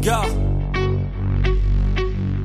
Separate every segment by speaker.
Speaker 1: Yo.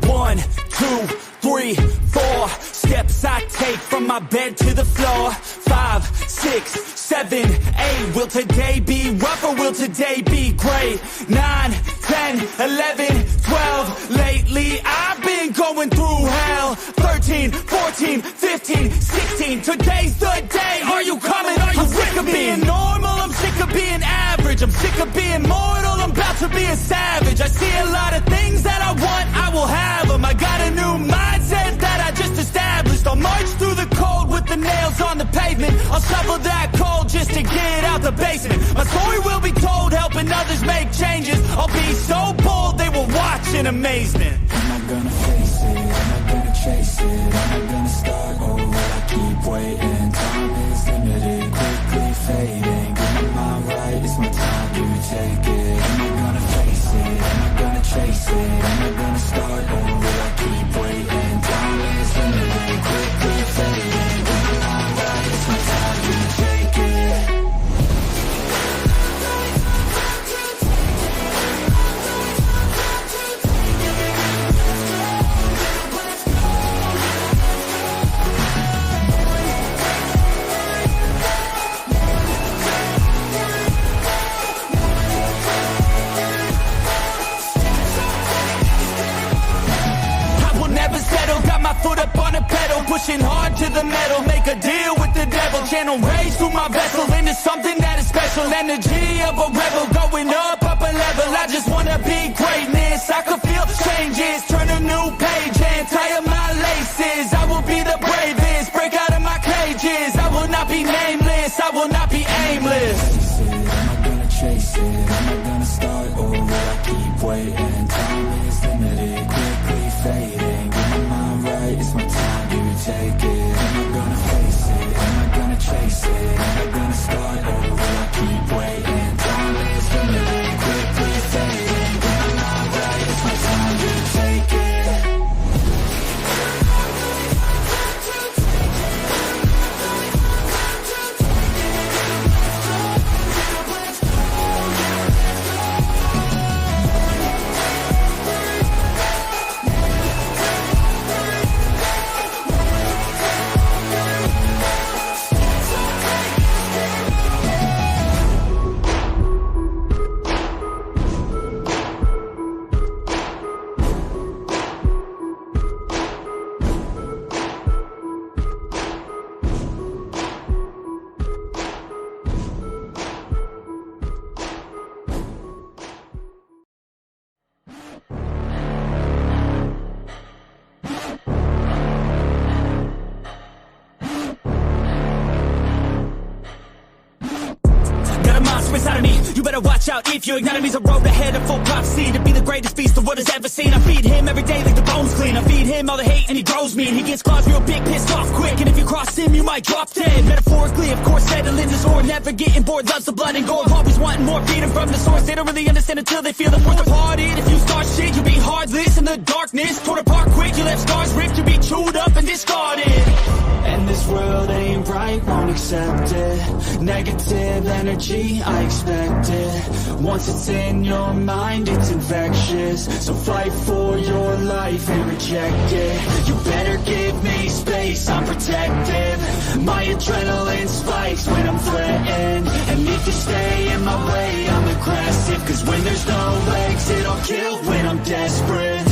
Speaker 1: 1, 2, 3, 4 steps I take from my bed to the floor. 5, 6, 7, 8. Will today be rough or will today be great? 9, 10, 11, 12. Lately I've been going through hell. 13, 14, 15, 16. Today's the day. Are you coming? Are you sick of being normal? I'm sick of being average. I'm sick of being mortal. I'm about to be a savage. I see a lot of things that I want, I will have them. I got a new mindset that I just established. I'll march through the cold with the nails on the pavement. I'll shovel that coal just to get out the basement. My story will be told, helping others make changes. I'll be so bold, they will watch in amazement.
Speaker 2: Am I gonna face it? Am I gonna chase it? Am I gonna start or will I keep waiting? Time is limited, quickly fading. Get my mind right, it's my time to take it. Am I gonna face it? Am I gonna chase it? Am I gonna start or will I keep waiting? Time is limited, quickly fading. Get my mind right, it's my time to take it.
Speaker 1: Foot up on the pedal, pushing hard to the metal. Make a deal with the devil. Channel rage through my vessel into something that is special. Energy of a rebel, going up a level. I just wanna be greatness. I could feel changes, turn a new page and tie up my laces. I will be the bravest, break out of my cages. I will not be nameless, I will not be aimless.
Speaker 2: Am I gonna chase it? Am I gonna start or will I keep waiting? Time is limited, quickly fading. Get my mind right, it's my time to take it. Am I gonna face it? Am I gonna chase it? Am I gonna start or will I keep waiting? Time is limited, quickly fading. Get my mind right, it's my time to take it.
Speaker 1: Inside of me, you better watch out if your enemy's a road ahead of full prophecy to be the greatest beast the world has ever seen. I feed him every day like the bones clean. I feed him all the hate and he grows me. And he gets claws real big, pissed off quick. And if you cross him, you might drop dead. Metaphorically, of course, settling the sword, never getting bored, loves the blood and gore. Always wanting more, feeding from the source. They don't really understand until they feel the force of hearted. If you start shit, you'll be heartless in the darkness. Torn apart quick, you left scars ripped, you'll be chewed up and discarded.
Speaker 2: And this world ain't right, won't accept it. Negative energy, I expect it. Once it's in your mind, it's infectious. So fight for your life and reject it. You better give me space, I'm protective. My adrenaline spikes when I'm threatened. And if you stay in my way, I'm aggressive. Cause when there's no exit, I'll kill when I'm desperate.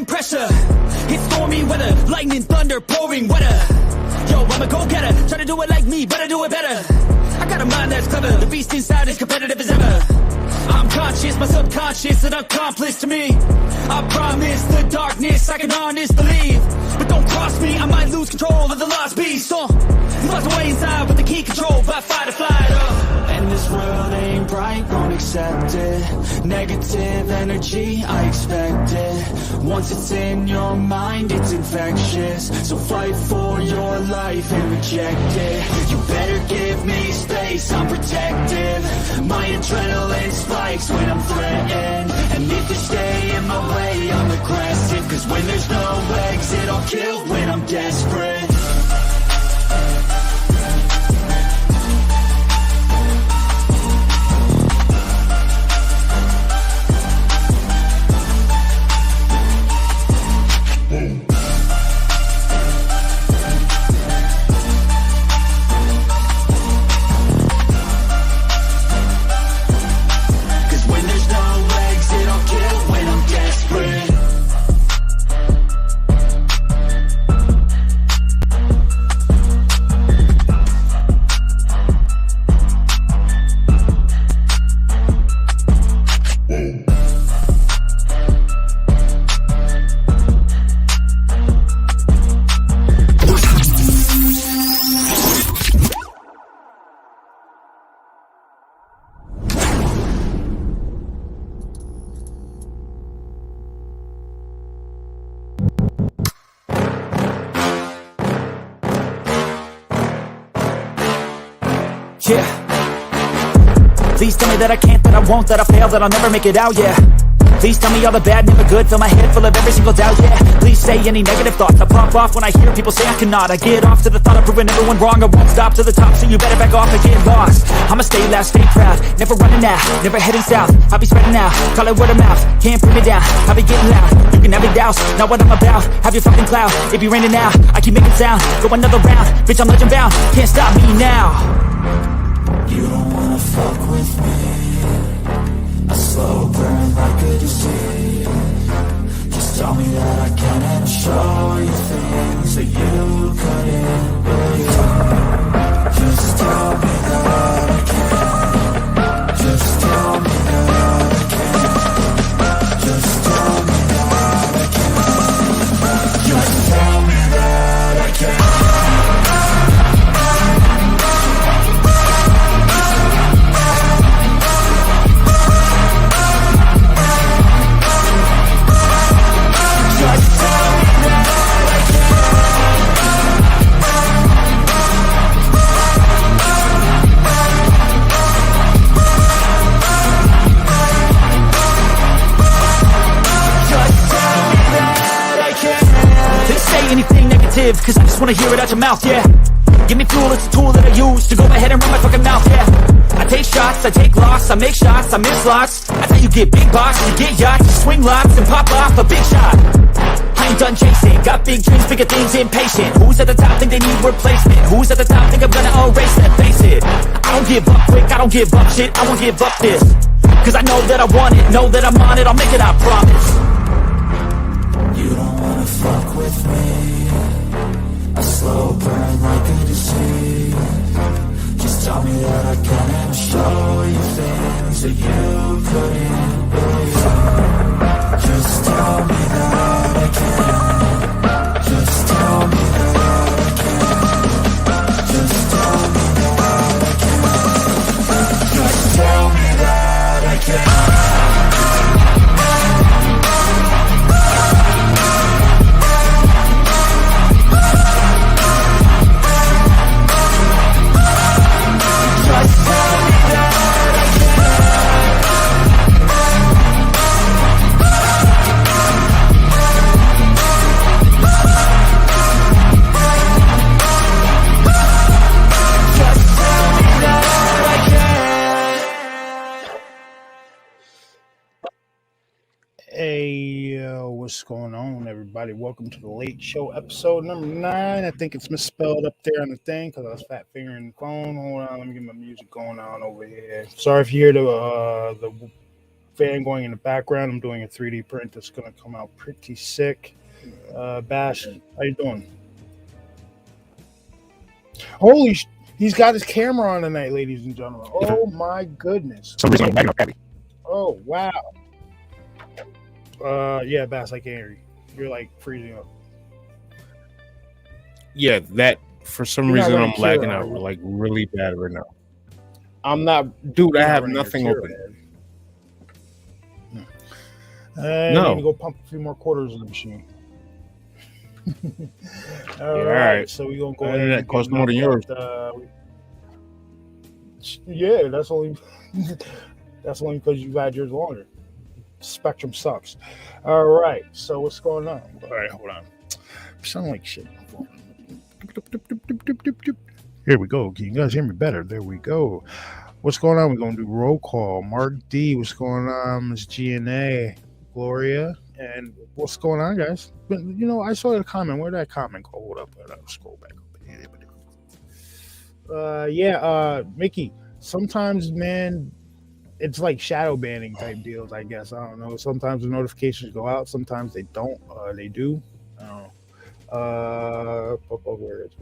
Speaker 1: Pressure, it's stormy weather, lightning, thunder, pouring weather. Yo, I'm a go-getter, try to do it like me, but I do it better. I got a mind that's clever, the beast inside is competitive as ever. I'm conscious, my subconscious, an accomplice to me. I promise the darkness, I can honest believe. But don't cross me, I might lose control of the lost beast. You locked away inside with the key control by fight or flight. And
Speaker 2: When this world ain't right, won't accept it. Negative energy, I expect it. Once it's in your mind, it's infectious. So fight for your life and reject it. You better give me space, I'm protective. My adrenaline spikes when I'm threatened. And if you stay in my way, I'm aggressive. Cause when there's no exit, I'll kill when I'm desperate.
Speaker 1: Yeah. Please tell me that I can't, that I won't, that I fail, that I'll never make it out, yeah. Please tell me all the bad, never good, fill my head full of every single doubt, yeah. Please say any negative thoughts, I pop off when I hear people say I cannot. I get off to the thought of proving everyone wrong, I won't stop to the top, so you better back off and get lost. I'ma stay loud, stay proud, never running out, never heading south. I'll be spreading out, call it word of mouth, can't put me down, I'll be getting loud. You can have your doubts, not what I'm about, have your fucking cloud. It be raining now, I keep making sound, go another round, bitch I'm legend bound, can't stop me now.
Speaker 2: You don't wanna fuck with me. A slow burn like a disease. Just tell me that I can and I'll show you things that you couldn't believe. Just tell me that I can. Just tell me that I can. Just tell me that I can. Just tell me that I can.
Speaker 1: Anything negative, cause I just wanna hear it out your mouth, yeah. Give me fuel, it's a tool that I use to go ahead and run my fucking mouth, yeah. I take shots, I take loss, I make shots, I miss lots. That's how you get big box, you get yachts, you swing lots and pop off a big shot. I ain't done chasing, got big dreams, bigger things, impatient. Who's at the top think they need replacement? Who's at the top think I'm gonna erase that, face it. I don't give up quick, I don't give up shit, I won't give up this. Cause I know that I want it, know that I'm on it, I'll make it, I promise.
Speaker 2: You don't wanna fuck with me. A slow burn like a disease. Just tell me that I can and I'll show you things that you couldn't believe. Just tell me that I can. Just tell me that I can. Just tell me that I can. Just tell me that I can.
Speaker 3: What's going on, everybody? Welcome to the Late Show, episode number 9. I think it's misspelled up there on the thing because I was fat fingering the phone. Hold on, let me get my music going on over here. Sorry if you hear the fan going in the background. I'm doing a 3D print that's going to come out pretty sick. Bash, how you doing? He's got his camera on tonight, ladies and gentlemen. Oh my goodness.
Speaker 4: For some reason I'm lagging up heavy.
Speaker 3: Oh wow. Yeah, Bass, I can't hear you. You're like freezing up.
Speaker 4: Yeah, that for some reason I'm lagging out like really bad right now. I'm not, dude. I
Speaker 3: You're not
Speaker 4: have
Speaker 3: running your
Speaker 4: nothing
Speaker 3: tier
Speaker 4: open.
Speaker 3: I
Speaker 4: No.
Speaker 3: need to go pump a few more quarters in the machine. All
Speaker 4: all
Speaker 3: right,
Speaker 4: right.
Speaker 3: so we're gonna go
Speaker 4: And
Speaker 3: ahead
Speaker 4: that
Speaker 3: and
Speaker 4: costs
Speaker 3: get
Speaker 4: more than yours.
Speaker 3: Yeah, that's only because you've had yours longer. Spectrum sucks. All right, so what's going on? All right, hold on. Sound like shit. Here we go. Can you guys hear me better? There we go. What's going on? We're gonna do roll call. Mark D. What's going on? Miss G&A, Gloria, and what's going on, guys? But I saw the comment. Where did that comment go? Hold up. I'll scroll back up. Mickey. Sometimes, man, it's like shadow banning type deals. I guess I don't know. Sometimes the notifications go out. Sometimes they don't. They do. I don't know. Where is it?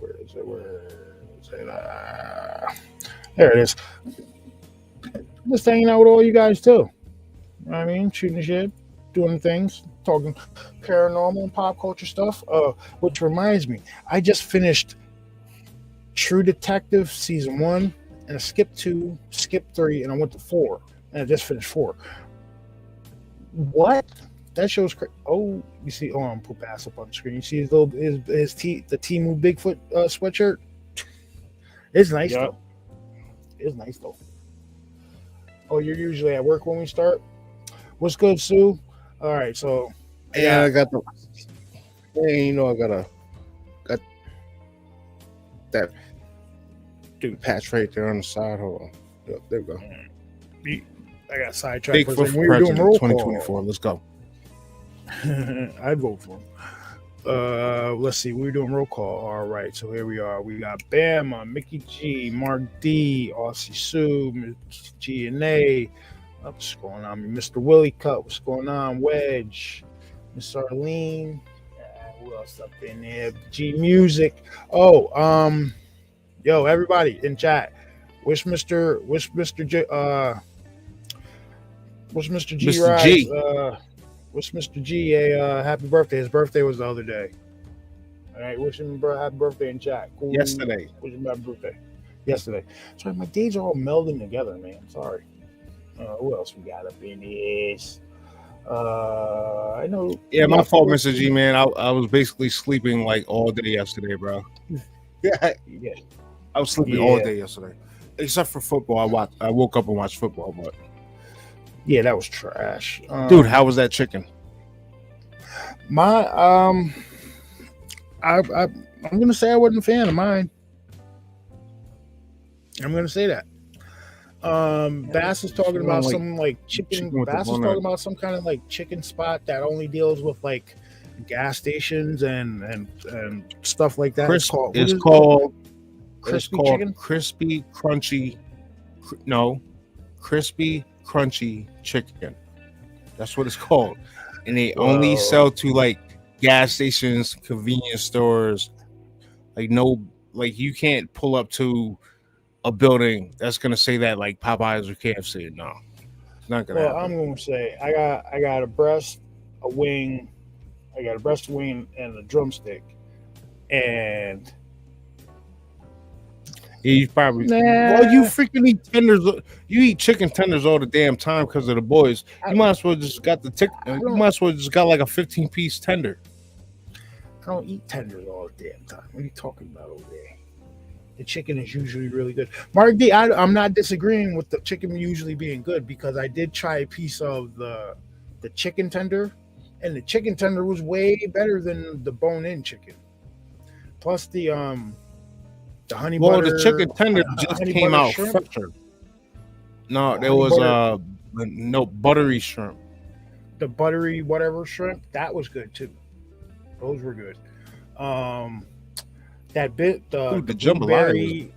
Speaker 3: There it is. Just hanging out with all you guys too. You know what I mean, shooting the shit, doing things, talking paranormal and pop culture stuff. Which reminds me, I just finished True Detective season 1, and I skipped 2, skipped 3, and I went to 4, and I just finished 4. What? That show's crazy. Oh, you see? Oh, I'm put pass up on the screen. You see his the Temu Bigfoot sweatshirt. It's nice though. It's nice though. Oh, you're usually at work when we start. What's good, Sue? All right, so
Speaker 4: Yeah, I got the. Yeah, I got that dude patch right there on the side. Hold on. Yep, there we go.
Speaker 3: I got sidetracked.
Speaker 4: Bigfoot
Speaker 3: We were doing
Speaker 4: president
Speaker 3: roll
Speaker 4: 2024. Let's go.
Speaker 3: I'd vote for him. Let's see. We were doing roll call. All right, so here we are. We got Bama, Mickey G, Mark D, Aussie Sue, Miss G and A. What's going on? Mr. Willie Cut. What's going on? Wedge, Miss Arlene. Who else up in there? G Music. Oh, yo, everybody in chat. Wish Mr. G
Speaker 4: Mr.
Speaker 3: Rise,
Speaker 4: G.
Speaker 3: wish Mr. G a happy birthday. His birthday was the other day. All right, wish him a happy birthday in chat. Cool.
Speaker 4: Yesterday.
Speaker 3: Wish him a happy birthday. Yesterday. Sorry, my days are all melding together, man. Sorry. Who else we got up in this? I know.
Speaker 4: Yeah, my fault, Mr. G, man. I was basically sleeping like all day yesterday, bro.
Speaker 3: Yeah.
Speaker 4: I was sleeping all day yesterday, except for football. I woke up and watched football, but
Speaker 3: yeah, that was trash.
Speaker 4: Dude, how was that chicken?
Speaker 3: My I'm gonna say I wasn't a fan of mine. I'm gonna say that. Bass is talking about
Speaker 4: like
Speaker 3: some like chicken. Bass is talking about some kind of like chicken spot that only deals with like gas stations and stuff like that.
Speaker 4: It's
Speaker 3: Crispy chicken?
Speaker 4: Crispy Crunchy. No, Crispy Crunchy Chicken. That's what it's called, and they only sell to like gas stations, convenience stores. Like you can't pull up to a building that's gonna say that like Popeyes or KFC. No, it's not gonna happen.
Speaker 3: I'm gonna say I got a breast, a wing, and a drumstick, and
Speaker 4: you probably well, you freaking eat tenders. You eat chicken tenders all the damn time because of the boys. You might as well just got you might as well just got like a 15-piece tender.
Speaker 3: I don't eat tenders all the damn time. What are you talking about over there? The chicken is usually really good. Mark D, I'm not disagreeing with the chicken usually being good because I did try a piece of the chicken tender, and the chicken tender was way better than the bone-in chicken. Plus the honey butter.
Speaker 4: Well, the chicken tender just came out fresher. No, there was no buttery shrimp.
Speaker 3: The buttery whatever shrimp, that was good too. Those were good. That bit the jambalaya.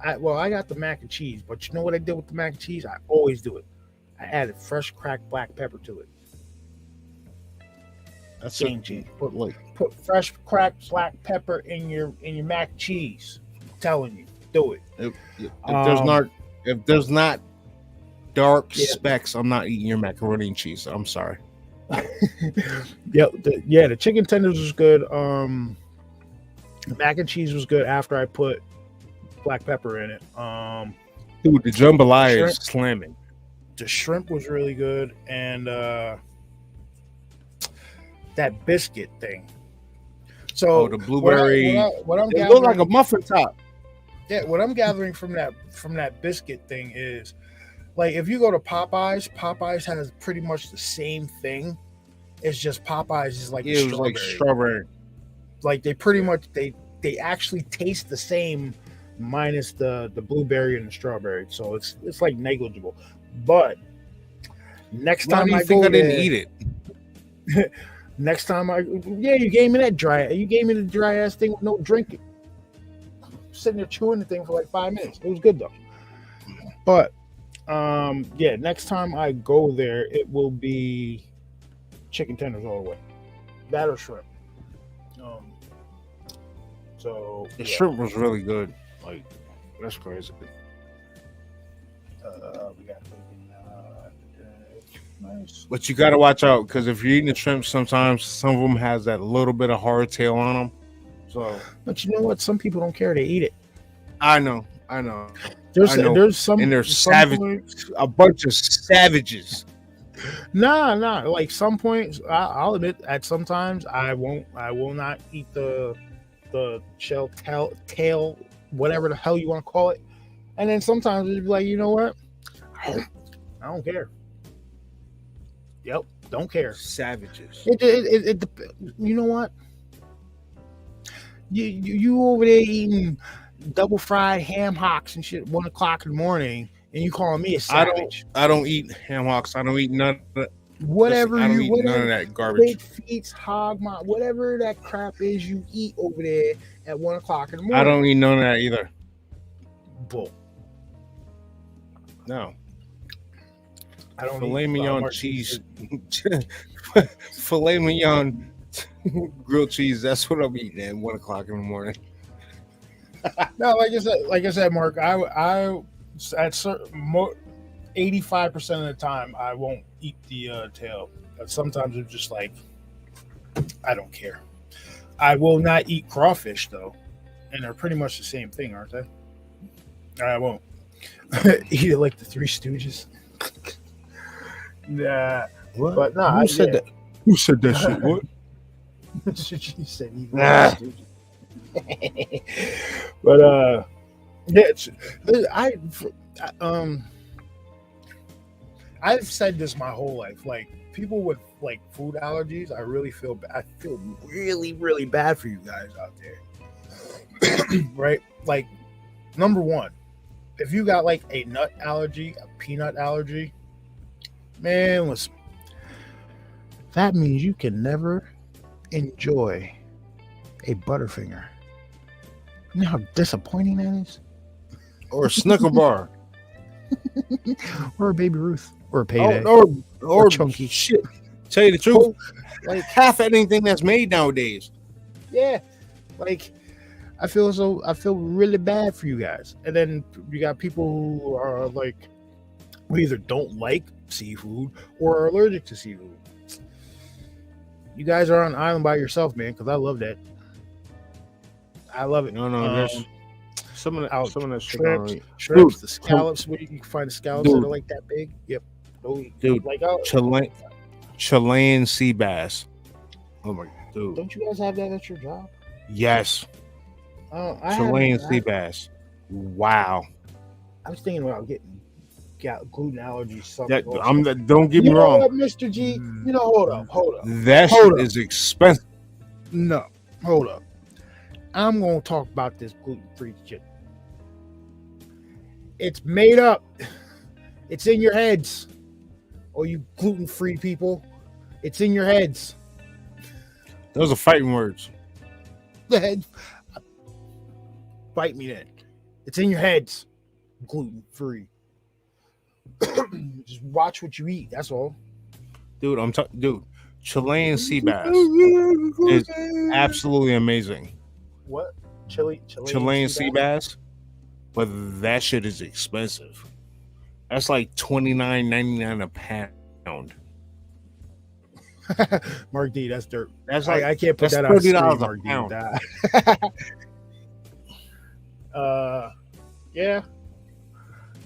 Speaker 3: I got the mac and cheese, but you know what I did with the mac and cheese? I always do it. I added fresh cracked black pepper to it. That's game cheese. Put fresh cracked black pepper in your mac and cheese. I'm telling you, do it.
Speaker 4: If there's not dark specks, I'm not eating your macaroni and cheese. I'm sorry.
Speaker 3: The chicken tenders was good. The mac and cheese was good after I put black pepper in it.
Speaker 4: Dude, the jambalaya
Speaker 3: Shrimp.
Speaker 4: is slamming.
Speaker 3: The shrimp was really good, and that biscuit thing. So
Speaker 4: The blueberry.
Speaker 3: what I'm
Speaker 4: It
Speaker 3: gathering,
Speaker 4: looked like a muffin top.
Speaker 3: yeah, what I'm gathering from that biscuit thing is, like, if you go to Popeyes has pretty much the same thing. It's just Popeyes is like
Speaker 4: Yeah, it was like strawberry.
Speaker 3: Like they pretty much they actually taste the same, minus the blueberry and the strawberry. So it's like negligible. But next
Speaker 4: Why
Speaker 3: time
Speaker 4: do you
Speaker 3: I
Speaker 4: think
Speaker 3: go
Speaker 4: I didn't
Speaker 3: there,
Speaker 4: eat it?
Speaker 3: next time you gave me the dry ass thing with no drinking. Sitting there chewing the thing for like 5 minutes. It was good though. But yeah, next time I go there, it will be chicken tenders all the way. That or shrimp. So
Speaker 4: The
Speaker 3: yeah.
Speaker 4: shrimp was really good. Like, that's crazy.
Speaker 3: We got nice.
Speaker 4: But you got to watch out because if you're eating the shrimp, sometimes some of them has that little bit of hardtail on them. So,
Speaker 3: But you know what? Some people don't care. They eat it.
Speaker 4: I know.
Speaker 3: There's
Speaker 4: I know.
Speaker 3: there's some
Speaker 4: And they're
Speaker 3: some
Speaker 4: savage.
Speaker 3: points-
Speaker 4: A bunch of savages.
Speaker 3: Nah. Like some points, I'll admit. At sometimes, I will not eat the shell tail, whatever the hell you want to call it. And then sometimes it's like, you know what? I don't care. Yep, don't care.
Speaker 4: Savages.
Speaker 3: It you know what? You over there eating double fried ham hocks and shit at 1 o'clock in the morning, and you calling me a savage?
Speaker 4: I don't eat ham hocks. I don't eat none of that.
Speaker 3: Whatever
Speaker 4: I don't
Speaker 3: you
Speaker 4: eat none of that garbage.
Speaker 3: big feet, hog mouth, whatever that crap is you eat over there at 1 o'clock in the morning.
Speaker 4: I don't eat none of that either.
Speaker 3: Bull.
Speaker 4: No.
Speaker 3: I don't
Speaker 4: Filet
Speaker 3: eat
Speaker 4: mignon
Speaker 3: Martinez.
Speaker 4: cheese. Filet mignon grilled cheese. That's what I'm eating at 1 o'clock in the morning.
Speaker 3: No, like I said, Mark. I at 85% of the time I won't eat the tail. But sometimes it's just like I don't care. I will not eat crawfish though, and they're pretty much the same thing, aren't they? I won't eat it like the Three Stooges. Nah,
Speaker 4: What?
Speaker 3: but no,
Speaker 4: Who said that? Who said that shit? What?
Speaker 3: She said eat
Speaker 4: Nah.
Speaker 3: the Three Stooges. But yeah, I've said this my whole life. Like people with like food allergies, I feel really, really bad for you guys out there. Right? Like, number one, if you got like a nut allergy, a peanut allergy, man, listen, that means you can never enjoy a Butterfinger. You know how disappointing that is?
Speaker 4: Or a Snicker bar.
Speaker 3: Or a Baby Ruth. Or a Payday.
Speaker 4: Or
Speaker 3: Chunky.
Speaker 4: shit. Tell you the truth, like half anything that's made nowadays.
Speaker 3: Yeah. Like, I feel really bad for you guys. And then you got people who are like, who either don't like seafood or are allergic to seafood. You guys are on an island by yourself, man, because I love that. I love it.
Speaker 4: No, there's some of that shit.
Speaker 3: Shrimps,
Speaker 4: Dude,
Speaker 3: the scallops. Where you can find the scallops that are like that big. Yep. Those,
Speaker 4: dude,
Speaker 3: like,
Speaker 4: Chilean sea bass. Oh my dude.
Speaker 3: don't you guys have that at your job?
Speaker 4: Yes. Chilean sea bass. Wow.
Speaker 3: I was thinking about getting gluten allergy something.
Speaker 4: That,
Speaker 3: also.
Speaker 4: don't get
Speaker 3: You
Speaker 4: me
Speaker 3: know
Speaker 4: wrong.
Speaker 3: what, Mr. G? You know, hold up.
Speaker 4: That
Speaker 3: Hold
Speaker 4: shit
Speaker 3: up.
Speaker 4: is expensive.
Speaker 3: No, hold up. I'm gonna talk about this gluten-free shit. It's made up. It's in your heads. Oh, you gluten-free people. It's in your heads.
Speaker 4: Those are fighting words.
Speaker 3: The head. Bite me then. It's in your heads. Gluten-free. Just watch what you eat. That's all.
Speaker 4: Dude, Chilean sea bass is absolutely amazing.
Speaker 3: What?
Speaker 4: Chilean sea bass, but that shit is expensive. That's like $29.99 a pound.
Speaker 3: Mark D, that's dirt.
Speaker 4: That's like
Speaker 3: I can't put
Speaker 4: that's
Speaker 3: that on
Speaker 4: $30 a
Speaker 3: Mark D.
Speaker 4: pound.
Speaker 3: Yeah.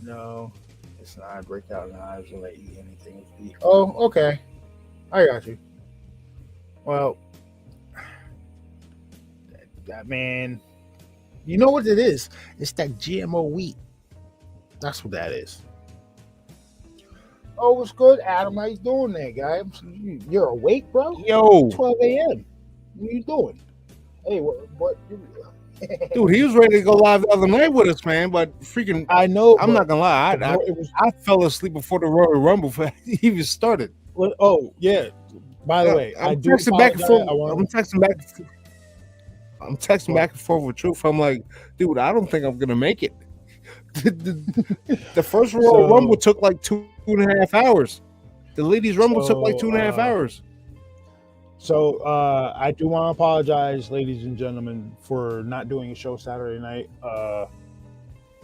Speaker 3: No, it's not. Breakout knives will let you eat anything with beef. Oh, okay. I got you. Well, that man, you know what it is? It's that GMO wheat. That's what that is. Oh, what's good, Adam? How you doing there, guy? You're awake, bro?
Speaker 4: Yo,
Speaker 3: 12 a.m. What are you doing? Hey, what?
Speaker 4: dude, he was ready to go live the other night with us, man. But freaking,
Speaker 3: I know.
Speaker 4: I'm not gonna lie, I fell asleep before the Royal Rumble even started.
Speaker 3: Well, oh yeah. By the way,
Speaker 4: I'm texting back and forth. I'm texting back and forth with Truth. I'm like, dude, I don't think I'm gonna make it. The first Royal Rumble took like 2.5 hours. The ladies' Rumble took like 2.5 hours.
Speaker 3: So I do want to apologize, ladies and gentlemen, for not doing a show Saturday night.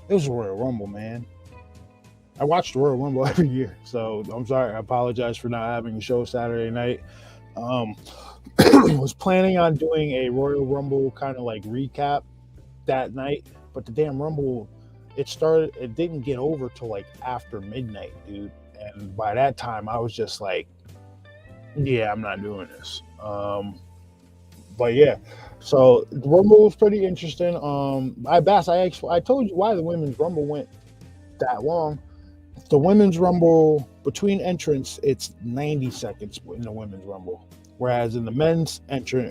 Speaker 3: It was a Royal Rumble, man. I watched the Royal Rumble every year, so I'm sorry. I apologize for not having a show Saturday night. Was planning on doing a Royal Rumble kind of like recap that night, but the damn Rumble, it didn't get over till like after midnight, dude. And by that time, I was just like, yeah, I'm not doing this. But yeah, so the Rumble was pretty interesting. I told you why the women's Rumble went that long. The women's Rumble, between entrants, it's 90 seconds in the women's Rumble, whereas in the men's entry,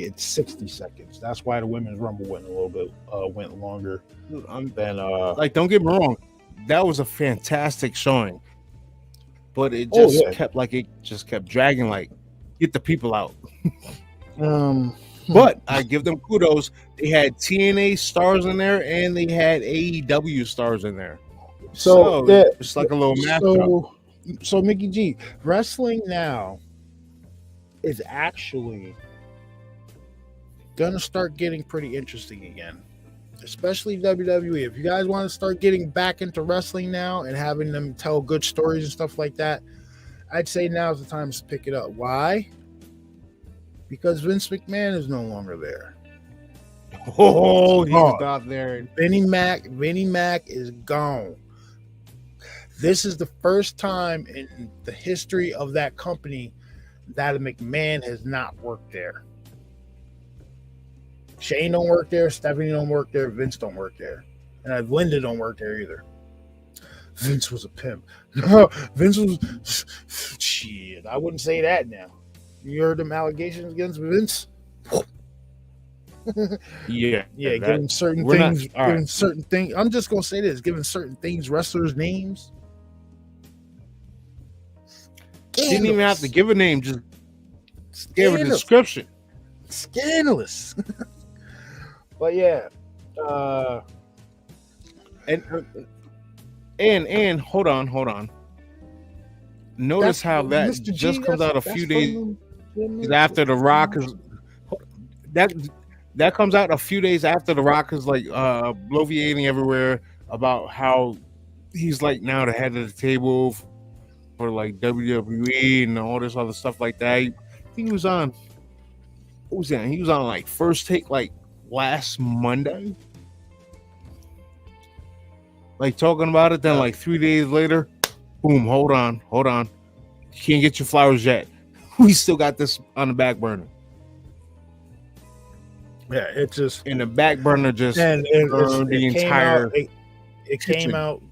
Speaker 3: it's 60 seconds. That's why the women's Rumble went a little bit went longer than
Speaker 4: like. Don't get me wrong, that was a fantastic showing, but it just kept dragging. Like, get the people out. But I give them kudos. They had TNA stars in there, and they had AEW stars in there. So it's like a little matchup.
Speaker 3: So Mickey G, wrestling now is actually gonna start getting pretty interesting again, especially WWE. If you guys want to start getting back into wrestling now and having them tell good stories and stuff like that, I'd say now's the time to pick it up. Why? Because Vince McMahon is no longer there.
Speaker 4: Oh, he's not there.
Speaker 3: Vinnie Mac is gone. This is the first time in the history of that company that a McMahon has not worked there. Shane don't work there, Stephanie don't work there, Vince don't work there, and Linda don't work there either. Vince was a pimp. Vince was shit. I wouldn't say that now. You heard them allegations against Vince?
Speaker 4: Yeah,
Speaker 3: giving certain things. I'm just gonna say this: giving certain things wrestlers names.
Speaker 4: Didn't even have to give a name; just gave a description.
Speaker 3: Scandalous. But yeah,
Speaker 4: and hold on. Notice how that Mr. just comes out a few days after The Rock is that comes out a few days after The Rock is like bloviating everywhere about how he's like now the head of the table for like WWE and all this other stuff like that. He was on. What was that? He was on like First Take like last Monday, like talking about it. Then like 3 days later, boom! Hold on. You can't get your flowers yet. We still got this on the back burner.
Speaker 3: Yeah, it just
Speaker 4: in the back burner just burned the entire.
Speaker 3: It came out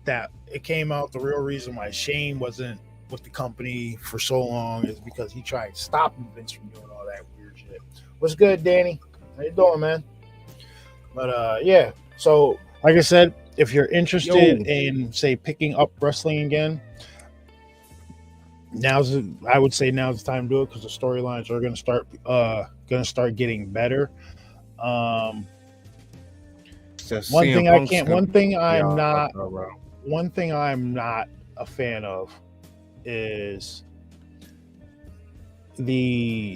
Speaker 3: the real reason why Shane wasn't with the company for so long is because he tried stopping Vince from doing all that weird shit. What's good, Danny? How you doing, man? But yeah. So like I said, if you're interested in say picking up wrestling again, I would say now's the time to do it because the storylines are going to start getting better. One thing I'm not a fan of is the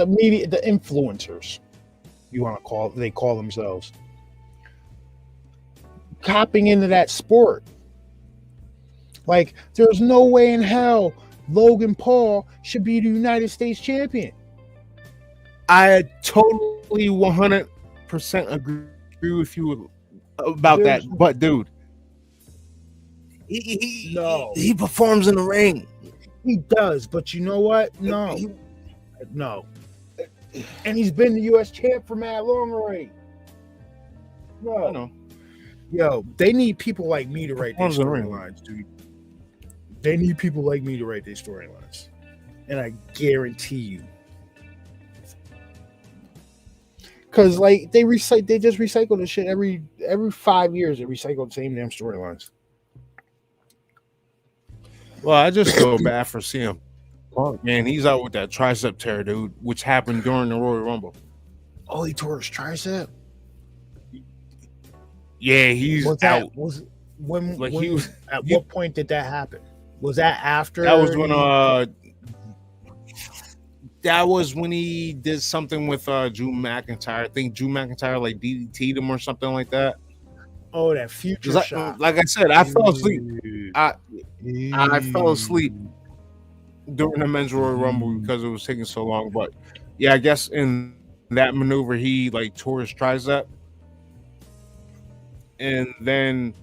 Speaker 3: media, the influencers, they call themselves, copping into that sport. Like, there's no way in hell Logan Paul should be the United States champion.
Speaker 4: I totally 100% agree. agree with you about that, but dude,
Speaker 3: No.
Speaker 4: he performs in the ring.
Speaker 3: He does, but you know what? No. And he's been the U.S. champ for mad long already. No.
Speaker 4: I know.
Speaker 3: Yo, they need people like me to write these
Speaker 4: Performs in the ring.
Speaker 3: storylines, dude. They need people like me to write these storylines. And I guarantee you. Because like they just recycle the shit every 5 years. They recycle the same damn storylines.
Speaker 4: Well, I just feel bad for CM Punk, man. He's out with that tricep tear, dude, which happened during the Royal Rumble.
Speaker 3: Oh, he tore his tricep.
Speaker 4: Yeah, he's
Speaker 3: Was
Speaker 4: out.
Speaker 3: that when?
Speaker 4: Like,
Speaker 3: when
Speaker 4: he was-
Speaker 3: at what point did that happen? Was that after?
Speaker 4: That was when he did something with Drew McIntyre. I think Drew McIntyre like DDT'd him or something like that.
Speaker 3: Oh, that future
Speaker 4: 'Cause
Speaker 3: shot.
Speaker 4: like I said, I fell asleep. I fell asleep during the men's Royal Rumble because it was taking so long. But yeah, I guess in that maneuver he like tore his tricep, and then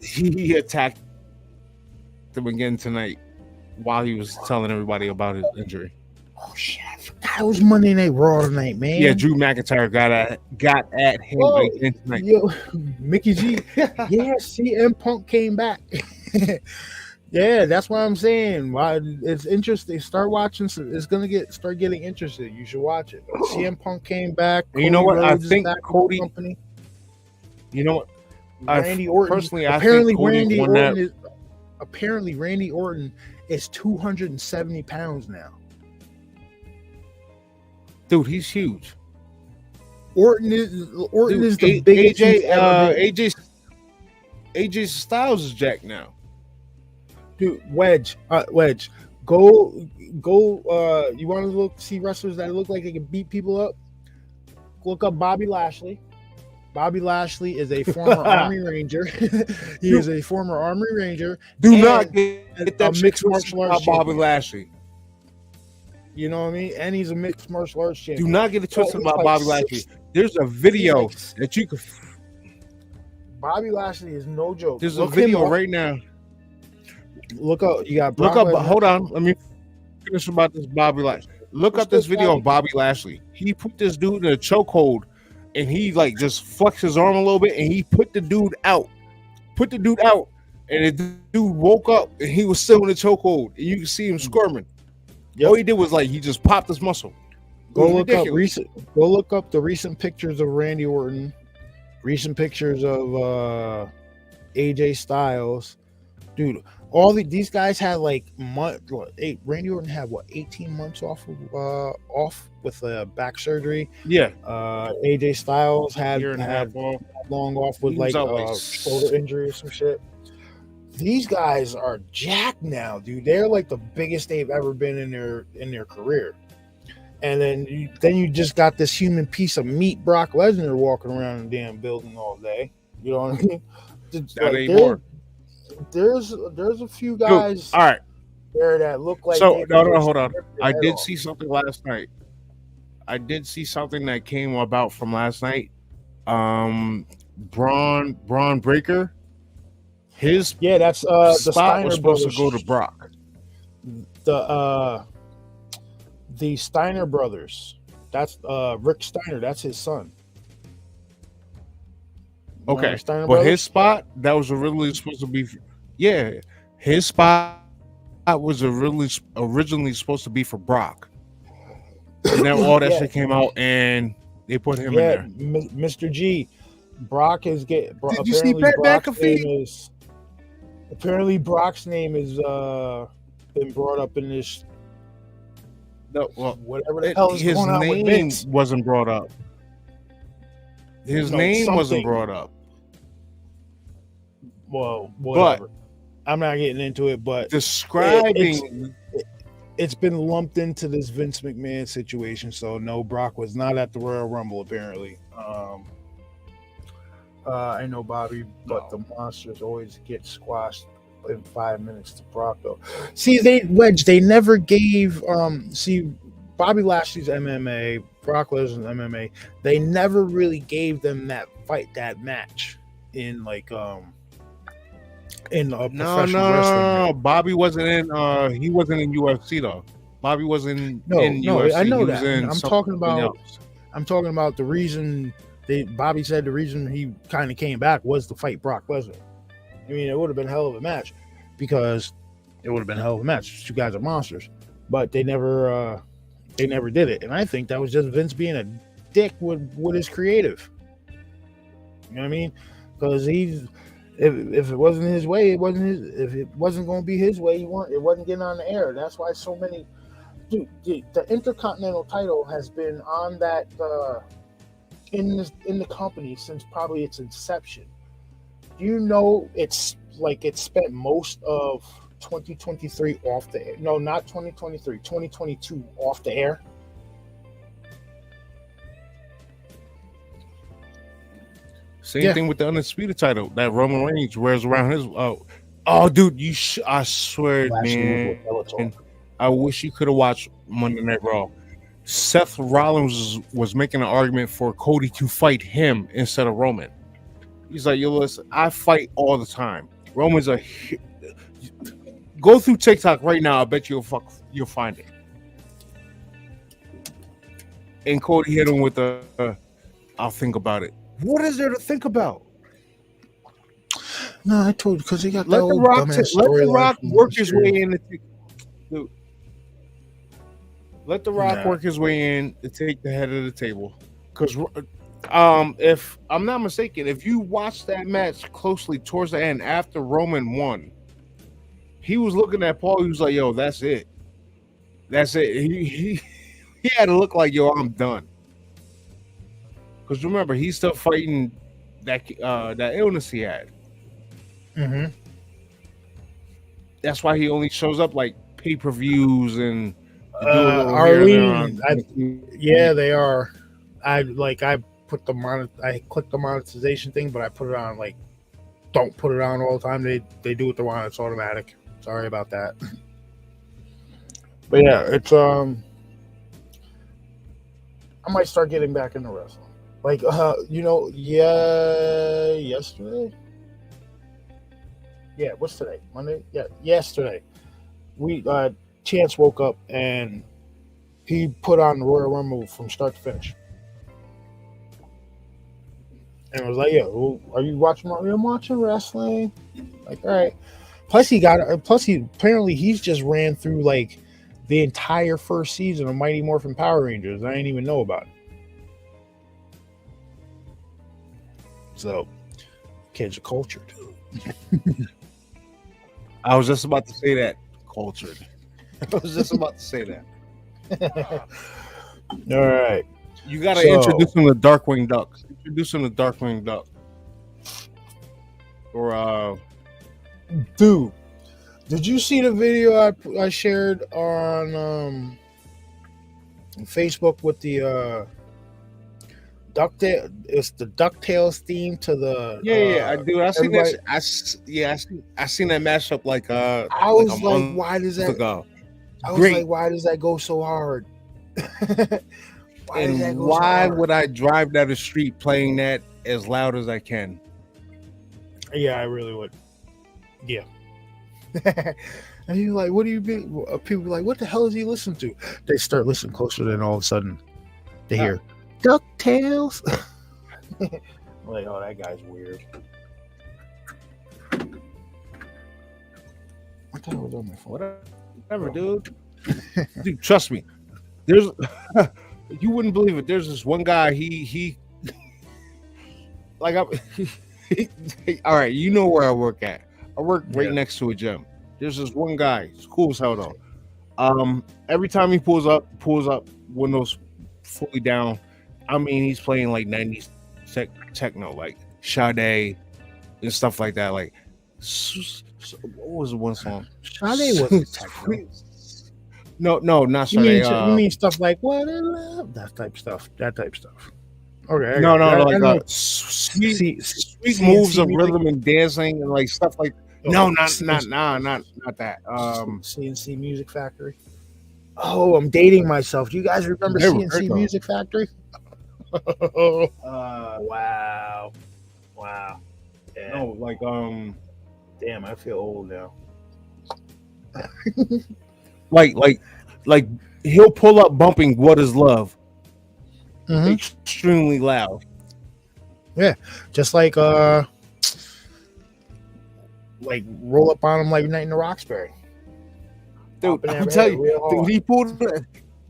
Speaker 4: he attacked him again tonight while he was telling everybody about his injury.
Speaker 3: Oh shit! I forgot it was Monday Night Raw tonight, man.
Speaker 4: Yeah, Drew McIntyre got at him
Speaker 3: Oh,
Speaker 4: again tonight.
Speaker 3: Yo, Mickey G. Yeah, CM Punk came back. Yeah, that's what I'm saying. Why it's interesting. Start watching. It's gonna start getting interested. You should watch it. CM Punk came back.
Speaker 4: And you know what? I
Speaker 3: Rhodes is
Speaker 4: think
Speaker 3: back with the
Speaker 4: Cody.
Speaker 3: company.
Speaker 4: You know what?
Speaker 3: Randy Orton.
Speaker 4: Personally, I
Speaker 3: apparently
Speaker 4: think Cody
Speaker 3: Randy
Speaker 4: won
Speaker 3: Orton
Speaker 4: that.
Speaker 3: is. Apparently, Randy Orton is 270 pounds now.
Speaker 4: Dude, he's huge.
Speaker 3: Orton is
Speaker 4: Dude,
Speaker 3: the biggest he's
Speaker 4: AJ,
Speaker 3: ever been.
Speaker 4: AJ Styles is jacked now.
Speaker 3: Dude, Wedge. Go. You want to see wrestlers that look like they can beat people up? Look up Bobby Lashley. Bobby Lashley is a former Army Ranger. He is a former Army Ranger.
Speaker 4: Do
Speaker 3: and
Speaker 4: not get that
Speaker 3: a
Speaker 4: shit
Speaker 3: mixed
Speaker 4: twisted
Speaker 3: martial arts
Speaker 4: about Bobby
Speaker 3: champion.
Speaker 4: Lashley.
Speaker 3: You know what I mean? And he's a mixed martial arts champion.
Speaker 4: Do not get it twisted
Speaker 3: he's
Speaker 4: about
Speaker 3: like
Speaker 4: Bobby
Speaker 3: 6'.
Speaker 4: Lashley. There's a video
Speaker 3: He's
Speaker 4: that you could.
Speaker 3: Bobby Lashley is no joke.
Speaker 4: There's
Speaker 3: Look
Speaker 4: a video
Speaker 3: him up.
Speaker 4: right now.
Speaker 3: Look up. You got
Speaker 4: Look
Speaker 3: Brock
Speaker 4: up.
Speaker 3: Lesnar.
Speaker 4: Hold on. Let me finish about this Bobby Lashley. Look up this video of Bobby Lashley. He put this dude in a chokehold, and he like just flexed his arm a little bit, and he put the dude out. And the dude woke up, and he was still in the chokehold, and you can see him squirming.
Speaker 3: Yep.
Speaker 4: All he did was like he just popped his muscle. It
Speaker 3: Go
Speaker 4: was
Speaker 3: look
Speaker 4: ridiculous.
Speaker 3: Go look up the recent pictures of Randy Orton, recent pictures of AJ Styles, dude. These guys had like Randy Orton had 18 months off with back surgery.
Speaker 4: Yeah,
Speaker 3: AJ Styles had
Speaker 4: year and a half off.
Speaker 3: long off with
Speaker 4: He was
Speaker 3: like
Speaker 4: out, like,
Speaker 3: shoulder injury or some shit. These guys are jacked now, dude. They're like the biggest they've ever been in their career. And then you just got this human piece of meat, Brock Lesnar, walking around the damn building all day. You know what I mean?
Speaker 4: Not anymore.
Speaker 3: There's a few guys
Speaker 4: All right.
Speaker 3: there that look like.
Speaker 4: So
Speaker 3: they
Speaker 4: no,
Speaker 3: could
Speaker 4: hold on.
Speaker 3: rip your
Speaker 4: I
Speaker 3: head
Speaker 4: did
Speaker 3: off.
Speaker 4: see something last night. I did see something that came about from last night. Braun Breaker. His
Speaker 3: Yeah, that's the
Speaker 4: spot
Speaker 3: Steiner
Speaker 4: was supposed
Speaker 3: brothers.
Speaker 4: to go to Brock.
Speaker 3: The Steiner brothers. That's Rick Steiner. That's his son. You know
Speaker 4: Okay,
Speaker 3: the Steiner
Speaker 4: but
Speaker 3: brothers?
Speaker 4: his spot that was originally supposed to be, his spot was originally supposed to be for Brock, and then all that
Speaker 3: Yeah.
Speaker 4: shit came out, and they put him
Speaker 3: Yeah,
Speaker 4: in there.
Speaker 3: Mr. G. Brock is get.
Speaker 4: Did you see
Speaker 3: apparently
Speaker 4: Pat
Speaker 3: Brock's
Speaker 4: McAfee?
Speaker 3: name is. Apparently, Brock's name is been brought up in this
Speaker 4: No, well,
Speaker 3: whatever the hell is
Speaker 4: his
Speaker 3: going on with
Speaker 4: name
Speaker 3: Vince.
Speaker 4: wasn't brought up. His
Speaker 3: No,
Speaker 4: name wasn't
Speaker 3: something.
Speaker 4: brought up.
Speaker 3: Well, whatever. I'm not getting into it, but
Speaker 4: Describing
Speaker 3: it's been lumped into this Vince McMahon situation. So no, Brock was not at the Royal Rumble apparently. I know Bobby, but the monsters always get squashed in 5 minutes to Brock though. See, they never gave Bobby Lashley's MMA, Brock Lesnar and MMA. They never really gave them that match in like in professional wrestling.
Speaker 4: No. Bobby wasn't in. He wasn't in UFC though. Bobby wasn't in
Speaker 3: No,
Speaker 4: UFC.
Speaker 3: I know
Speaker 4: He
Speaker 3: that.
Speaker 4: was in
Speaker 3: I'm
Speaker 4: something
Speaker 3: talking about.
Speaker 4: else.
Speaker 3: I'm talking about the reason Bobby said the reason he kind of came back was to fight Brock Lesnar. I mean, it would have been a hell of a match because it would have been a hell of a match. You guys are monsters, but they never did it. And I think that was just Vince being a dick with his creative. You know what I mean? Because if it wasn't his way, it wasn't his. If it wasn't going to be his way, it wasn't getting on the air. That's why so many. Dude, the Intercontinental title has been on that in the company since probably its inception. Do you know it spent most of 2023 off the air? No, not 2023, 2022 off the air.
Speaker 4: Same thing with the Undisputed title that Roman Reigns wears around his. Oh, dude, I swear, man. I wish you could have watched Monday Night Raw. Seth Rollins was making an argument for Cody to fight him instead of Roman. He's like, yo, listen, I fight all the time. Roman's go through TikTok right now. I bet you'll find it. And Cody hit him with I'll think about it. What is there to think about?
Speaker 3: No, I told you because he got
Speaker 4: let the Rock work his way in. Let The Rock work his way in to take the head of the table. Because if I'm not mistaken, if you watch that match closely towards the end after Roman won, he was looking at Paul. He was like, "Yo, that's it. That's it." He had to look like, "Yo, I'm done." Because remember, he's still fighting that illness he had.
Speaker 3: Mm-hmm.
Speaker 4: That's why he only shows up like pay-per-views and.
Speaker 3: Arlene, they are. I clicked the monetization thing, but I put it on don't put it on all the time. They do what they want. It's automatic. Sorry about that. But yeah, it's I might start getting back into wrestling. Yesterday. Yeah, what's today? Monday? Yeah, yesterday. Chance woke up and he put on the Royal Rumble from start to finish. And I was like, "Yo, are you watching? I'm watching wrestling." Like, all right. Plus, apparently he's just ran through the entire first season of Mighty Morphin Power Rangers. I didn't even know about it. So, kids are cultured.
Speaker 4: I was just about to say that. Cultured. I was just about to say that.
Speaker 3: All right.
Speaker 4: You got to introduce him to Darkwing Duck. Introduce him to Darkwing Duck. Or,
Speaker 3: dude, did you see the video I shared on Facebook with the DuckTales? It's the DuckTales theme to the.
Speaker 4: Yeah, I do. I seen that. I seen that mashup
Speaker 3: I was like, why does that?
Speaker 4: Ago.
Speaker 3: I was like, why does that go so hard?
Speaker 4: Why would I drive down the street playing that as loud as I can?
Speaker 3: Yeah, I really would. Yeah. And you're like, what do you mean? People are like, what the hell is he listening to? They start listening closer, then all of a sudden they hear DuckTales. Like, oh, that guy's weird. What the hell was on my phone?
Speaker 4: Whatever, dude. Dude, trust me. There's you wouldn't believe it. There's this one guy. He all right. You know where I work at. I work right next to a gym. There's this one guy. It's cool as hell though. Every time he pulls up, windows fully down. I mean, he's playing 90s techno, like Sade and stuff like that. Like, what was the one song?
Speaker 3: Sade wasn't techno.
Speaker 4: No, not Sade.
Speaker 3: You mean stuff like what I love? That type stuff. Okay.
Speaker 4: No, sweet moves of rhythm and dancing and stuff like. No, not that.
Speaker 3: CNC Music Factory. Oh, I'm dating myself. Do you guys remember
Speaker 4: They were great
Speaker 3: CNC
Speaker 4: though.
Speaker 3: Music Factory? Wow. Wow. Yeah.
Speaker 4: No, like
Speaker 3: Damn, I feel old now.
Speaker 4: like he'll pull up bumping "What Is Love"
Speaker 3: Mhm.
Speaker 4: extremely loud.
Speaker 3: Just like roll up on him like Night in the Roxbury.
Speaker 4: Dude,
Speaker 3: Popping
Speaker 4: I'm
Speaker 3: that
Speaker 4: telling
Speaker 3: head
Speaker 4: you,
Speaker 3: real
Speaker 4: dude,
Speaker 3: hard.
Speaker 4: he pulled.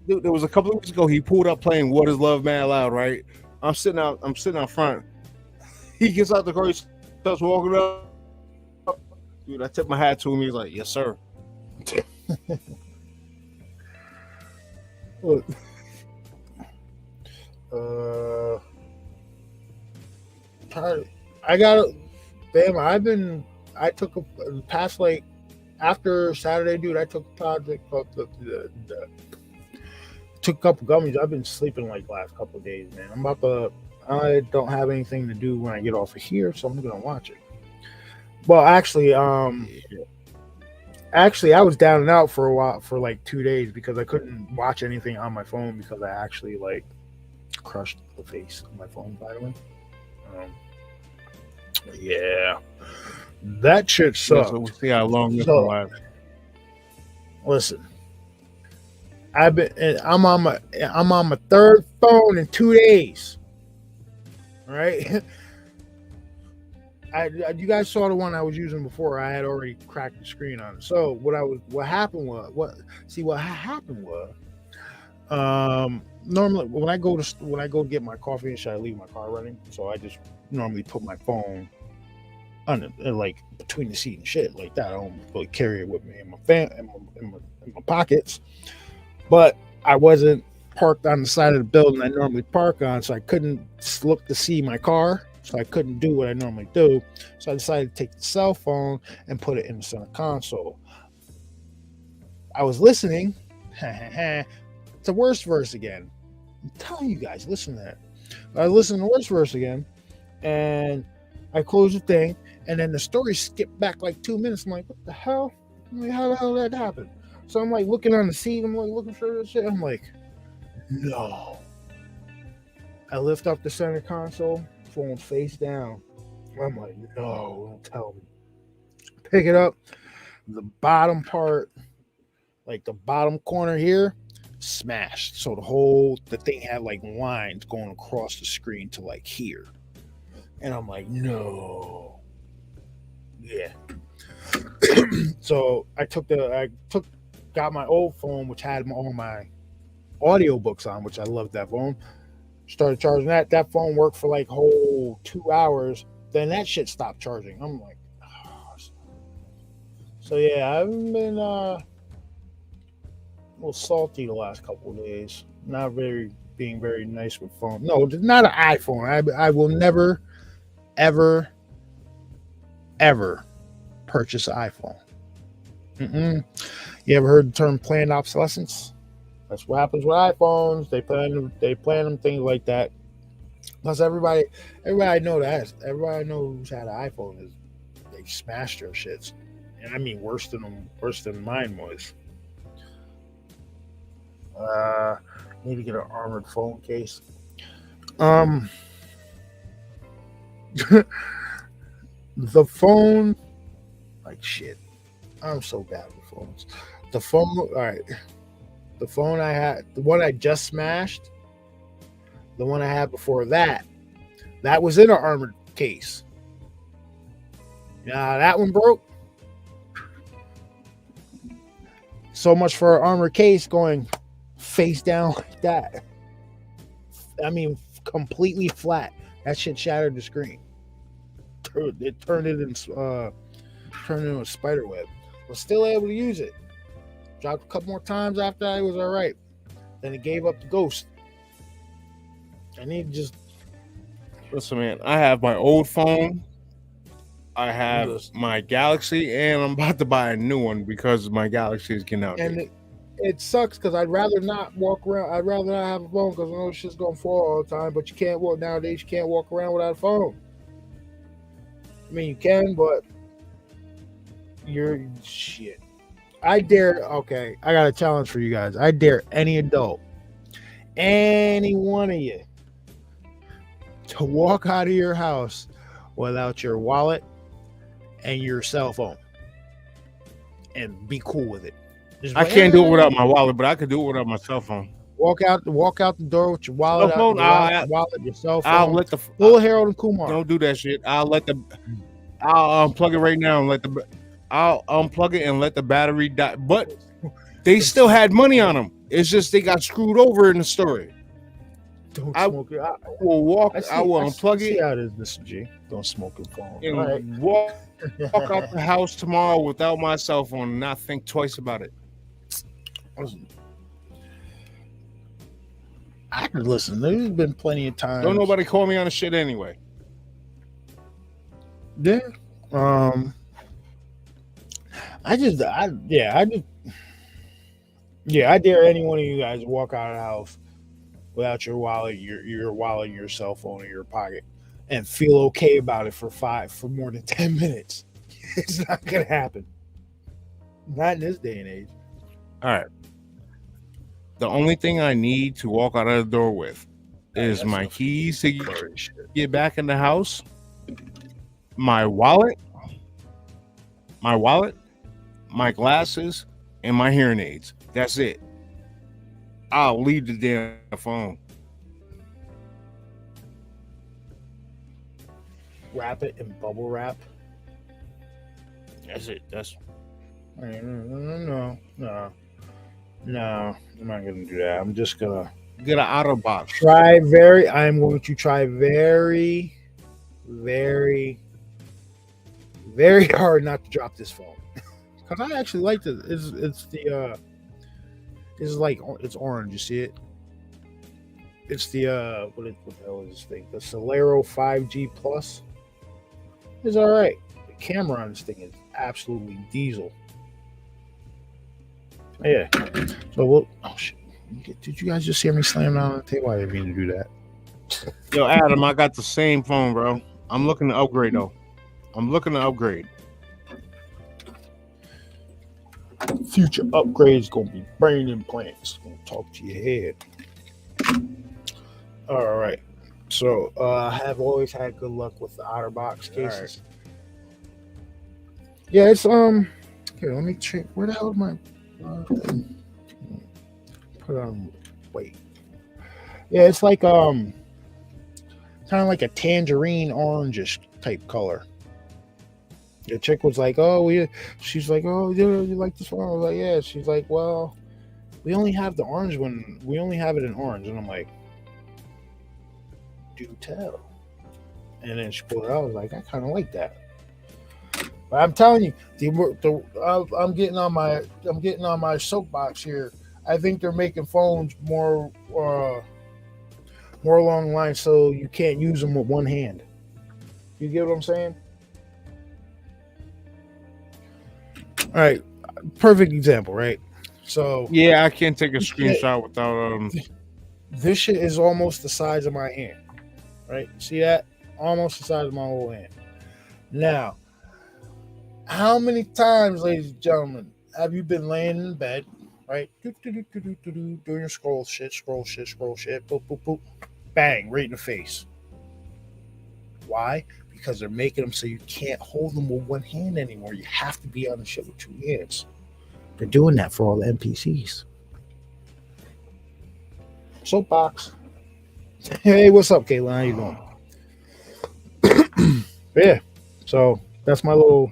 Speaker 4: Dude, there was a couple of weeks ago. He pulled up playing "What Is Love" mad loud. Right, I'm sitting out front. He gets out the car. He starts walking up. Dude, I tip my hat to him. He's like, "Yes, sir."
Speaker 3: Look, I got damn. I took a past like after Saturday, dude. I took a project took a couple gummies. I've been sleeping like last couple of days, man. I don't have anything to do when I get off of here, so I'm gonna watch it. Well, actually, I was down and out for a while for like 2 days because I couldn't watch anything on my phone because I actually like crushed the face of my phone. By the way, yeah, that shit sucked.
Speaker 4: So we'll see how long this
Speaker 3: So-
Speaker 4: will last.
Speaker 3: Listen, I'm on my third phone in 2 days. All right. You guys saw the one I was using before. I had already cracked the screen on it. So what happened was normally when I go to get my coffee and shit, I leave my car running. So I just normally put my phone on it, like between the seat and shit like that. I don't really carry it with me in my pockets. But I wasn't parked on the side of the building I normally park on, so I couldn't look to see my car. So I couldn't do what I normally do. So I decided to take the cell phone and put it in the center console. I was listening. It's the worst verse again. I'm telling you guys, listen to that. I listened to the worst verse again, and I closed the thing, and then the story skipped back like 2 minutes. I'm like, what the hell? I'm like, how the hell did that happen? So I'm like looking on the seat. I'm like looking for this shit. I'm like, no. I lift up the center console, phone face down. I'm like, no, don't tell me. Pick it up. The bottom part, like the bottom corner here, smashed. So the thing had like lines going across the screen to like here. And I'm like, no. Yeah. So got my old phone, which had all my audiobooks on, which I loved that phone. Started charging that. That phone worked for like whole 2 hours. Then that shit stopped charging. I'm like, oh. So yeah, I've been a little salty the last couple of days. Not being very nice with phone. No, not an iPhone. I will never, ever, ever purchase an iPhone. You ever heard the term planned obsolescence? That's what happens with iPhones. They plan them things like that. Plus, everybody I know who's had an iPhone is they smashed their shits, and I mean worse than mine was. Need to get an armored phone case. The phone, like shit. I'm so bad with phones. The phone, all right. The phone I had, the one I just smashed, the one I had before that was in an armored case. Now that one broke. So much for an armored case going face down like that. I mean, completely flat. That shit shattered the screen. It turned it into a spider web. Was still able to use it. Dropped a couple more times after I was all right. Then it gave up the ghost. I need to just
Speaker 4: Listen, man, I have my old phone. I have my Galaxy, and I'm about to buy a new one because my Galaxy is getting outdated.
Speaker 3: and it sucks because I'd rather not walk around. I'd rather not have a phone because I know shit's gonna fall all the time. But you can't walk nowadays. You can't walk around without a phone. I mean, you can, but you're shit. I dare. Okay, I got a challenge for you guys. I dare any adult, any one of you, to walk out of your house without your wallet and your cell phone, and be cool with it. Just
Speaker 4: I
Speaker 3: like,
Speaker 4: can't do it without my wallet, but I could do it without my cell phone.
Speaker 3: walk out the door with your wallet,
Speaker 4: Cell phone,
Speaker 3: your cell phone.
Speaker 4: I'll let the
Speaker 3: Full Harold and Kumar.
Speaker 4: don't do that shit. I'll unplug it right now and I'll unplug it and let the battery die. But they still had money on them. It's just they got screwed over in the story.
Speaker 3: Don't
Speaker 4: I
Speaker 3: smoke it.
Speaker 4: will walk. I will unplug
Speaker 3: See
Speaker 4: it
Speaker 3: how it is, Mr. G. Don't smoke your phone.
Speaker 4: and
Speaker 3: All right.
Speaker 4: walk out the house tomorrow without my cell phone and not think twice about it.
Speaker 3: Listen, I could listen. There's been plenty of times.
Speaker 4: Don't nobody call me on the shit anyway.
Speaker 3: Yeah. I dare any one of you guys to walk out of the house without your wallet, your wallet, and your cell phone in your pocket, and feel okay about it for more than 10 minutes. It's not gonna happen. Not in this day and age.
Speaker 4: All right. The only thing I need to walk out of the door with is my keys to get back in the house, my wallet, my glasses, and my hearing aids. That's it. I'll leave the damn phone.
Speaker 3: Wrap it in bubble wrap.
Speaker 4: That's it. That's
Speaker 3: No. I'm not gonna do that. I'm just gonna
Speaker 4: get an outer box.
Speaker 3: I am going to try very, very, very hard not to drop this phone. Because I actually like this. It's orange. You see it? It's the what the hell is this thing? The Solero 5G Plus. It's all right. The camera on this thing is absolutely diesel. Yeah. So oh shit! Did you guys just hear me slam down on the table? I didn't mean to do that.
Speaker 4: Yo, Adam, I got the same phone, bro. I'm looking to upgrade though.
Speaker 3: Future upgrades gonna be brain implants. Gonna talk to your head. All right. So I have always had good luck with the OtterBox cases. Right. Yeah, it's Here, let me check. Where the hell is my put on? Wait. Yeah, it's like kind of like a tangerine orangish type color. The chick was like, she's like, oh, you like this one? I was like, yeah. She's like, well, we only have the orange one. We only have it in orange. And I'm like, do tell. And then she pulled it out. I was like, I kind of like that. But I'm telling you, I'm getting on my soapbox here. I think they're making phones more along the line so you can't use them with one hand. You get what I'm saying? All right, perfect example, right? So
Speaker 4: yeah, I can't take a screenshot without
Speaker 3: This shit is almost the size of my hand, right? See that? Almost the size of my whole hand. Now, how many times, ladies and gentlemen, have you been laying in bed, right? Doing your scroll shit, boop, boop, boop, bang, right in the face. Why? Because they're making them so you can't hold them with one hand anymore. You have to be on the shit with two hands. They're doing that for all the NPCs. Soapbox. Hey, what's up, Caitlin? How you doing? Yeah. So that's my little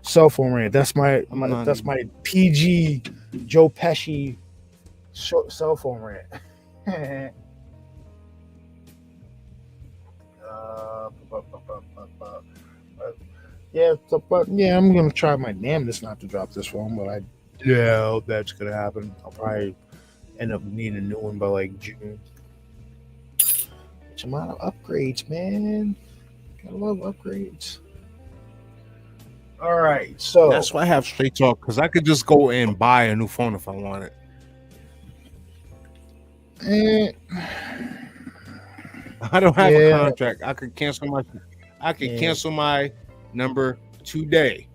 Speaker 3: cell phone rant. That's my PG Joe Pesci cell phone rant. Yeah, I'm gonna try my damnedest not to drop this phone, but I doubt that's gonna happen. I'll probably end up needing a new one by like June. Which amount of upgrades, man? Gotta love upgrades. All right, so
Speaker 4: that's why I have Straight Talk, because I could just go and buy a new phone if I wanted. I don't have a contract. I could cancel my number today.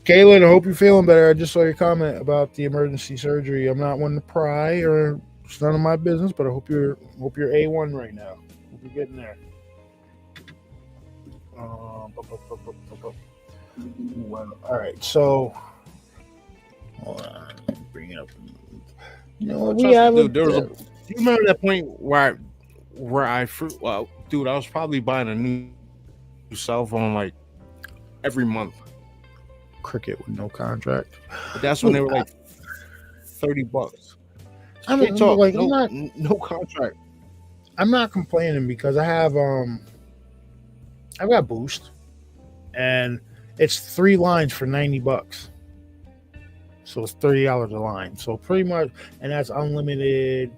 Speaker 3: Kaylin, I hope you're feeling better. I just saw your comment about the emergency surgery. I'm not one to pry, or it's none of my business, but I hope you're A1 right now. Hope you're getting there. Well, all right, so hold on, bring it up. You know what we have?
Speaker 4: Dude, there was a. You remember that point where I dude, I was probably buying a new cell phone like every month.
Speaker 3: Cricket with no contract.
Speaker 4: But that's when they were like $30.
Speaker 3: I mean, like,
Speaker 4: no contract.
Speaker 3: I'm not complaining because I've got Boost, and it's 3 lines for $90. So it's $30 a line. So pretty much, and that's unlimited,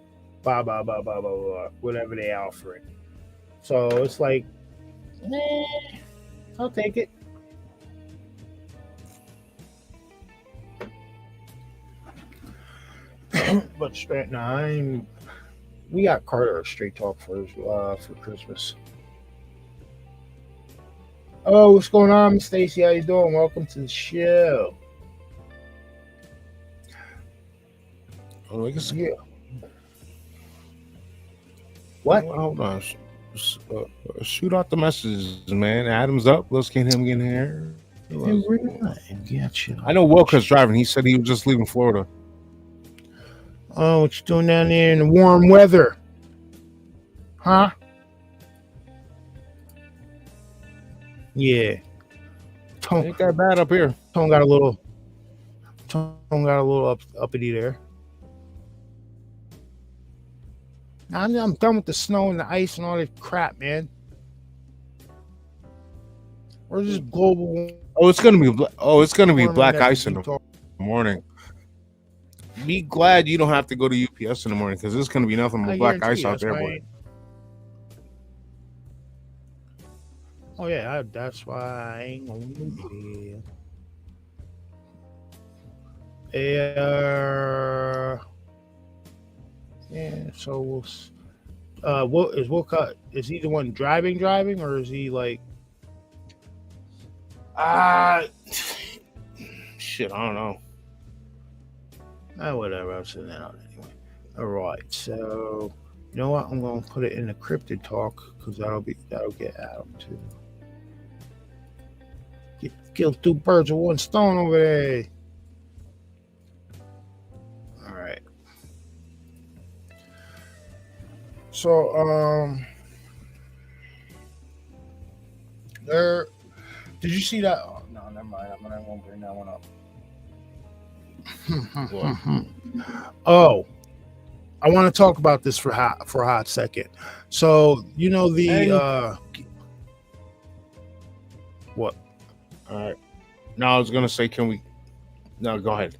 Speaker 3: blah blah blah blah blah blah, whatever they offer it. So it's like, I'll take it. But straight now, we got Carter a straight talk for Christmas. Oh, what's going on, Miss Stacy? How you doing? Welcome to the show.
Speaker 4: Oh, I guess,
Speaker 3: Yeah. What?
Speaker 4: Hold on. Shoot out the messages, man. Adam's up. Let's get him in here. I know Wilker's driving. He said he was just leaving Florida.
Speaker 3: Oh, what you doing down there in the warm weather? Huh? Yeah.
Speaker 4: Ain't that bad up here.
Speaker 3: Tone got a little uppity there. I'm done with the snow and the ice and all that crap, man. We're just global.
Speaker 4: It's gonna be black ice in the morning. Be glad you don't have to go to UPS in the morning because there's gonna be nothing but black ice out there, boy.
Speaker 3: Oh yeah, that's why I ain't gonna be there. Yeah, so Wilcott, is he the one driving, or is he like
Speaker 4: shit, I don't know.
Speaker 3: Whatever, I'm sending that out anyway. All right, so you know what? I'm gonna put it in the cryptid talk because that'll get out too. Kill 2 birds with 1 stone over there. All right. So there. Did you see that? Oh, no, never mind. I won't bring that one up. Oh, I want to talk about this for a hot second. So you know what?
Speaker 4: All right. Now I was gonna say, can we? No, go ahead.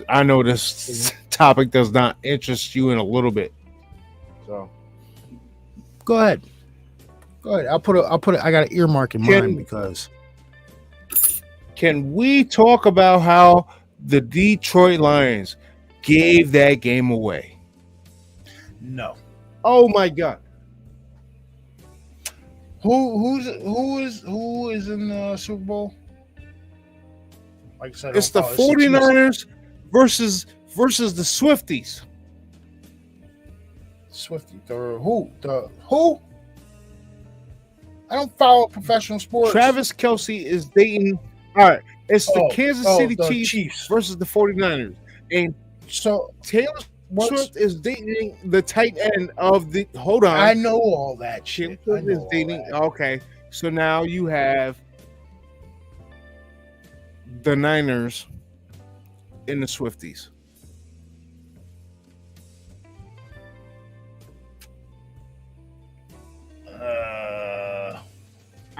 Speaker 4: I know this topic does not interest you in a little bit. So
Speaker 3: go ahead. I'll put it. I got an earmark in mind because.
Speaker 4: Can we talk about how the Detroit Lions gave that game away?
Speaker 3: No.
Speaker 4: Oh my God.
Speaker 3: Who is in the Super Bowl? Like I said,
Speaker 4: it's the 49ers versus the Swifties.
Speaker 3: Swifties. Who? I don't follow professional sports.
Speaker 4: Travis Kelce is dating. All right, it's the Kansas City Chiefs versus the 49ers. And so Taylor Swift is dating the tight end of the. Hold on.
Speaker 3: I know all that shit.
Speaker 4: Is dating. Okay, so now you have the Niners and the Swifties.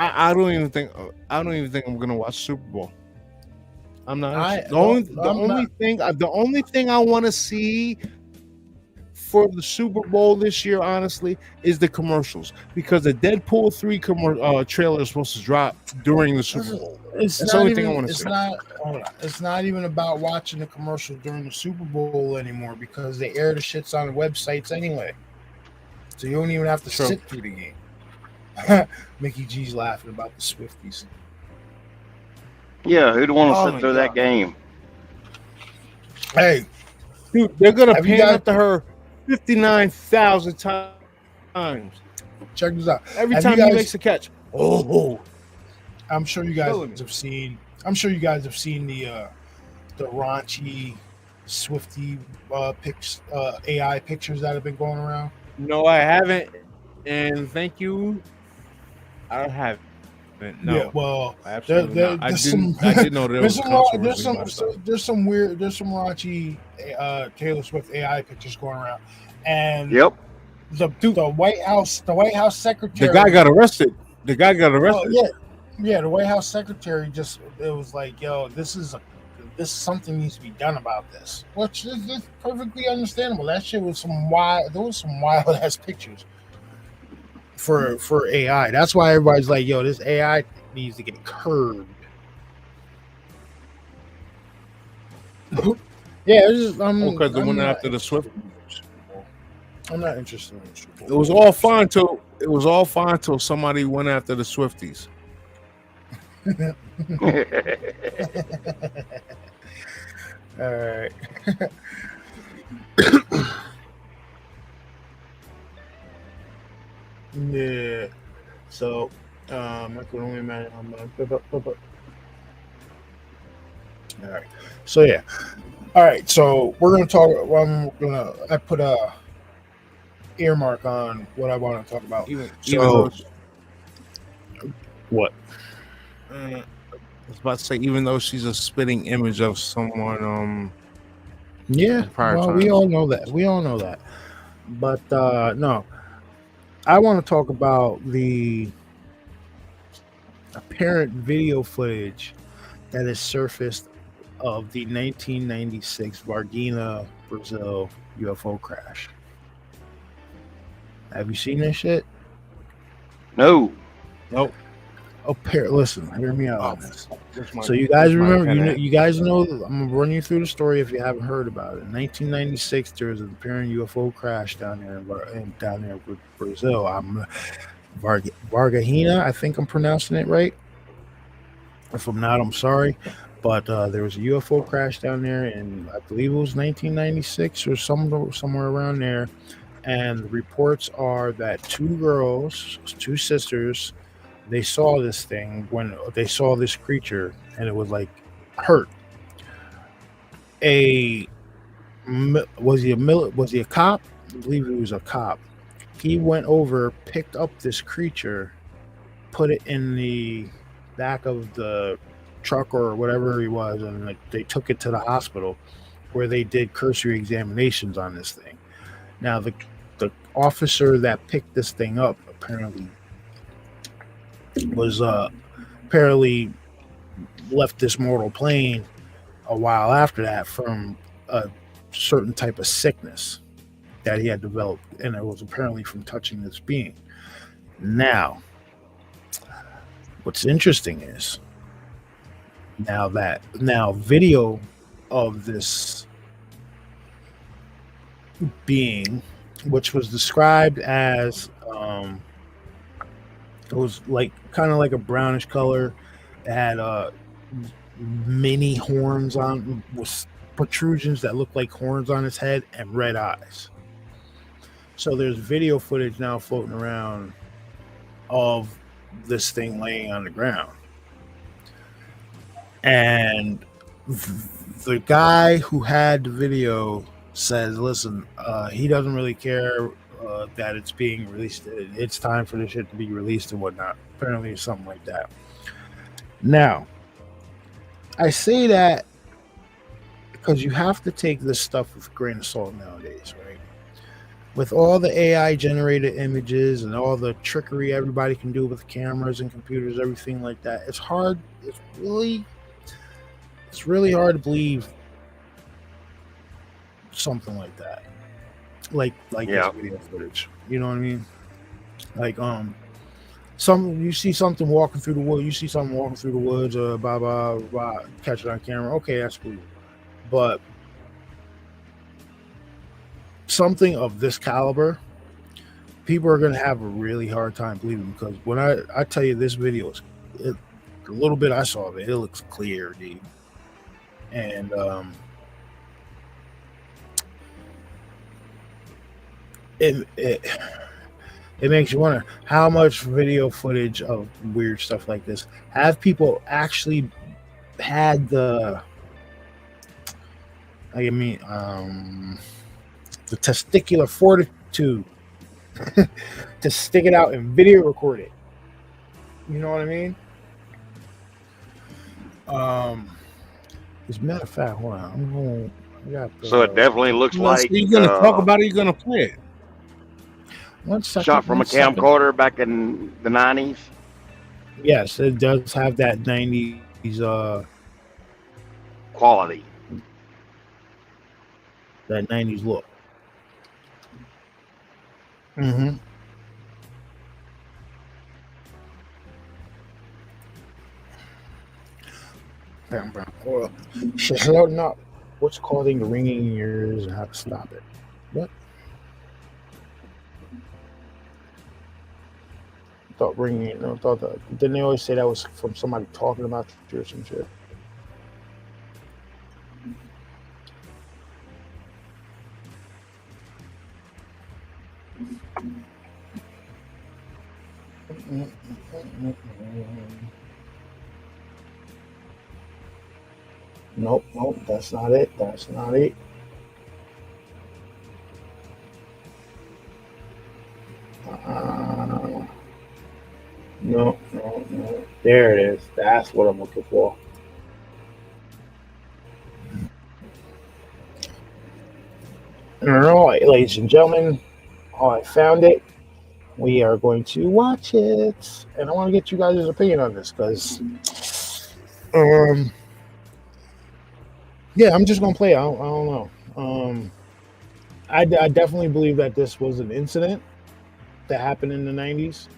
Speaker 4: I don't even think I'm gonna watch Super Bowl. I'm not. The only thing I want to see for the Super Bowl this year, honestly, is the commercials, because the Deadpool 3 trailer is supposed to drop during the Super Bowl. That's the only thing I want to see.
Speaker 3: It's not even about watching the commercial during the Super Bowl anymore, because they air the shits on websites anyway. So you don't even have to sit through the game. Mickey G's laughing about the Swifties.
Speaker 5: Yeah, who'd want to
Speaker 3: Oh
Speaker 5: sit
Speaker 3: my
Speaker 5: through that
Speaker 3: God.
Speaker 5: game?
Speaker 3: Hey,
Speaker 4: Dude, they're gonna
Speaker 3: Have you
Speaker 4: pan
Speaker 3: guys-
Speaker 4: up to her 59,000 times
Speaker 3: check this out.
Speaker 4: every
Speaker 3: Have
Speaker 4: time
Speaker 3: you
Speaker 4: he
Speaker 3: guys-
Speaker 4: makes a catch. Oh,
Speaker 3: I'm sure you guys
Speaker 4: Killing me.
Speaker 3: have seen. I'm sure you guys have seen the raunchy Swifty AI pictures that have been going around.
Speaker 4: no, I haven't. And thank you. I haven't. No,
Speaker 3: Yeah, well,
Speaker 4: absolutely
Speaker 3: there-
Speaker 4: not. I
Speaker 3: there's
Speaker 4: didn't.
Speaker 3: some-
Speaker 4: I didn't know there was
Speaker 3: there's
Speaker 4: a
Speaker 3: some
Speaker 4: controversy about stuff.
Speaker 3: there's some raunchy Taylor Swift AI pictures going around, and
Speaker 5: Yep.
Speaker 3: the White House secretary.
Speaker 4: The guy got arrested. The guy got
Speaker 3: Oh,
Speaker 4: arrested.
Speaker 3: yeah. The White House secretary it was like, yo, this something needs to be done about this, which is perfectly understandable. That shit was there was some wild ass pictures for AI. That's why everybody's like, yo, this AI needs to get curbed. Yeah, it's just,
Speaker 4: Because they
Speaker 3: I'm
Speaker 4: went
Speaker 3: not
Speaker 4: after the Swift.
Speaker 3: I'm not interested in this.
Speaker 4: It was all fine till somebody went after the Swifties.
Speaker 3: All right. Yeah. So, I can only imagine how much. All right. So yeah. All right. So we're gonna talk. I put a earmark on what I want to talk about.
Speaker 4: Even
Speaker 3: So-
Speaker 4: though,
Speaker 3: What?
Speaker 4: I was about to say, even though she's a spitting image of someone,
Speaker 3: Yeah.
Speaker 4: prior
Speaker 3: Well, we
Speaker 4: times.
Speaker 3: all know that. But no, I want to talk about the apparent video footage that has surfaced of the 1996 Varginha, Brazil UFO crash. Have you seen this shit?
Speaker 5: No.
Speaker 4: nope.
Speaker 3: Listen, hear me out on this.
Speaker 4: This might-
Speaker 3: So you guys
Speaker 4: this might
Speaker 3: remember,
Speaker 4: kinda-
Speaker 3: you guys know. I'm gonna run you through the story if you haven't heard about it. In 1996, there was an apparent UFO crash down there in Brazil. Varginha, I think I'm pronouncing it right. If I'm not, I'm sorry. But there was a UFO crash down there, and I believe it was 1996 or somewhere around there. And the reports are that two sisters, they saw this thing when they saw this creature, and it was like hurt. Was he a cop? I believe he was a cop. He went over, picked up this creature, put it in the back of the truck or whatever he was, and like they took it to the hospital where they did cursory examinations on this thing. Now the officer that picked this thing up apparently left this mortal plane a while after that from a certain type of sickness that he had developed, and it was apparently from touching this being. Now, what's interesting is now video of this being, which was described as it was like kind of like a brownish color. It had mini horns on, with protrusions that looked like horns on its head, and red eyes. So there's video footage now floating around of this thing laying on the ground. And the guy who had the video says, listen, he doesn't really care that it's being released. It's time for this shit to be released and whatnot. Apparently it's something like that. Now, I say that because you have to take this stuff with a grain of salt nowadays, right? With all the AI generated images and all the trickery everybody can do with cameras and computers, everything like that, it's hard. It's really hard to believe something like that. Like
Speaker 5: Yeah.
Speaker 3: this video footage. You know what I mean? Like you see something walking through the woods, blah blah blah, catch it on camera. Okay, that's cool. But something of this caliber, people are gonna have a really hard time believing, because when I tell you this video is the little bit I saw of it, it looks clear, dude. And it makes you wonder how much video footage of weird stuff like this have people actually had the testicular fortitude to stick it out and video record it. You know what I mean? As a matter of fact, hold on.
Speaker 5: So it definitely looks like.
Speaker 4: You're gonna talk about it. You're gonna play it.
Speaker 3: One second,
Speaker 5: shot from a camcorder back in the 90s.
Speaker 3: Yes, it does have that 90s
Speaker 5: Quality.
Speaker 3: That 90s look. Mm-hmm. Well, she's loading up. What's causing the ringing in your ears and how to stop it? What? I thought ringing. I thought that. Didn't they always say that was from somebody talking about you or some shit? Nope, that's not it. That's not it. No. There it is. That's what I'm looking for. All right, ladies and gentlemen, I found it. We are going to watch it, and I want to get you guys' opinion on this because, yeah, I'm just gonna play. I don't know. I definitely believe that this was an incident that happened in the 90s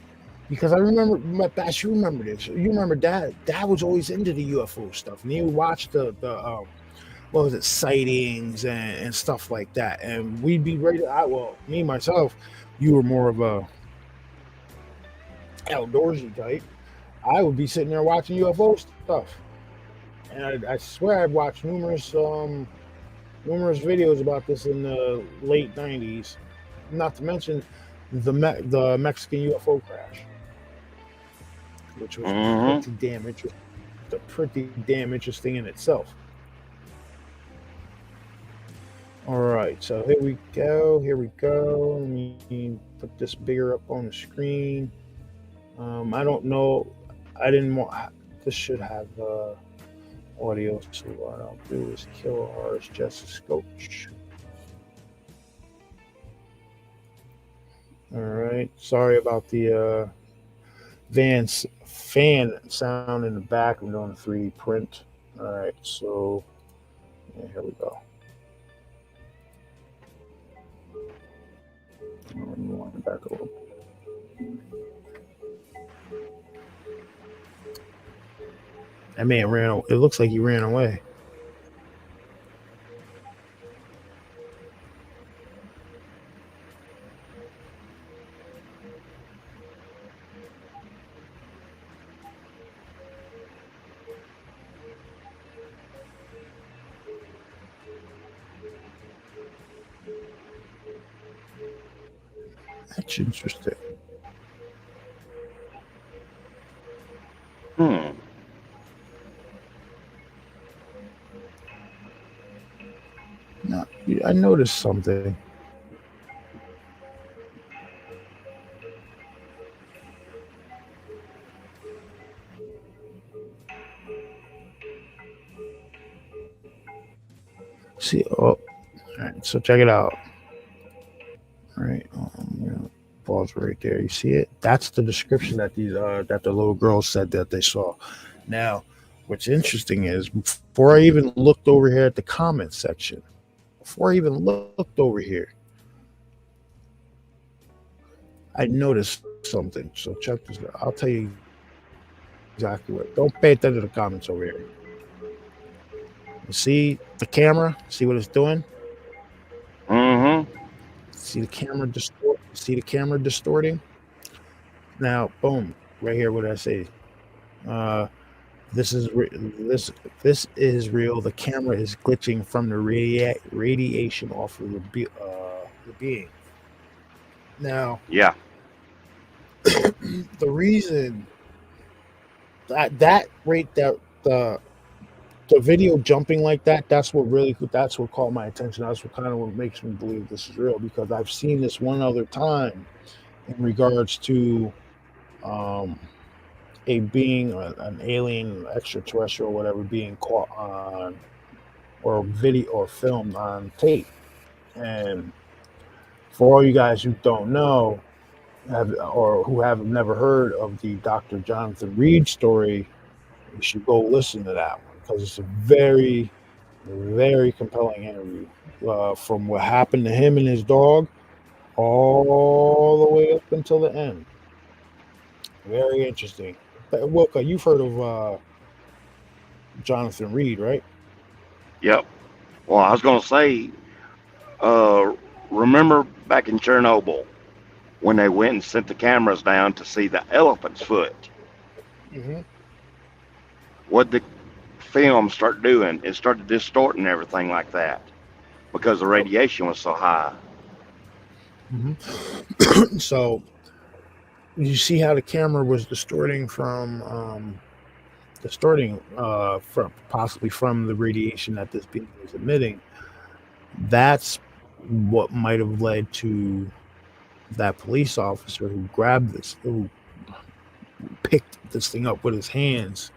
Speaker 3: because I remember, Bash, you remember this. You remember Dad was always into the UFO stuff, and he would watch the what was it, sightings and stuff like that, and we'd be ready. Me myself, you were more of a outdoorsy type. I would be sitting there watching UFO stuff, and I swear I've watched numerous videos about this in the late 90s, not to mention the Mexican UFO crash, which was pretty damn interesting in itself. All right, so here we go. Let me put this bigger up on the screen. I don't know. I didn't want. This should have audio. So what I'll do is kill ours just a scotch. All right. Sorry about the fan sound in the back. I'm doing a 3D print. All right. So yeah, here we go. Rewind it back a little. That man ran. It looks like he ran away. That's interesting. No, I noticed something. See, all right, so check it out. All right, I'm gonna pause right there. You see it? That's the description that that the little girl said that they saw. Now, what's interesting is before I even looked over here at the comment section, I noticed something. So check this out. I'll tell you exactly what. Don't pay attention to the comments over here. You see the camera? See what it's doing?
Speaker 5: Mm-hmm.
Speaker 3: See the camera distorting? Now, boom, right here. What did I say? This is this is real. The camera is glitching from the radiation off of the being. Now,
Speaker 5: Yeah.
Speaker 3: the reason that rate that the video jumping like that, that's what caught my attention. That's what makes me believe this is real, because I've seen this one other time in regards to a being, an alien, extraterrestrial, whatever, being caught on or video or filmed on tape. And for all you guys who don't know or who have never heard of the Dr. Jonathan Reed story, you should go listen to that one, because it's a very, very compelling interview, from what happened to him and his dog all the way up until the end. Very interesting. Wilka, you've heard of Jonathan Reed, right?
Speaker 5: Yep. Well, I was going to say, remember back in Chernobyl when they went and sent the cameras down to see the elephant's foot?
Speaker 3: Mm-hmm.
Speaker 5: What the film start doing? It started distorting everything like that because the radiation was so high.
Speaker 3: Mm-hmm. So you see how the camera was distorting from possibly from the radiation that this being was emitting. That's what might have led to that police officer who picked this thing up with his hands.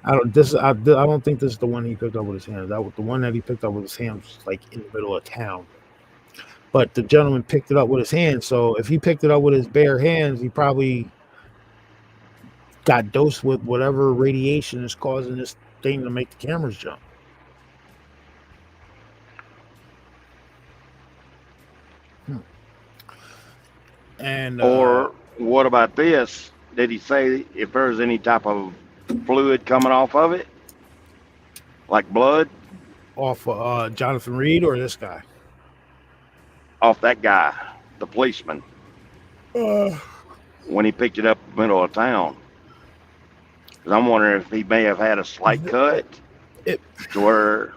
Speaker 3: I don't think this is the one he picked up with his hands. The one that he picked up with his hands was like in the middle of town. But the gentleman picked it up with his hands. So if he picked it up with his bare hands, he probably got dosed with whatever radiation is causing this thing to make the cameras jump. And
Speaker 5: or what about this? Did he say if there's any type of fluid coming off of it, like blood?
Speaker 3: Off Jonathan Reed or this guy?
Speaker 5: Off that guy, the policeman, when he picked it up in the middle of town. Because I'm wondering if he may have had a slight cut to where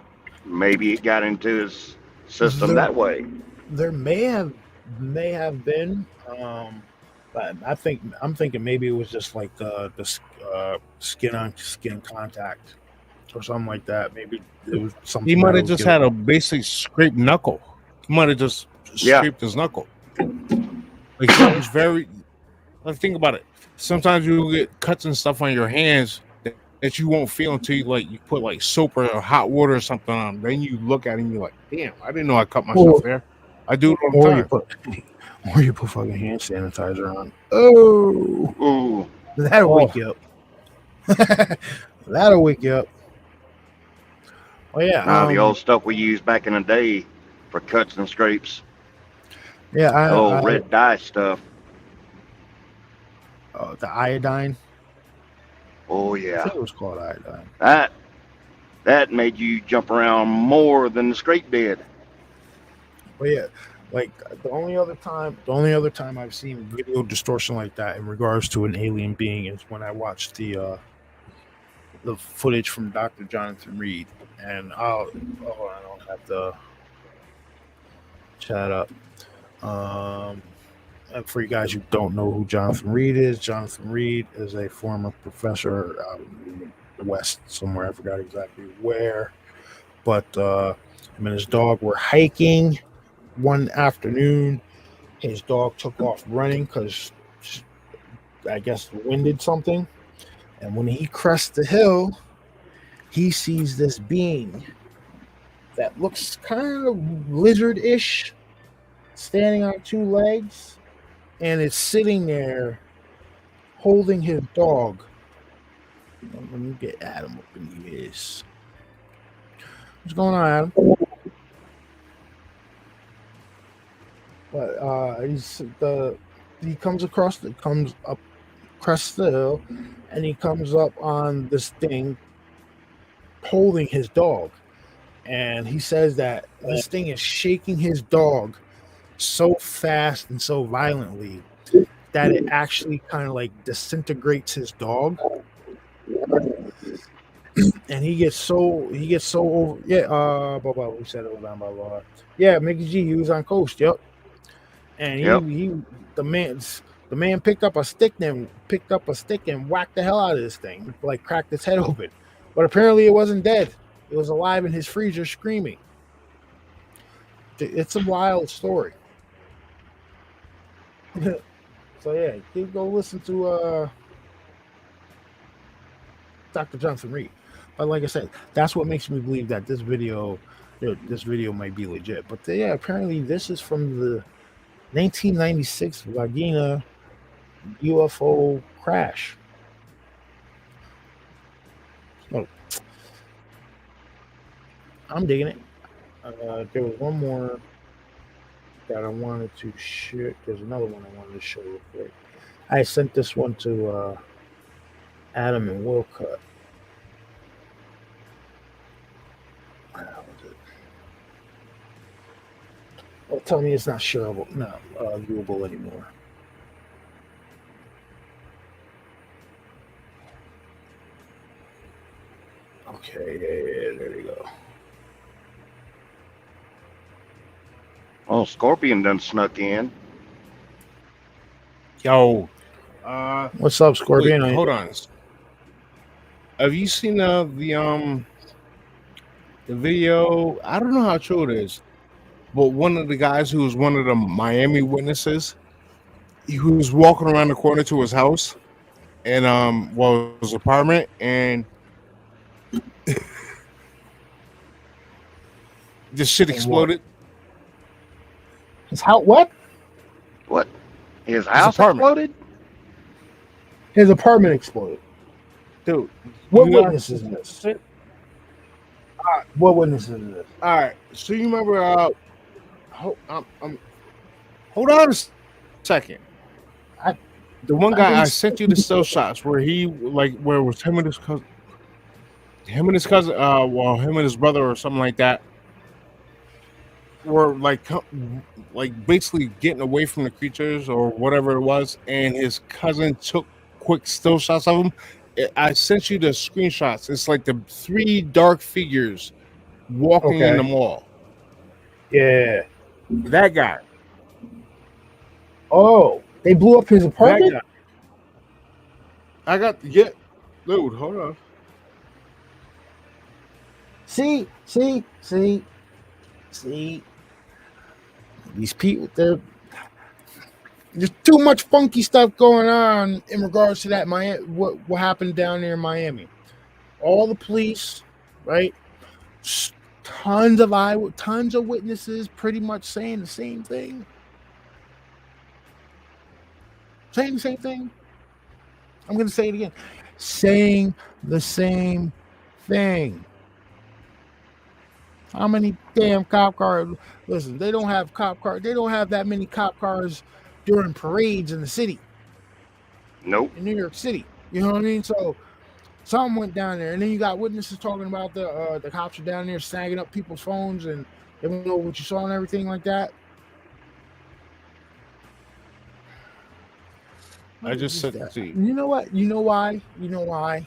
Speaker 5: maybe it got into his system that way.
Speaker 3: There may have been, but I'm thinking maybe it was just like the skin on skin contact or something like that. Maybe it was something.
Speaker 4: He might have just had a basic scraped knuckle. He might have just scraped his knuckle. Like it's very. Like, think about it. Sometimes you get cuts and stuff on your hands that you won't feel until you put like soap or hot water or something on. Then you look at it and you're like, damn, I didn't know I cut myself there. I do it all the time.
Speaker 3: Or you put fucking hand sanitizer on. Oh, that'll wake you up. That'll wake you up. Oh yeah,
Speaker 5: the old stuff we used back in the day for cuts and scrapes.
Speaker 3: Yeah,
Speaker 5: red dye stuff.
Speaker 3: The iodine.
Speaker 5: Oh yeah,
Speaker 3: I think it was called iodine.
Speaker 5: That made you jump around more than the scrape did.
Speaker 3: But yeah, like the only other time I've seen video distortion like that in regards to an alien being is when I watched the footage from Dr. Jonathan Reed. And I don't have to chat up. And for you guys who don't know who Jonathan Reed is a former professor out in the West somewhere. I forgot exactly where. But him and his dog were hiking one afternoon. His dog took off running because I guess the wind did something. And when he crests the hill, he sees this being that looks kind of lizard-ish, standing on two legs, and it's sitting there holding his dog. Let me get Adam up in his. What's going on, Adam? But he comes up, crests the hill, and he comes up on this thing holding his dog. And he says that this thing is shaking his dog so fast and so violently that it actually kind of like disintegrates his dog. and he gets so over. Yeah, we said it was on by law. Yeah, Mickey G. He was on Coast. Yep, and
Speaker 5: Yep.
Speaker 3: the man picked up a stick and whacked the hell out of this thing, like cracked its head open. But apparently, it wasn't dead. It was alive in his freezer, screaming. It's a wild story. So yeah, you go listen to Dr. Johnson Reed. But like I said, that's what makes me believe that this video might be legit. But yeah, apparently this is from the 1996 Laguna UFO crash. Oh, I'm digging it. There was one more that I wanted to share. There's another one I wanted to show real quick. I sent this one to Adam and Wilcutt. Oh, tell me it's not shareable, viewable anymore. Okay, yeah, there you go.
Speaker 5: Oh, Scorpion done snuck in.
Speaker 4: Yo,
Speaker 3: What's up, Scorpion?
Speaker 4: wait, hold on. Have you seen the video? I don't know how true it is, but one of the guys who was one of the Miami witnesses, he was walking around the corner to his house and his apartment, and this shit exploded.
Speaker 3: His house? What?
Speaker 5: What? His house
Speaker 4: apartment.
Speaker 5: exploded?
Speaker 3: His apartment exploded.
Speaker 4: Dude,
Speaker 3: What
Speaker 4: you know-
Speaker 3: witness is this? What witness is this?
Speaker 4: All right, so you remember? Hold on a second. The one guy I sent you the still shots where where it was him and his cousin, him and his brother or something like that, were like basically getting away from the creatures or whatever it was, and his cousin took quick still shots of him. I sent you the screenshots. It's like the three dark figures walking in the mall.
Speaker 3: Yeah.
Speaker 4: That guy.
Speaker 3: Oh, they blew up his apartment?
Speaker 4: That guy. Dude, hold on.
Speaker 3: See. These people, there's too much funky stuff going on in regards to that Miami. What happened down there in Miami? All the police, right? Tons of witnesses, pretty much saying the same thing. Saying the same thing. I'm going to say it again. Saying the same thing. How many damn cop cars? Listen, they don't have cop cars. They don't have that many cop cars during parades in the city.
Speaker 5: Nope.
Speaker 3: In New York City. You know what I mean? So something went down there, and then you got witnesses talking about the cops are down there snagging up people's phones, and they don't know what you saw and everything like that.
Speaker 4: I just said that to you.
Speaker 3: You know what? You know why? You know why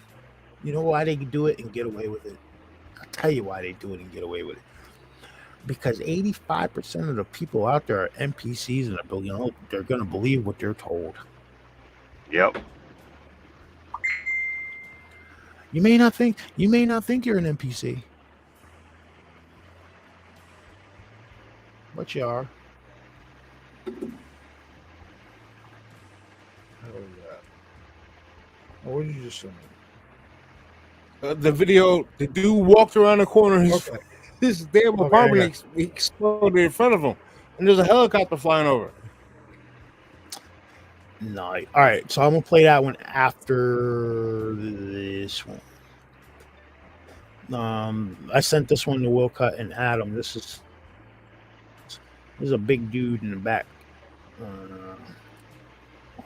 Speaker 3: they can do it and get away with it? I'll tell you why they do it and get away with it. Because 85% of the people out there are NPCs, and they're going to believe what they're told.
Speaker 5: Yep.
Speaker 3: You may not think you're an NPC, but you are. What did you just say?
Speaker 4: The video, the dude walked around the corner. His damn apartment exploded in front of him, and there's a helicopter flying over.
Speaker 3: No. All right, so I'm gonna play that one after this one. I sent this one to Wilcutt and Adam. This is a big dude in the back.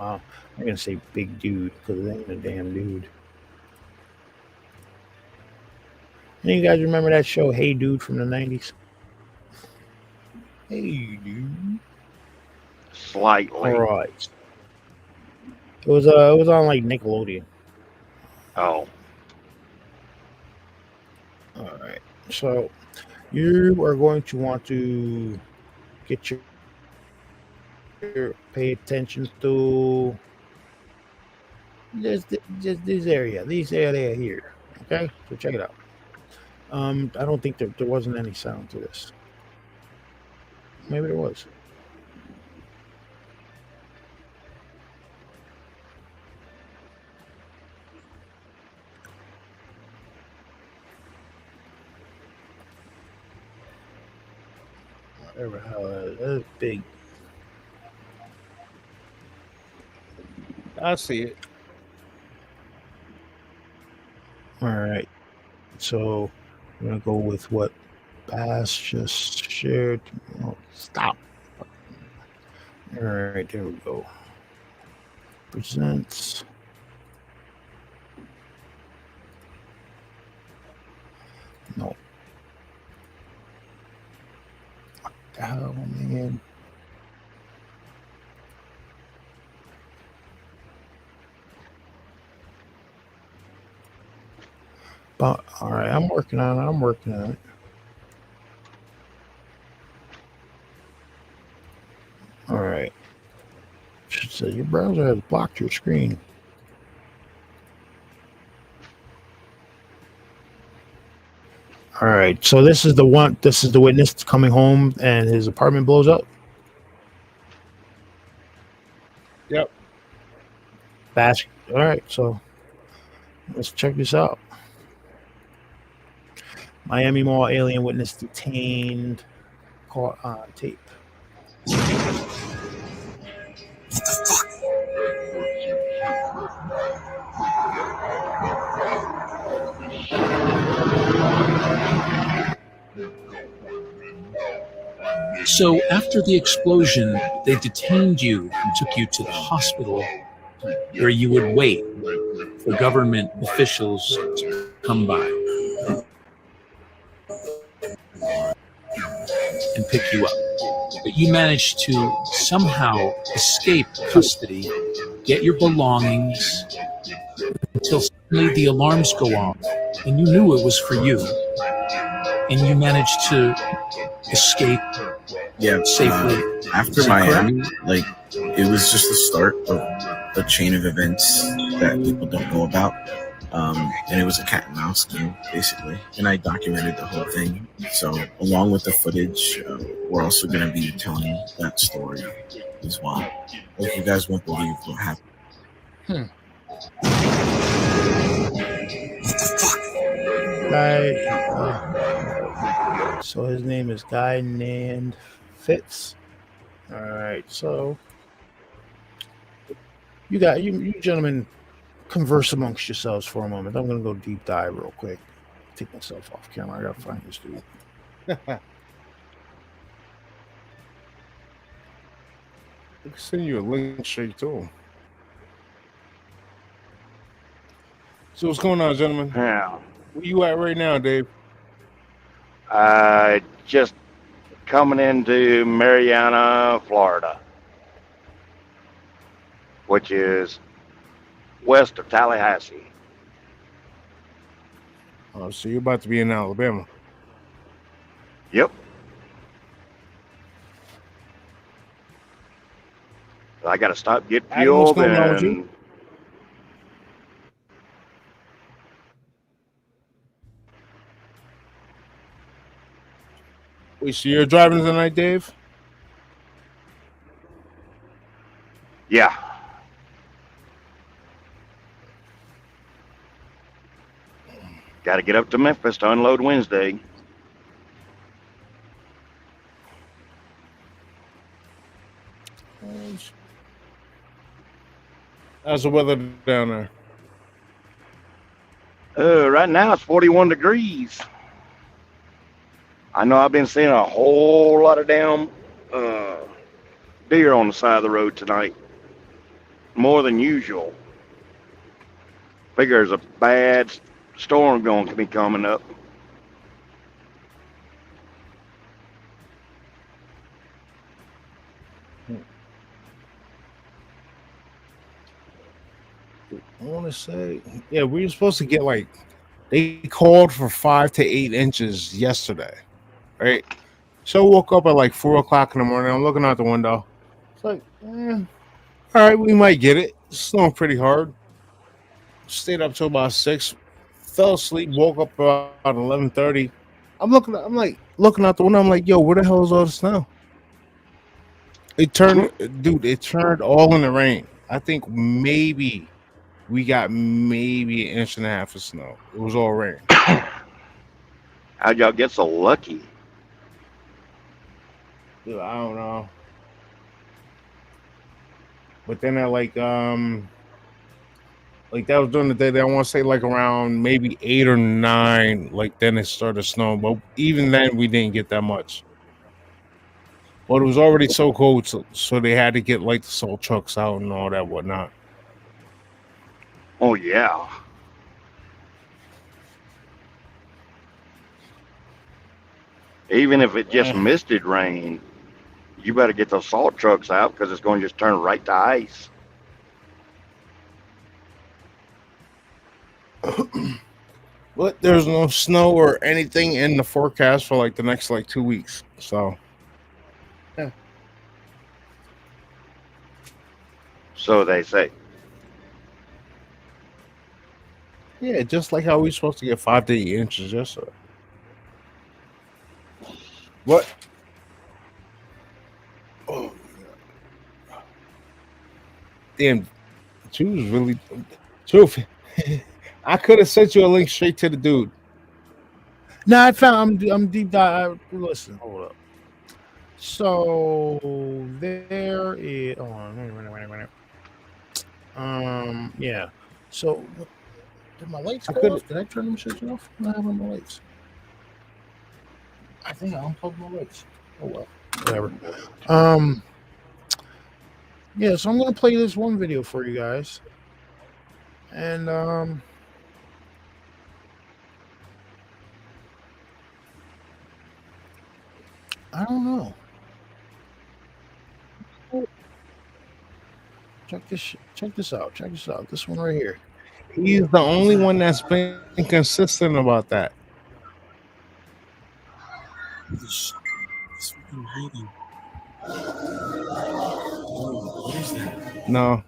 Speaker 3: Wow, I'm gonna say big dude because it ain't a damn dude. Any of you guys remember that show, Hey Dude, from the 90s? Hey Dude.
Speaker 5: Slightly.
Speaker 3: All right. It was on like Nickelodeon.
Speaker 5: Oh.
Speaker 3: All right. So you are going to want to get your pay attention to just this area, here. Okay, so check it out. I don't think there wasn't any sound to this. Maybe there was. Whatever the hell that's big.
Speaker 4: I see it.
Speaker 3: All right. So I'm gonna go with what Bass just shared. Oh, stop. All right, there we go. Presents. No. What the hell, man? But all right, I'm working on it. All right. So your browser has blocked your screen. All right. So this is the one. This is the witness coming home, and his apartment blows up.
Speaker 4: Yep.
Speaker 3: Bash. All right. So let's check this out. Miami Mall alien witness detained. Caught on tape.
Speaker 6: So after the explosion, they detained you and took you to the hospital where you would wait for government officials to come by and pick you up. But you managed to somehow escape custody, get your belongings, until suddenly the alarms go off, and you knew it was for you, and you managed to escape safely.
Speaker 7: After Miami, like, it was just the start of a chain of events that people don't know about. And it was a cat and mouse game, basically. And I documented the whole thing. So, along with the footage, we're also going to be telling that story as well. Like, you guys won't believe what happened.
Speaker 3: So his name is Guy named Fitz. All right, so you gentlemen converse amongst yourselves for a moment. I'm gonna go deep dive real quick. Take myself off camera. I gotta find this dude.
Speaker 4: I can send you a link straight to him. So what's going on, gentlemen?
Speaker 5: Yeah.
Speaker 4: Where you at right now, Dave?
Speaker 5: Just coming into Mariana, Florida, which is west of Tallahassee.
Speaker 4: Oh, so you're about to be in Alabama.
Speaker 5: Yep. I got to stop, get
Speaker 4: Adam,
Speaker 5: fuel,
Speaker 4: what's going on with
Speaker 5: and
Speaker 4: you? Wait, so you're driving tonight, Dave?
Speaker 5: yeah. Got to get up to Memphis to unload Wednesday.
Speaker 4: How's the weather down there?
Speaker 5: Right now it's 41 degrees. I know I've been seeing a whole lot of damn deer on the side of the road tonight. More than usual. Figure there's a bad storm going to be coming up.
Speaker 4: I want to say, yeah, we were supposed to get like They called for 5 to 8 inches yesterday, right? So I woke up at like 4 o'clock in the morning. I'm looking out the window. It's like, all right, we might get it. It's snowing pretty hard. Stayed up till about 6. Fell asleep. Woke up about 11:30. I'm looking out the window. I'm like, yo, where the hell is all the snow? It turned all in the rain. I think maybe we got maybe an inch and a half of snow. It was all rain.
Speaker 5: How'd y'all get so lucky?
Speaker 4: Dude, I don't know. But then at like that was during the day that I want to say like around maybe 8 or 9, like then it started snowing. But even then we didn't get that much. But it was already so cold, so they had to get like the salt trucks out and all that whatnot.
Speaker 5: Oh yeah. Even if it just misted rain, you better get those salt trucks out because it's going to just turn right to ice.
Speaker 4: But there's no snow or anything in the forecast for like the next like 2 weeks. So yeah.
Speaker 5: So they say.
Speaker 4: Yeah, just like how we supposed to get 5 to 8 inches yesterday. What? Oh, damn, she was really truth. I could have sent you a link straight to the dude.
Speaker 3: No, I found I'm deep dive. Listen, hold up. So there is. Hold on, wait. Yeah. So did my lights go off? Did I turn them shit off? I have on my lights. I think I unplugged my lights. Oh well, whatever. Yeah. So I'm gonna play this one video for you guys, and I don't know. Check this out. Check this out. This one right here.
Speaker 4: He's the only one that's been consistent about that.
Speaker 7: This fucking lady. Oh, what is that?
Speaker 4: No.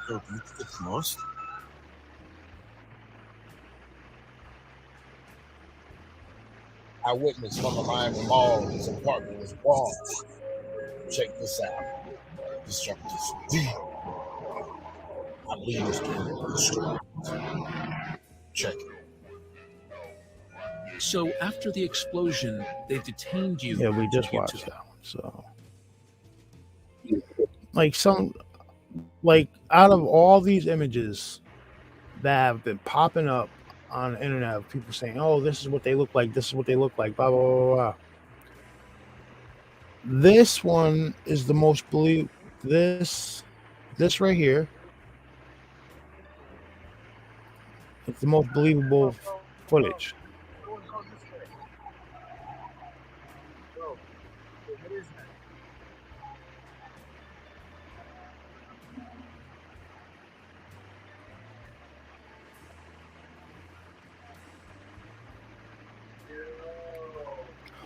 Speaker 7: Yo, do you think it's lost?
Speaker 8: Eyewitness from the Miami Mall. His apartment was wrong. Check this out. This jump is deep. I believe it's the street. Check it.
Speaker 6: So after the explosion, they detained you.
Speaker 3: Yeah, we just watched that one. So, like out of all these images that have been popping up on the internet of people saying, "Oh, this is what they look like. This is what they look like." Blah blah blah blah. This one is the most believable. This right here. It's the most believable footage.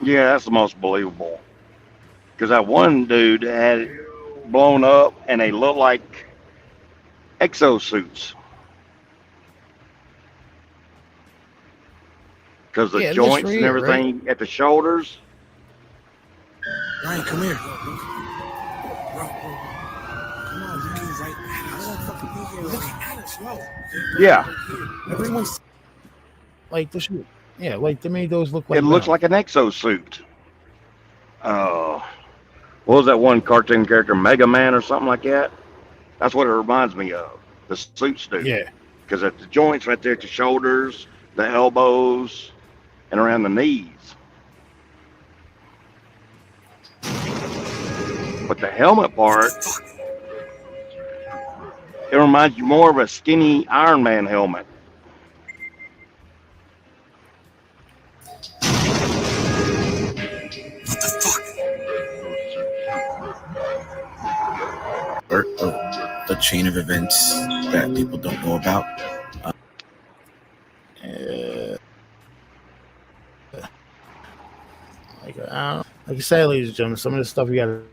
Speaker 5: Yeah, that's the most believable. Because that one dude had it blown up and they look like exosuits. Because the joints
Speaker 3: right
Speaker 5: and everything at the shoulders.
Speaker 7: Ryan, come here. Bro. Come on, looking right at us. Looking at us, bro.
Speaker 5: Yeah.
Speaker 7: Everyone's
Speaker 3: Like the shoot. Yeah, like they made those look like.
Speaker 5: It looks like an exosuit. What was that one cartoon character, Mega Man or something like that? That's what it reminds me of. The suits do.
Speaker 3: Yeah.
Speaker 5: Because at the joints right there at the shoulders, the elbows, and around the knees. But the helmet part, it reminds you more of a skinny Iron Man helmet.
Speaker 7: what the fuck? a chain of events that people don't know about.
Speaker 3: Like I said, ladies and gentlemen, some of the stuff you got to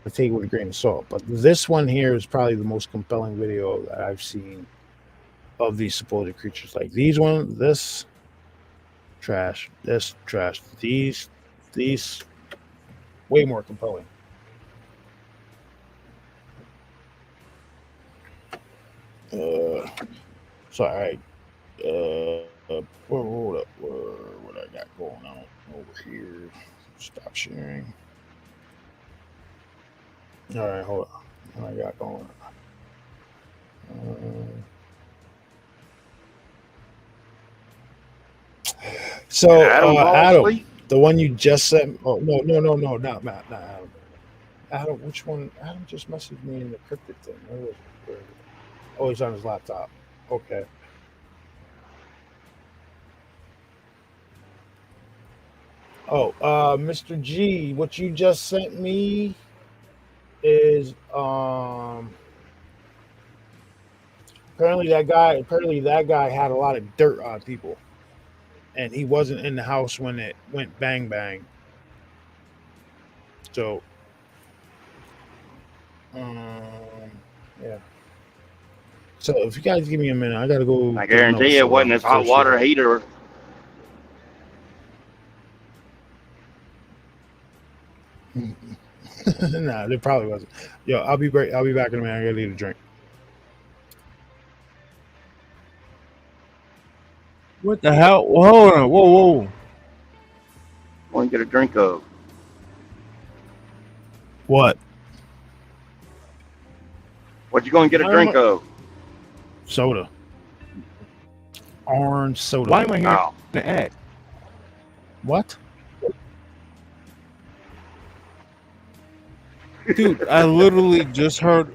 Speaker 3: take with a grain of salt. But this one here is probably the most compelling video that I've seen of these supposed creatures. Like these ones, this trash, this trash, these way more compelling. Sorry. Hold up. What I got going on over here? Stop sharing. All right, hold on. What I got going on? So, Adam, the one you just sent. Oh no, not Matt, not Adam. Adam, which one? Adam just messaged me in the cryptic thing. Where was it? Oh, he's on his laptop. Okay. Oh, Mr. G, what you just sent me is apparently that guy had a lot of dirt on people, and he wasn't in the house when it went bang bang. So, yeah. So if you guys give me a minute, I gotta go.
Speaker 5: I guarantee it wasn't his hot water heater.
Speaker 3: Nah, it probably wasn't. Yo, I'll be back in a minute. I gotta need a drink.
Speaker 4: What the hell? Hold on. Whoa.
Speaker 5: I want to get a drink of.
Speaker 3: What?
Speaker 5: What you going to get a drink of?
Speaker 3: Soda. Orange soda.
Speaker 4: Why am I here to add?
Speaker 3: What?
Speaker 4: Dude, I literally just heard.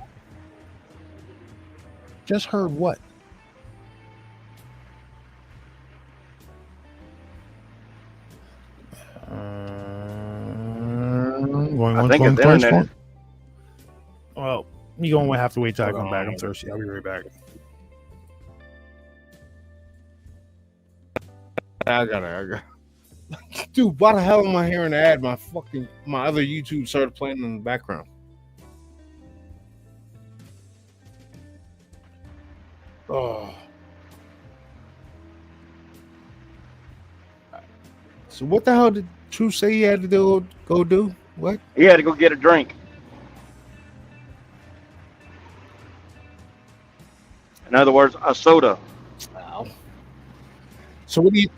Speaker 3: Just heard what?
Speaker 5: I think it's internet.
Speaker 3: Well, you're going to have to wait till I come back. I'm thirsty. I'll be right back.
Speaker 4: I got it. Dude, why the hell am I hearing the ad? My other YouTube started playing in the background.
Speaker 3: Oh.
Speaker 4: So what the hell did True say he had to go do? What?
Speaker 5: He had to go get a drink. In other words, a soda.
Speaker 3: Wow.
Speaker 4: So what do you?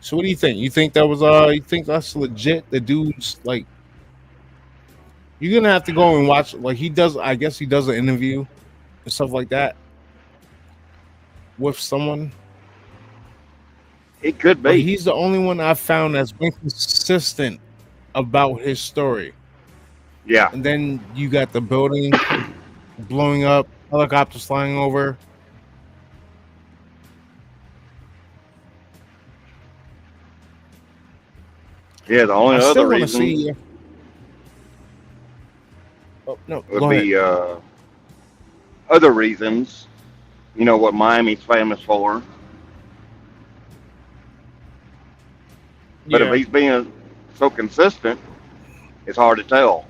Speaker 4: So what do you think? You think that was You think that's legit? The dude's like, you're gonna have to go and watch. Like he does. I guess he does an interview and stuff like that with someone.
Speaker 5: It could be.
Speaker 4: But he's the only one I've found that's been consistent about his story.
Speaker 5: Yeah.
Speaker 4: And then you got the building blowing up, helicopters flying over.
Speaker 5: Yeah, the only other reason would be other reasons. You know what Miami's famous for. But if he's being so consistent, it's hard to tell.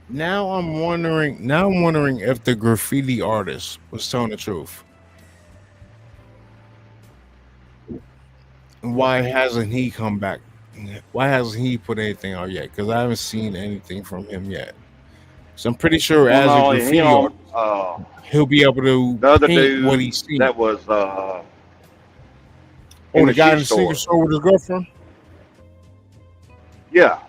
Speaker 4: Now I'm wondering if the graffiti artist was telling the truth. Why hasn't he come back? Why hasn't he put anything out yet? Because I haven't seen anything from him yet. So I'm pretty sure as a graffiti artist, he'll be able to
Speaker 5: the other
Speaker 4: paint
Speaker 5: dude
Speaker 4: what he's seen.
Speaker 5: That was
Speaker 4: the guy in the secret store with his girlfriend?
Speaker 5: Yeah.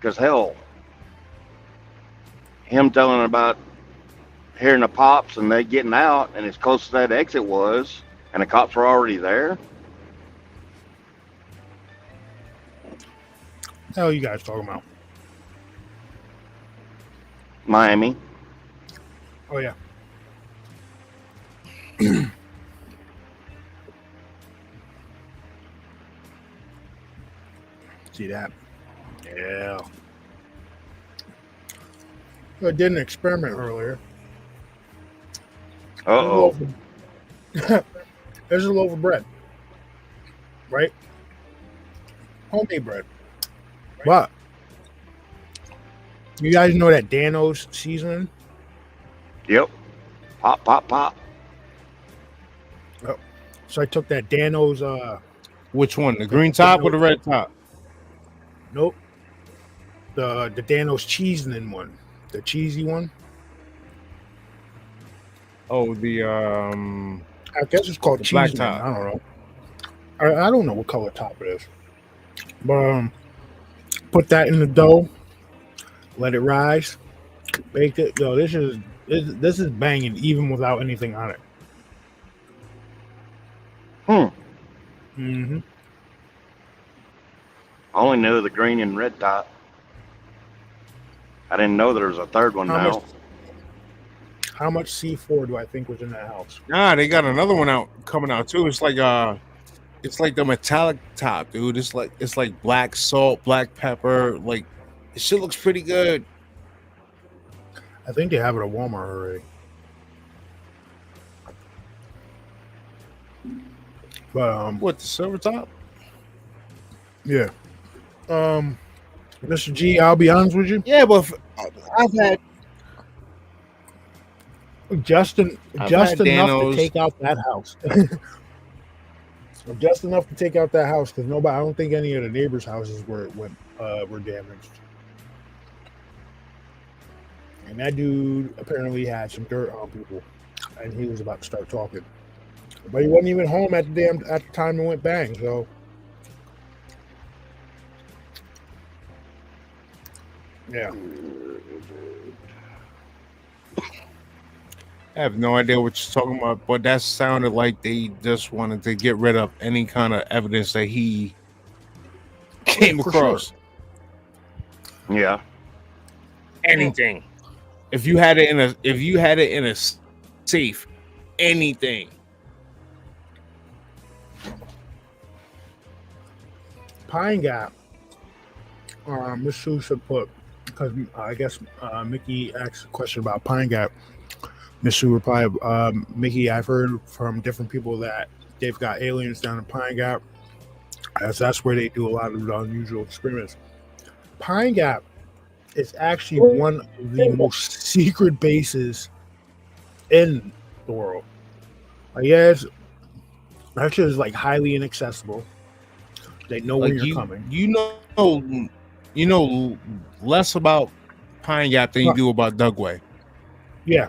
Speaker 5: Because hell, him telling about hearing the pops and they getting out, and as close as that exit was, and the cops were already there.
Speaker 3: What the hell are you guys talking about?
Speaker 5: Miami.
Speaker 3: Oh, yeah. See that? Yeah. I did an experiment earlier.
Speaker 5: Uh-oh.
Speaker 3: There's a loaf of bread, right? Homemade bread. But you guys know that Dano's seasoning?
Speaker 5: Yep. Pop, pop, pop.
Speaker 3: So I took that Dano's
Speaker 4: Which one? The green top or the red top?
Speaker 3: nope. The Dano's seasoning one. The cheesy one.
Speaker 4: Oh, the
Speaker 3: I guess it's called
Speaker 4: The black
Speaker 3: cheeseman.
Speaker 4: top.
Speaker 3: I don't know. I don't know what color top it is. But put that in the dough, let it rise, baked it. Yo, this is banging even without anything on it. Mm-hmm.
Speaker 5: I only knew the green and red top. I didn't know there was a third one now.
Speaker 3: How much C4 do I think was in that house?
Speaker 4: Nah, they got another one coming out too. It's like the metallic top, dude. It's like black salt, black pepper. Like, it shit looks pretty good.
Speaker 3: I think they have it at Walmart already. But
Speaker 4: What, the silver top?
Speaker 3: yeah. Mr. G, I'll be honest with you.
Speaker 4: Yeah, but I've had
Speaker 3: Just
Speaker 4: had
Speaker 3: enough to
Speaker 4: Dano's.
Speaker 3: take out that house. Just enough to take out that house because nobody. I don't think any of the neighbors' houses were damaged. And that dude apparently had some dirt on people, and he was about to start talking, but he wasn't even home at the time it went bang. So yeah.
Speaker 4: I have no idea what you're talking about, but that sounded like they just wanted to get rid of any kind of evidence that he came
Speaker 3: For
Speaker 4: across.
Speaker 5: Yeah.
Speaker 4: Anything. If you had it in a safe, anything.
Speaker 3: Pine Gap. Miss Sue should put because I guess Mickey asked a question about Pine Gap. Miss Sue replied, Mickey, I've heard from different people that they've got aliens down in Pine Gap. As that's where they do a lot of the unusual experiments. Pine Gap is actually one of the most secret bases in the world. Like, yeah, it's actually is like highly inaccessible. They know when
Speaker 4: Like
Speaker 3: you're coming.
Speaker 4: You know less about Pine Gap than you do about Dugway.
Speaker 3: Yeah.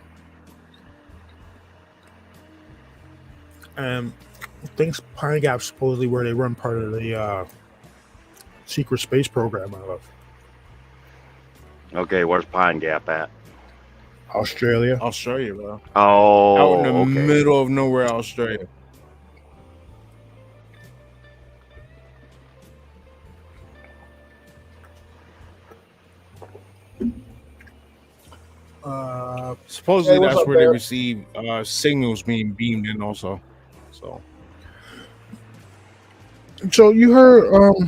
Speaker 3: I think Pine Gap supposedly where they run part of the secret space program out of.
Speaker 5: Okay, where's Pine Gap at?
Speaker 3: Australia.
Speaker 4: Australia, bro.
Speaker 5: Oh,
Speaker 4: Out in the
Speaker 5: okay.
Speaker 4: middle of nowhere, Australia. Supposedly
Speaker 3: Hey, what's
Speaker 4: that's
Speaker 3: up,
Speaker 4: where they
Speaker 3: Bear?
Speaker 4: receive signals being beamed in also. So
Speaker 3: You heard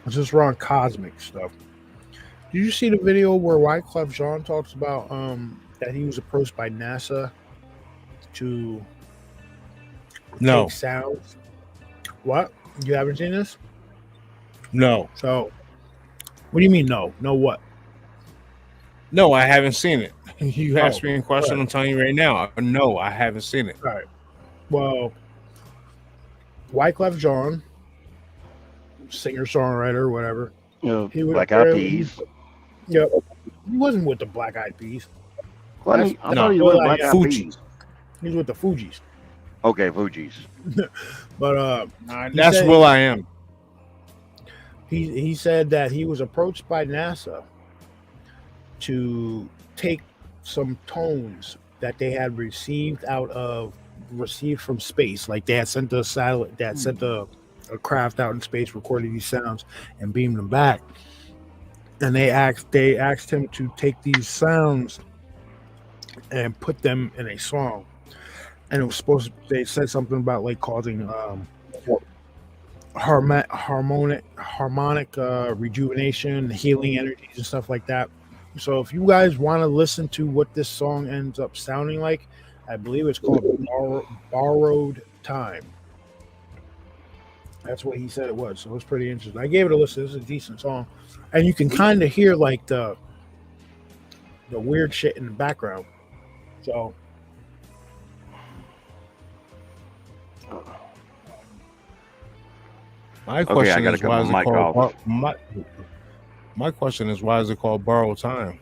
Speaker 3: it's just around cosmic stuff. Did you see the video where Wyclef Jean talks about that he was approached by NASA to
Speaker 4: no,
Speaker 3: take sounds? What? You haven't seen this?
Speaker 4: no,
Speaker 3: So what do you mean no? No what?
Speaker 4: no, I haven't seen it. You asked
Speaker 3: Oh,
Speaker 4: me a question,
Speaker 3: right.
Speaker 4: I'm telling you right now. No, I haven't seen it.
Speaker 3: All right. Well, Wyclef Jean, singer, songwriter, whatever. He was
Speaker 5: Black Eyed
Speaker 3: apparently-
Speaker 5: Peas.
Speaker 3: Yep. He wasn't with the Black Eyed Peas.
Speaker 5: What? I
Speaker 4: No.
Speaker 5: thought he was
Speaker 3: Well,
Speaker 5: Black Eyed
Speaker 4: Fuji.
Speaker 5: Peas.
Speaker 3: He was with the Fugees.
Speaker 5: Okay, Fugees.
Speaker 3: But
Speaker 4: That's
Speaker 3: said-
Speaker 4: Will I Am.
Speaker 3: he said that he was approached by NASA to take some tones that they had received from space. Like they had sent a satellite, that sent a craft out in space, recorded these sounds and beamed them back. And they asked him to take these sounds and put them in a song. And it was they said something about like causing harmonic rejuvenation, healing energies, and stuff like that. So if you guys want to listen to what this song ends up sounding like, I believe it's called Borrowed Time. That's what he said it was. So it's pretty interesting. I gave it a listen. It's a decent song, and you can kind of hear like the weird shit in the background. So
Speaker 4: my question
Speaker 5: I gotta
Speaker 4: is
Speaker 5: cut
Speaker 4: why
Speaker 5: my
Speaker 4: is it
Speaker 5: mic
Speaker 4: called
Speaker 5: off.
Speaker 4: my question is why is it called Borrowed Time?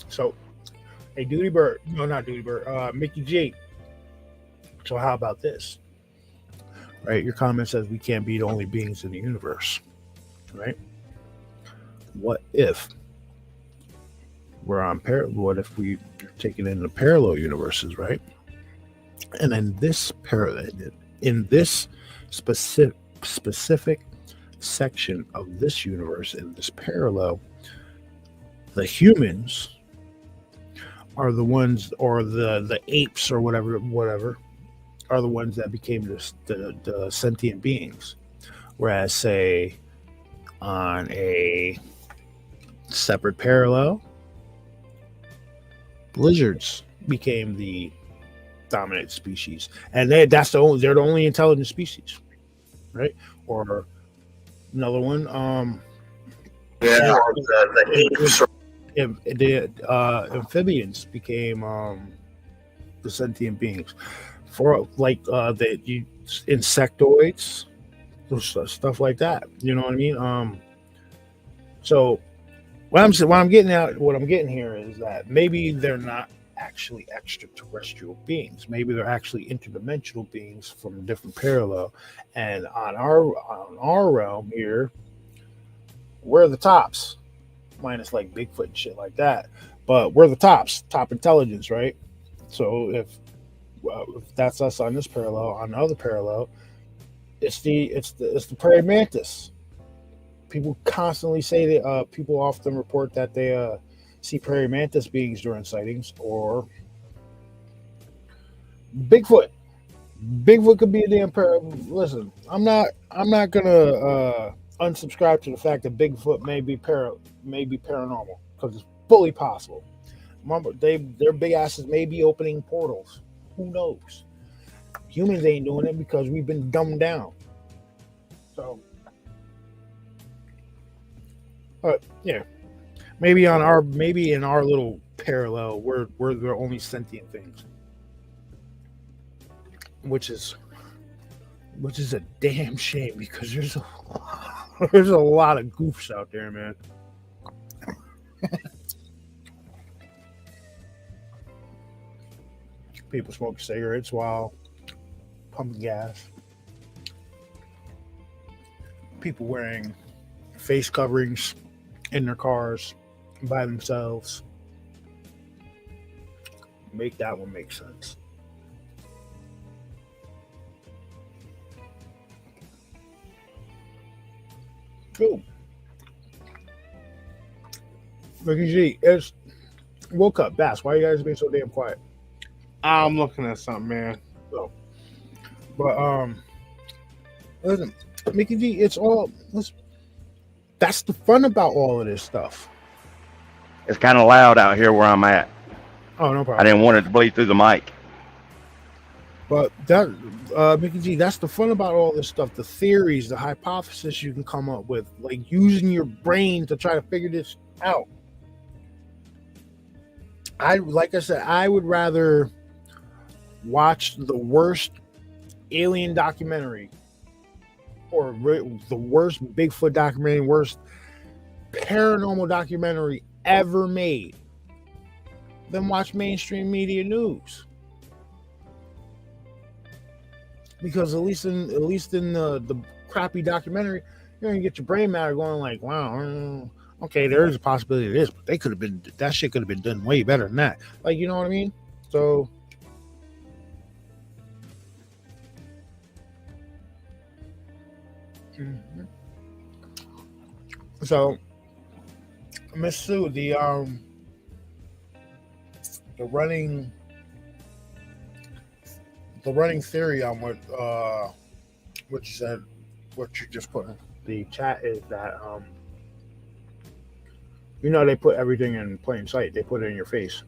Speaker 3: So, hey, Duty Bird, no, not Duty Bird, Mickey G. So, how about this? Right, your comment says we can't be the only beings in the universe, right? What if we're on what if we taking in the parallel universes, right? And in this specific section of this universe, in this parallel, the humans are the ones, or the apes or whatever are the ones that became the sentient beings, whereas say on a separate parallel, lizards became the dominant species, and they're the only intelligent species, right? Or another one, the amphibians became the sentient beings, for like the insectoids, stuff like that. You know what I mean? So what I'm getting here is that maybe they're not actually extraterrestrial beings. Maybe they're actually interdimensional beings from a different parallel. And on our realm here, we're the tops, minus like Bigfoot and shit like that. But we're the top intelligence, right? So if that's us on this parallel, on the other parallel, it's the prairie mantis. People constantly say that people often report that they see prairie mantis beings during sightings, or Bigfoot. Bigfoot could be a damn listen, I'm not gonna unsubscribe to the fact that Bigfoot may be paranormal, because it's fully possible. Remember, their big asses may be opening portals. Who knows? Humans ain't doing it because we've been dumbed down. So, but yeah, maybe in our little parallel, we're the only sentient things, which is a damn shame, because there's a lot of goofs out there, man. People smoke cigarettes while pumping gas. People wearing face coverings in their cars by themselves. Make that one make sense. Cool. Ricky G, it's woke up. Bass, why you guys being so damn quiet?
Speaker 4: I'm looking at something, man.
Speaker 3: So, but listen, Mickey G, that's the fun about all of this stuff.
Speaker 5: It's kind of loud out here where I'm at.
Speaker 3: Oh, no problem.
Speaker 5: I didn't want it to bleed through the mic.
Speaker 3: But that, Mickey G, that's the fun about all this stuff. The theories, the hypothesis you can come up with, like using your brain to try to figure this out. Like I said, I would rather watch the worst alien documentary, or the worst Bigfoot documentary, worst paranormal documentary ever made, than watch mainstream media news. Because at least in the crappy documentary, you're gonna get your brain matter going like, wow, okay, there is a possibility of this, but that shit could have been done way better than that. Like, you know what I mean? So So, Miss Sue, the the running theory on what you said, what you just put in the chat is that they put everything in plain sight. They put it in your face.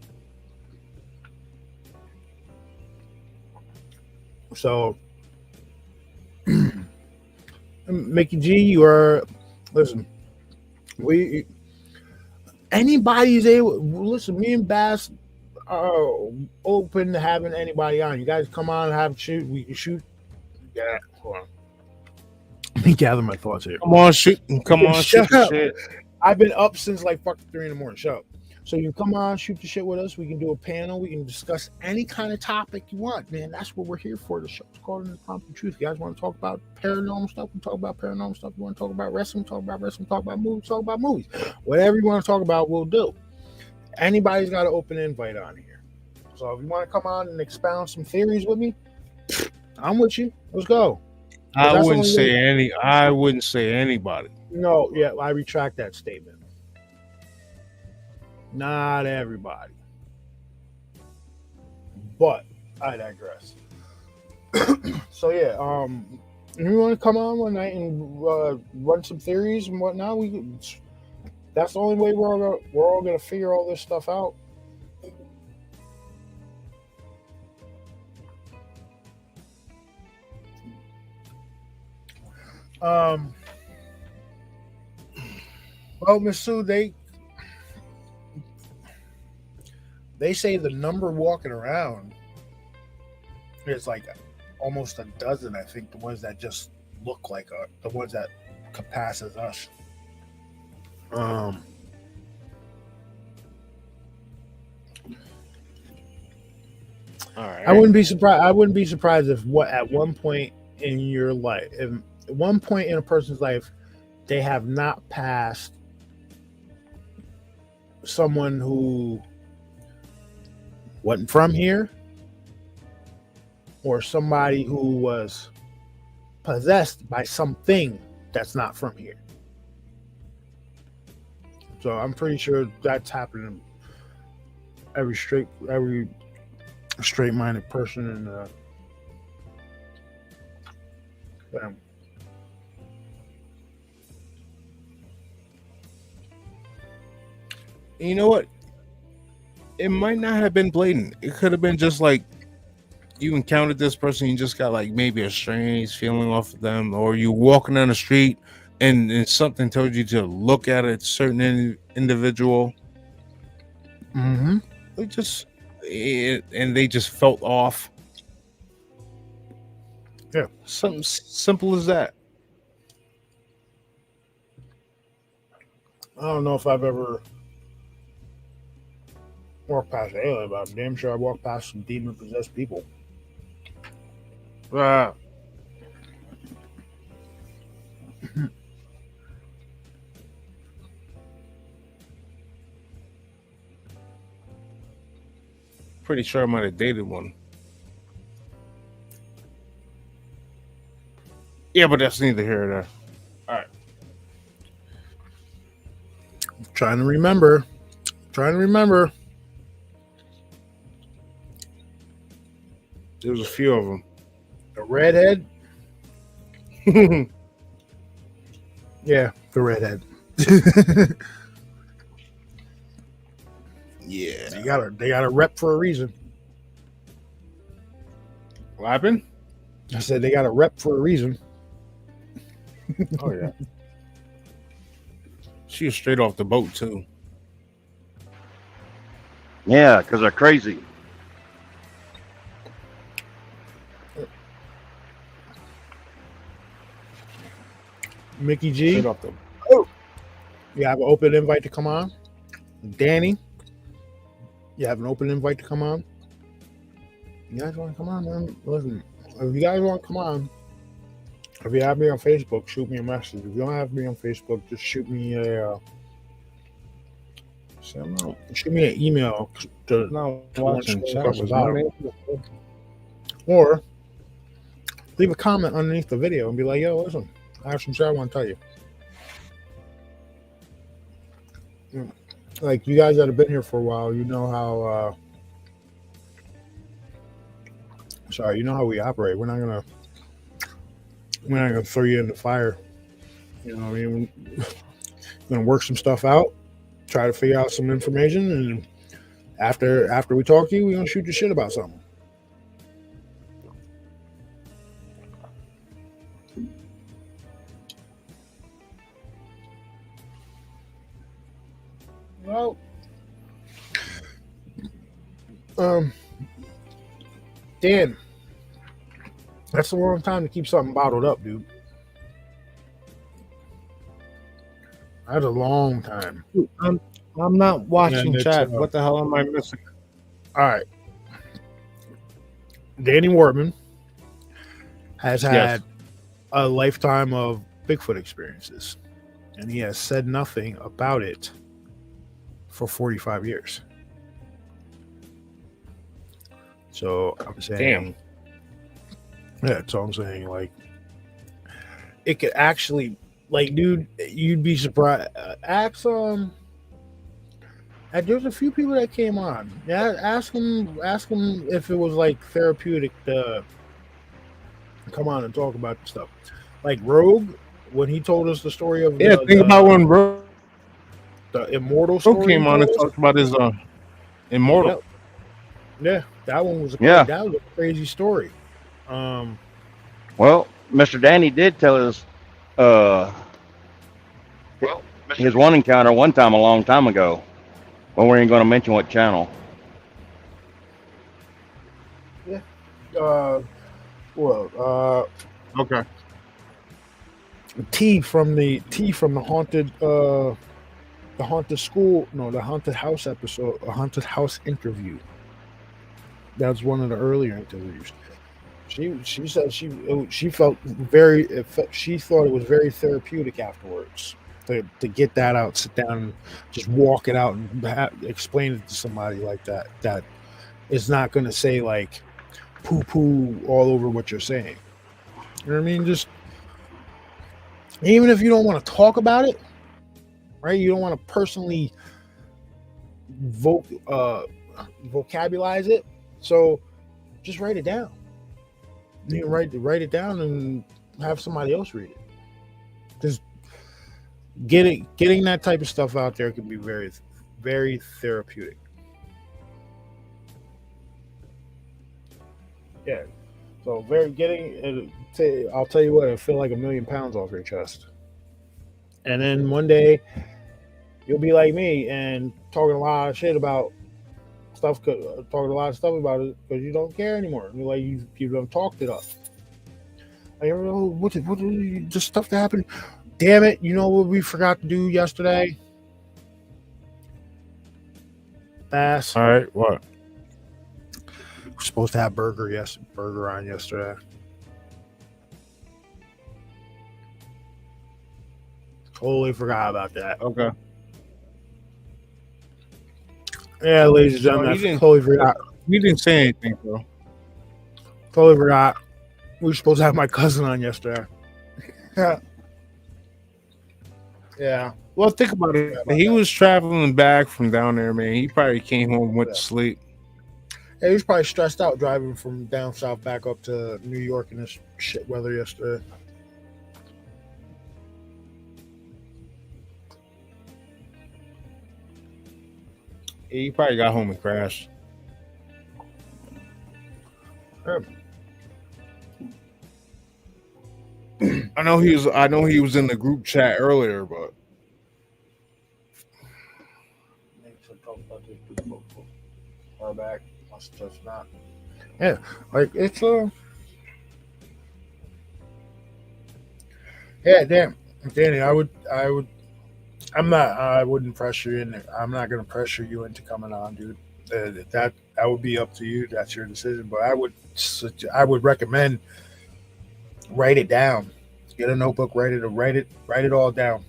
Speaker 3: So, Mickey G, you are listen. Anybody's able. Listen, me and Bass are open to having anybody on. You guys come on, have shoot. We can shoot. Yeah, hold on. Let me gather my thoughts here.
Speaker 4: Come on, shoot the shit.
Speaker 3: I've been up since like fucking 3 in the morning. Shut up. So you can come on, shoot the shit with us. We can do a panel. We can discuss any kind of topic you want, man. That's what we're here for. The show's called In the Prompt Truth. You guys want to talk about paranormal stuff? We talk about paranormal stuff. You want to talk about wrestling? Talk about wrestling. Talk about movies? Talk about movies. Whatever you want to talk about, we'll do. Anybody's got an open invite on here. So if you want to come on and expound some theories with me, I'm with you. Let's go.
Speaker 4: I wouldn't say anybody.
Speaker 3: No, yeah, I retract that statement. Not everybody. But I digress. So yeah, if you want to come on one night and run some theories and whatnot, that's the only way we're all gonna figure all this stuff out. Well, Miss Sue, they say the number walking around is like almost a dozen. I think the ones that just look like the ones that could pass as us. All right. I wouldn't be surprised if at one point in your life, if at one point in a person's life, they have not passed someone who wasn't from here, or somebody who was possessed by something that's not from here. So I'm pretty sure that's happening every straight-minded person in the family.
Speaker 4: You know what? It might not have been blatant. It could have been just like you encountered this person, you just got like maybe a strange feeling off of them, or you walking down the street and something told you to look at a certain individual.
Speaker 3: Mm-hmm.
Speaker 4: And they just felt off.
Speaker 3: Yeah.
Speaker 4: Something simple as that.
Speaker 3: I don't know if I've ever walked past an alien, but I'm damn sure I walked past some demon-possessed people.
Speaker 4: Pretty sure I might have dated one. Yeah, but that's neither here nor there. All right.
Speaker 3: Trying to remember.
Speaker 4: There was a few of them.
Speaker 3: The redhead? Yeah, the redhead.
Speaker 4: Yeah.
Speaker 3: They got a rep for a reason.
Speaker 4: What happened?
Speaker 3: I said they got a rep for a reason.
Speaker 4: Oh yeah. She was straight off the boat too.
Speaker 5: Yeah, because they're crazy.
Speaker 3: Mickey G.
Speaker 4: Straight off the
Speaker 3: You have an open invite to come on. Danny, you have an open invite to come on. You guys want to come on, man? Listen, if you guys want to come on, if you have me on Facebook, shoot me a message. If you don't have me on Facebook, just shoot me shoot me an email to
Speaker 4: watching chat was
Speaker 3: or leave a comment underneath the video and be like, "Yo, listen, I have some shit I want to tell you." Like, you guys that have been here for a while, you know how sorry. You know how we operate. We're not gonna throw you in the fire. You know what I mean? We're gonna work some stuff out, try to figure out some information, and after we talk to you, we're gonna shoot the shit about something. Well, Dan, that's the wrong time to keep something bottled up, dude. That's a long time.
Speaker 4: I'm not watching
Speaker 3: it's,
Speaker 4: chat. What the hell am I missing?
Speaker 3: All right. Danny Wortman has had a lifetime of Bigfoot experiences, and he has said nothing about it for 45 years. So I'm saying, yeah, that's all I'm saying. Like, it could actually, like, dude, you'd be surprised. There's a few people that came on. Yeah, ask them if it was like therapeutic to come on and talk about stuff. Like Rogue, when he told us the story of
Speaker 4: think about when Rogue
Speaker 3: the immortal story
Speaker 4: came on and talked about his immortal.
Speaker 3: Yeah, that one was that was a crazy story.
Speaker 5: Well, Mr. Danny did tell us his one encounter one time a long time ago. Well, we ain't going to mention what channel.
Speaker 3: Yeah.
Speaker 4: Okay.
Speaker 3: T from the haunted haunted house episode, a haunted house interview. That was one of the earlier interviews. She said she felt she thought it was very therapeutic afterwards to get that out, sit down, and just walk it out and explain it to somebody like that. That is not going to say like poo all over what you're saying. You know what I mean? Just even if you don't want to talk about it, right? You don't want to personally vocabularize it. So just write it down. You can write it down and have somebody else read it. Just getting that type of stuff out there can be very, very therapeutic. Yeah. So I'll tell you what, it'll feel like 1,000,000 pounds off your chest. And then one day you'll be like me and talking a lot of shit about stuff, talking a lot of stuff about it because you don't care anymore. You're like you done talked it up. Like, what the stuff that happened? Damn it! You know what we forgot to do yesterday? Bass.
Speaker 4: All right. What?
Speaker 3: We're supposed to have burger on yesterday. Totally forgot about that.
Speaker 4: Okay.
Speaker 3: Yeah, ladies and gentlemen, I totally forgot.
Speaker 4: You didn't say anything, bro.
Speaker 3: Totally forgot. We were supposed to have my cousin on yesterday. Yeah. Yeah.
Speaker 4: Well, think about it. He was traveling back from down there, man. He probably came home, went to sleep.
Speaker 3: Yeah, he was probably stressed out driving from down south back up to New York in this shit weather yesterday.
Speaker 4: He probably got home and crashed. I know he was in the group chat earlier, but
Speaker 3: back. Yeah, like it's yeah, damn, Danny, I wouldn't pressure you in. I'm not gonna pressure you into coming on, dude. That would be up to you. That's your decision. But I would recommend write it down. Get a notebook, write it all down.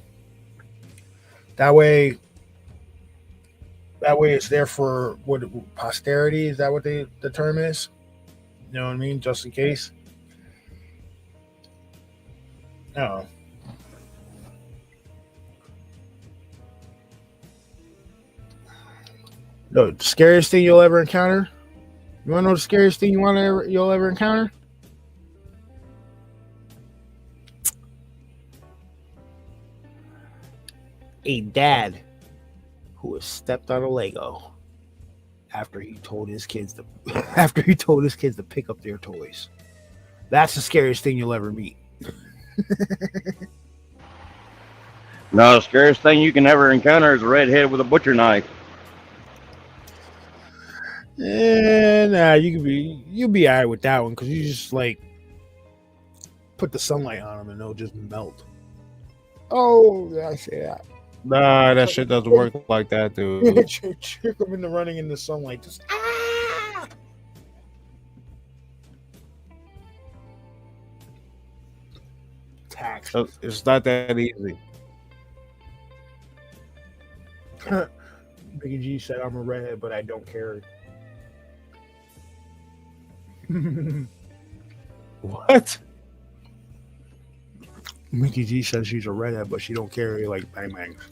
Speaker 3: That way it's there for what posterity. Is that what the term is? You know what I mean? Just in case. No. The scariest thing you'll ever encounter, You want to know the scariest thing you'll ever encounter? A dad who has stepped on a Lego after he told his kids to pick up their toys. That's the scariest thing you'll ever meet.
Speaker 5: No, the scariest thing you can ever encounter is a redhead with a butcher knife.
Speaker 3: Nah, you'll be alright with that one because you just like put the sunlight on them and they'll just melt. Oh, I say that.
Speaker 4: Nah, that shit doesn't work like that, dude.
Speaker 3: Trick them into running in the sunlight. Just tax.
Speaker 4: It's not that easy.
Speaker 3: Biggie G said, "I'm a redhead, but I don't carry."
Speaker 4: What?
Speaker 3: Mickey G says she's a redhead, but she don't carry like bang bangs.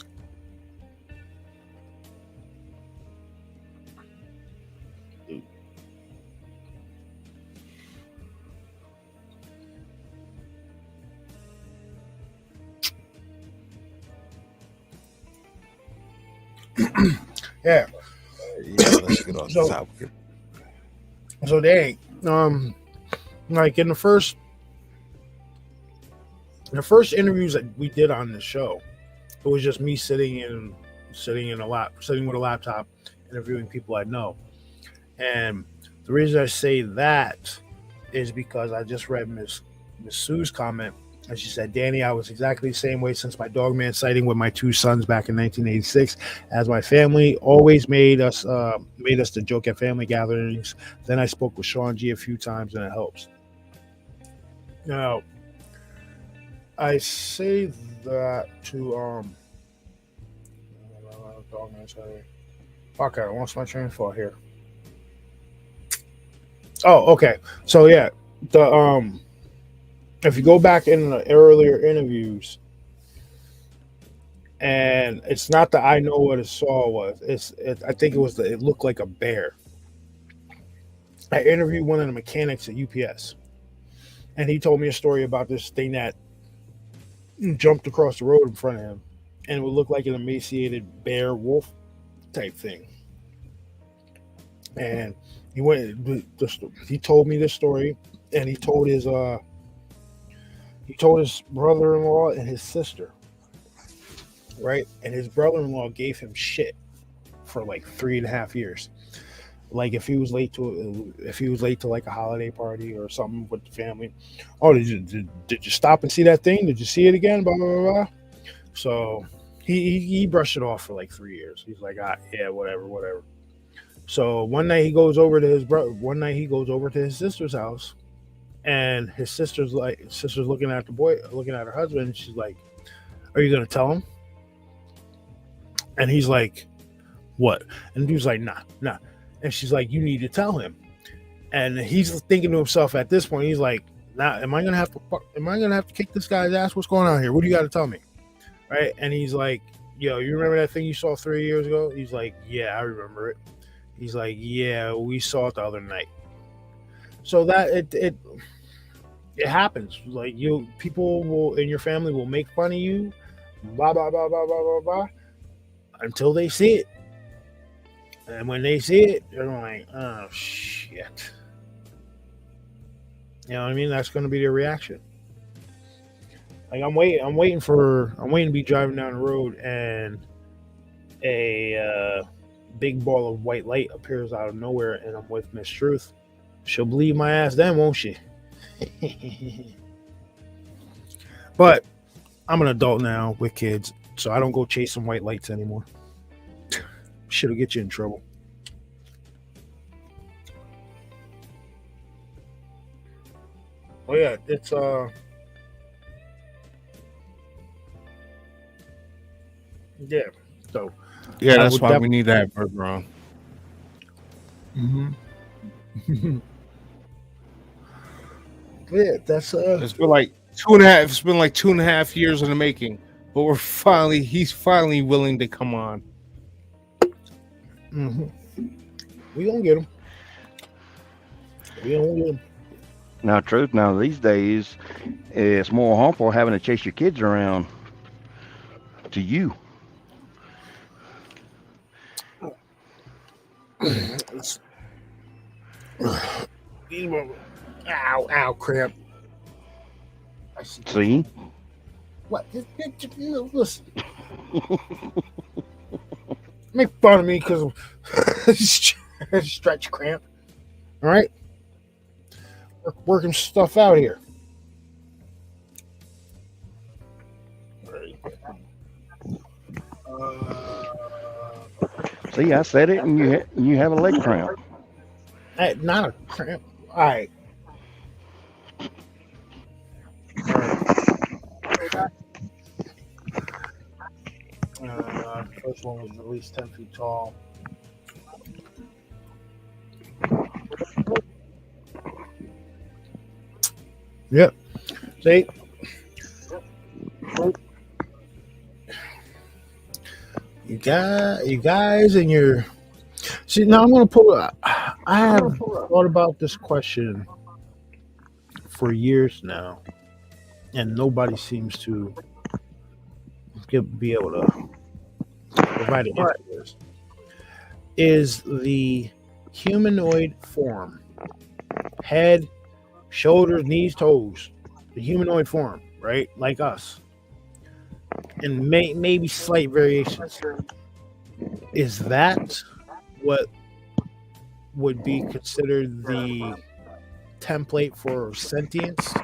Speaker 3: Yeah.
Speaker 4: Let's get on the topic.
Speaker 3: So they like in the first interviews that we did on the show, it was just me sitting with a laptop interviewing people I know. And the reason I say that is because I just read Miss Sue's comment, and she said, "Danny, I was exactly the same way since my Dogman sighting with my two sons back in 1986. As my family always made us to joke at family gatherings. Then I spoke with Sean G a few times, and it helps." Now, I say that to okay, I lost my train of thought here. Oh, okay. So yeah, the if you go back in the earlier interviews, and it's not that I know what a saw was. I think it was it looked like a bear. I interviewed one of the mechanics at UPS, and he told me a story about this thing that jumped across the road in front of him, and it would look like an emaciated bear wolf type thing. And he told me this story, and he told his brother-in-law and his sister, right? And his brother-in-law gave him shit for like 3.5 years. Like if he was late to like a holiday party or something with the family. Oh, did you stop and see that thing? Did you see it again? Blah blah blah, blah. So he brushed it off for like 3 years. He's like, yeah, whatever. So one night he goes over to his sister's house, and his sister's looking at her husband, and she's like, "Are you gonna tell him?" And he's like, "What?" And the dude's like, nah. And she's like, "You need to tell him." And he's thinking to himself at this point, he's like, "Nah, am I gonna have to kick this guy's ass? What's going on here? What do you got to tell me?" Right? And he's like, "Yo, you remember that thing you saw 3 years ago?" He's like, "Yeah, I remember it." He's like, "Yeah, we saw it the other night." So that it happens. Like people will in your family will make fun of you, blah blah blah blah blah blah blah, until they see it. And when they see it, they're like, "Oh shit!" You know what I mean? That's going to be their reaction. Like I'm waiting to be driving down the road and a big ball of white light appears out of nowhere, and I'm with Miss Truth. She'll believe my ass then, won't she? But I'm an adult now with kids, so I don't go chasing white lights anymore. Shit'll get you in trouble. Oh yeah, it's yeah. So
Speaker 4: yeah, that's why we need to have Bird on.
Speaker 3: Mm-hmm. Yeah, that's
Speaker 4: it's been like 2.5. It's been like 2.5 years in the making, but he's finally willing to come on.
Speaker 3: Mm-hmm. We gonna get him.
Speaker 5: Now, truth, now these days, it's more harmful having to chase your kids around to you.
Speaker 3: Ow, cramp.
Speaker 5: See?
Speaker 3: What? Listen. Make fun of me because of stretch cramp. All right? Working stuff out here.
Speaker 5: See, I said it, and you have a leg cramp.
Speaker 3: Not a cramp. All right. First one was at least 10 feet tall. Yep. See? You guys and your... See, now I'm going to pull... I have thought about this question for years now, and nobody seems to be able to provide an answer to this. Is the humanoid form, head, shoulders, knees, toes, the humanoid form, right? Like us. And maybe slight variations. Is that what would be considered the template for sentience?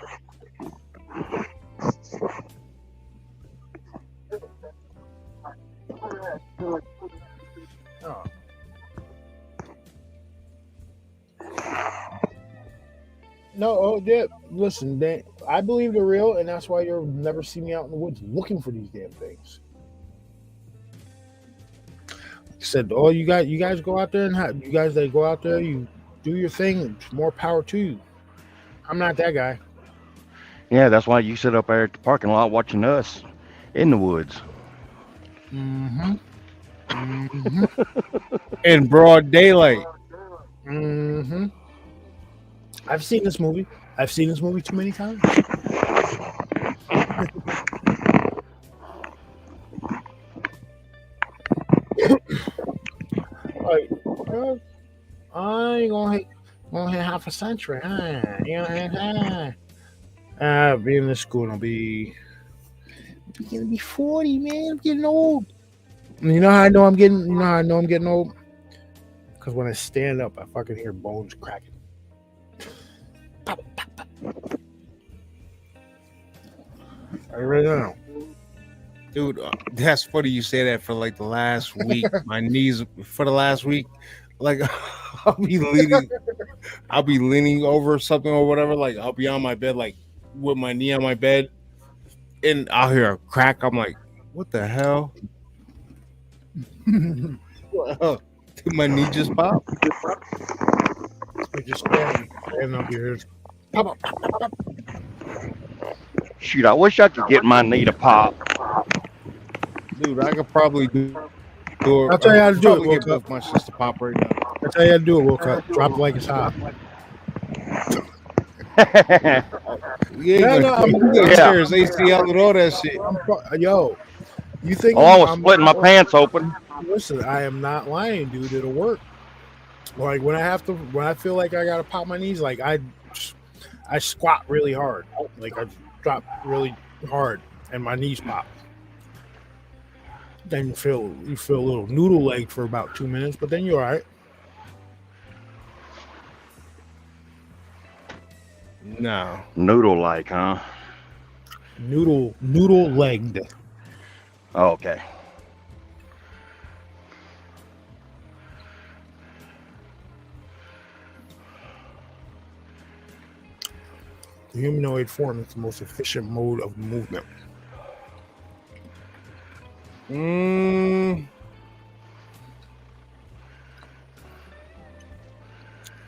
Speaker 3: Oh. No, oh yeah. Listen, I believe they're real, and that's why you'll never see me out in the woods looking for these damn things. Like I said, oh, you guys go out there and you guys that go out there, you do your thing. More power to you. I'm not that guy.
Speaker 5: Yeah, that's why you sit up there at the parking lot watching us in the woods.
Speaker 3: Mm-hmm.
Speaker 4: In broad daylight.
Speaker 3: Mm-hmm. I've seen this movie. I've seen this movie too many times. Like, I ain't gonna hit half a century. Being in this school, I'll be 40, man. I'm getting old. You know how I know I'm getting old? Because when I stand up, I fucking hear bones cracking. Right now,
Speaker 4: Dude, that's funny you say that for like the last week. My knees for the last week, like I'll be leaning over something or whatever. Like I'll be on my bed, like with my knee on my bed, and I'll hear a crack. I'm like, what the hell? Did my knee just pop?
Speaker 3: I just standing up here.
Speaker 5: Shoot, I wish I could get my knee to pop.
Speaker 4: Dude, I could probably do it.
Speaker 3: I'll tell you how to do it.
Speaker 4: Get both my shits to pop right now.
Speaker 3: I'll tell you how to do it. We'll cut. Drop it like it's hot.
Speaker 4: Chairs, ACL, and all that shit.
Speaker 3: Yo, you think?
Speaker 5: Oh, I was splitting my pants open.
Speaker 3: Listen, I am not lying, dude. It'll work. Like when I feel like I gotta pop my knees, like I squat really hard. Like I drop really hard, and my knees pop. Then you feel a little noodle leg for about 2 minutes, but then you're all right.
Speaker 4: No.
Speaker 5: Noodle like, huh?
Speaker 3: Noodle legged.
Speaker 5: Oh, okay.
Speaker 3: The humanoid form is the most efficient mode of movement.
Speaker 4: I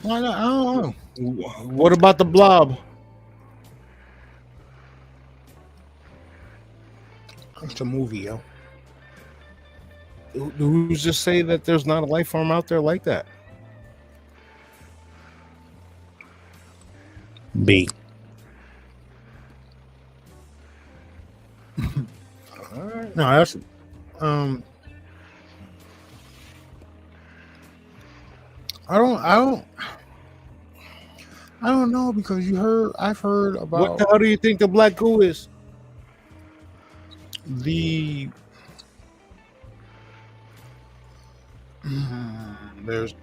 Speaker 4: don't know. What about the blob?
Speaker 3: It's a movie, yo.
Speaker 4: Who's just say that there's not a life form out there like that?
Speaker 3: B. No, that's I don't know because I've heard about
Speaker 4: What the hell do you think the black goo is?
Speaker 3: the there's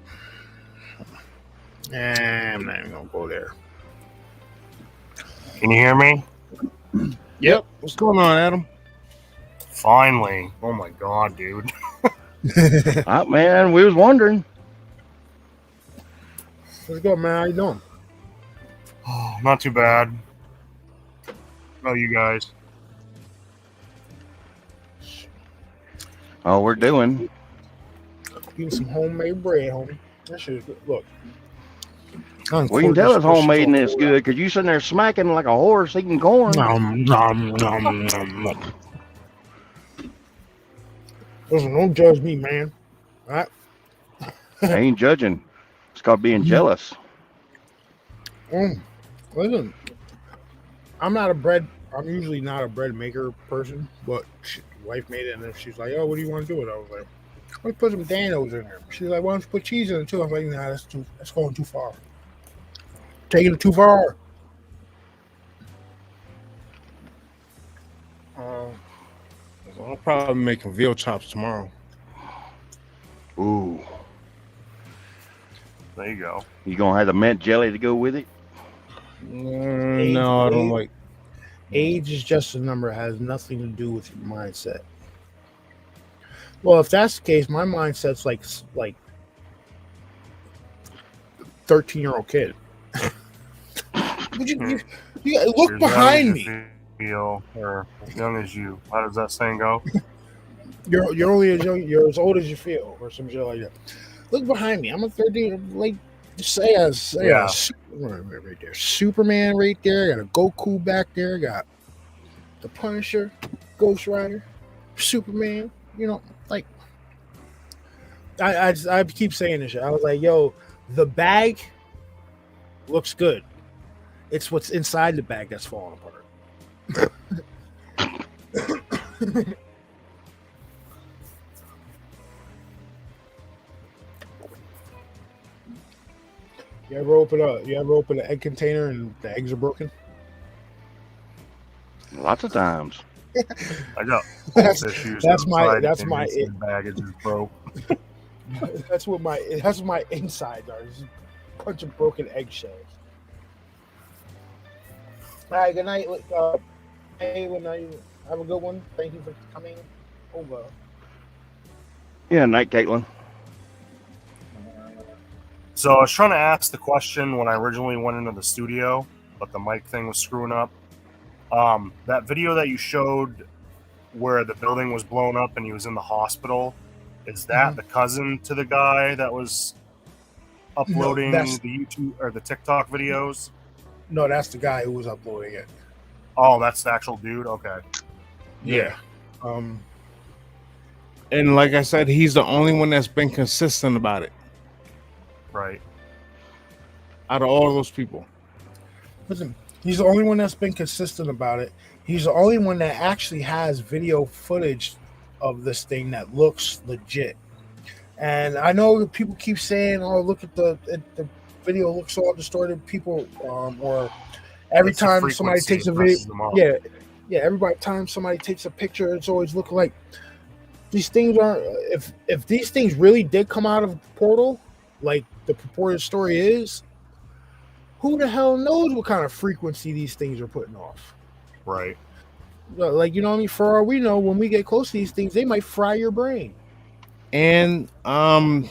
Speaker 3: I'm not even gonna go there.
Speaker 9: Can you hear me?
Speaker 4: Yep. What's going on, Adam?
Speaker 9: Finally. Oh my god, dude.
Speaker 5: Man, we was wondering.
Speaker 3: Let's go, man. How you doing?
Speaker 9: Oh, not too bad. How you guys?
Speaker 5: All we're doing.
Speaker 3: Eating some homemade bread, homie. That shit is good. Look.
Speaker 5: We can tell it's homemade and it's good because you sitting there smacking like a horse eating corn.
Speaker 3: Nom, nom, nom, nom, nom. Listen, don't judge me, man. All right?
Speaker 5: I ain't judging. It's called being jealous.
Speaker 3: Listen, I'm usually not a bread maker person, but wife made it, and then she's like, "Oh, what do you want to do with it?" I was like, "Let me put some Danos in there." She's like, "Why don't you put cheese in it too?" I was like, "Nah, that's going too far. Taking it too far."
Speaker 4: I'll probably be making veal chops tomorrow.
Speaker 5: Ooh.
Speaker 9: There you go.
Speaker 5: You gonna have the mint jelly to go with it?
Speaker 4: No, I don't like.
Speaker 3: Age is just a number. It has nothing to do with your mindset. Well, if that's the case, my mindset's like 13-year-old kid. you look
Speaker 9: You're
Speaker 3: behind me.
Speaker 9: Feel, or as young as you. How does that saying go?
Speaker 3: You're only as young. You're as old as you feel, or some shit like that. Look behind me. I'm a 13. Like say Superman right there. Superman right there. Got a Goku back there. Got the Punisher, Ghost Rider, Superman. You know, like I keep saying this shit. I was like, yo, the bag looks good. It's what's inside the bag that's falling apart. You ever open an egg container and the eggs are broken?
Speaker 5: Lots of times.
Speaker 9: I got
Speaker 3: That's
Speaker 9: issues.
Speaker 3: my
Speaker 9: baggage is broke.
Speaker 3: that's my insides are. Just a bunch of broken eggshells. All right, good night. Hey, have a good one. Thank you for coming over.
Speaker 5: Yeah, night, Caitlin.
Speaker 9: So I was trying to ask the question when I originally went into the studio, but the mic thing was screwing up. That video that you showed where the building was blown up and he was in the hospital, is that the cousin to the guy that was uploading the YouTube or the TikTok videos?
Speaker 3: No, that's the guy who was uploading it.
Speaker 9: Oh, that's the actual dude? Okay.
Speaker 4: Yeah. And like I said, he's the only one that's been consistent about it.
Speaker 9: Right.
Speaker 4: Out of all those people.
Speaker 3: Listen, he's the only one that's been consistent about it. He's the only one that actually has video footage of this thing that looks legit. And I know that people keep saying, "Oh, look at the video looks all distorted." People, or every time somebody takes a video, every time somebody takes a picture, it's always looking like these things aren't. If these things really did come out of Portal, like the purported story is, who the hell knows what kind of frequency these things are putting off?
Speaker 9: Right.
Speaker 3: Like, you know what I mean? For all we know, when we get close to these things, they might fry your brain.
Speaker 4: And no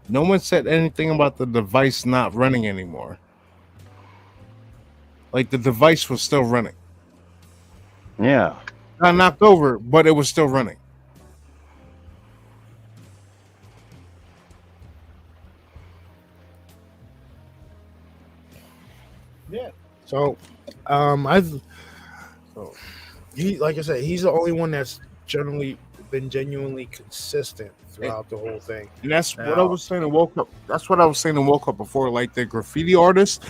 Speaker 4: one said anything about the device not running anymore. Like the device was still running.
Speaker 5: Yeah.
Speaker 4: Got knocked over, but it was still running.
Speaker 3: Yeah. So, like I said, he's the only one that's generally been genuinely consistent throughout the whole thing.
Speaker 4: And that's what I was saying to Woke Up. That's what I was saying to Woke Up before. Like the graffiti artists,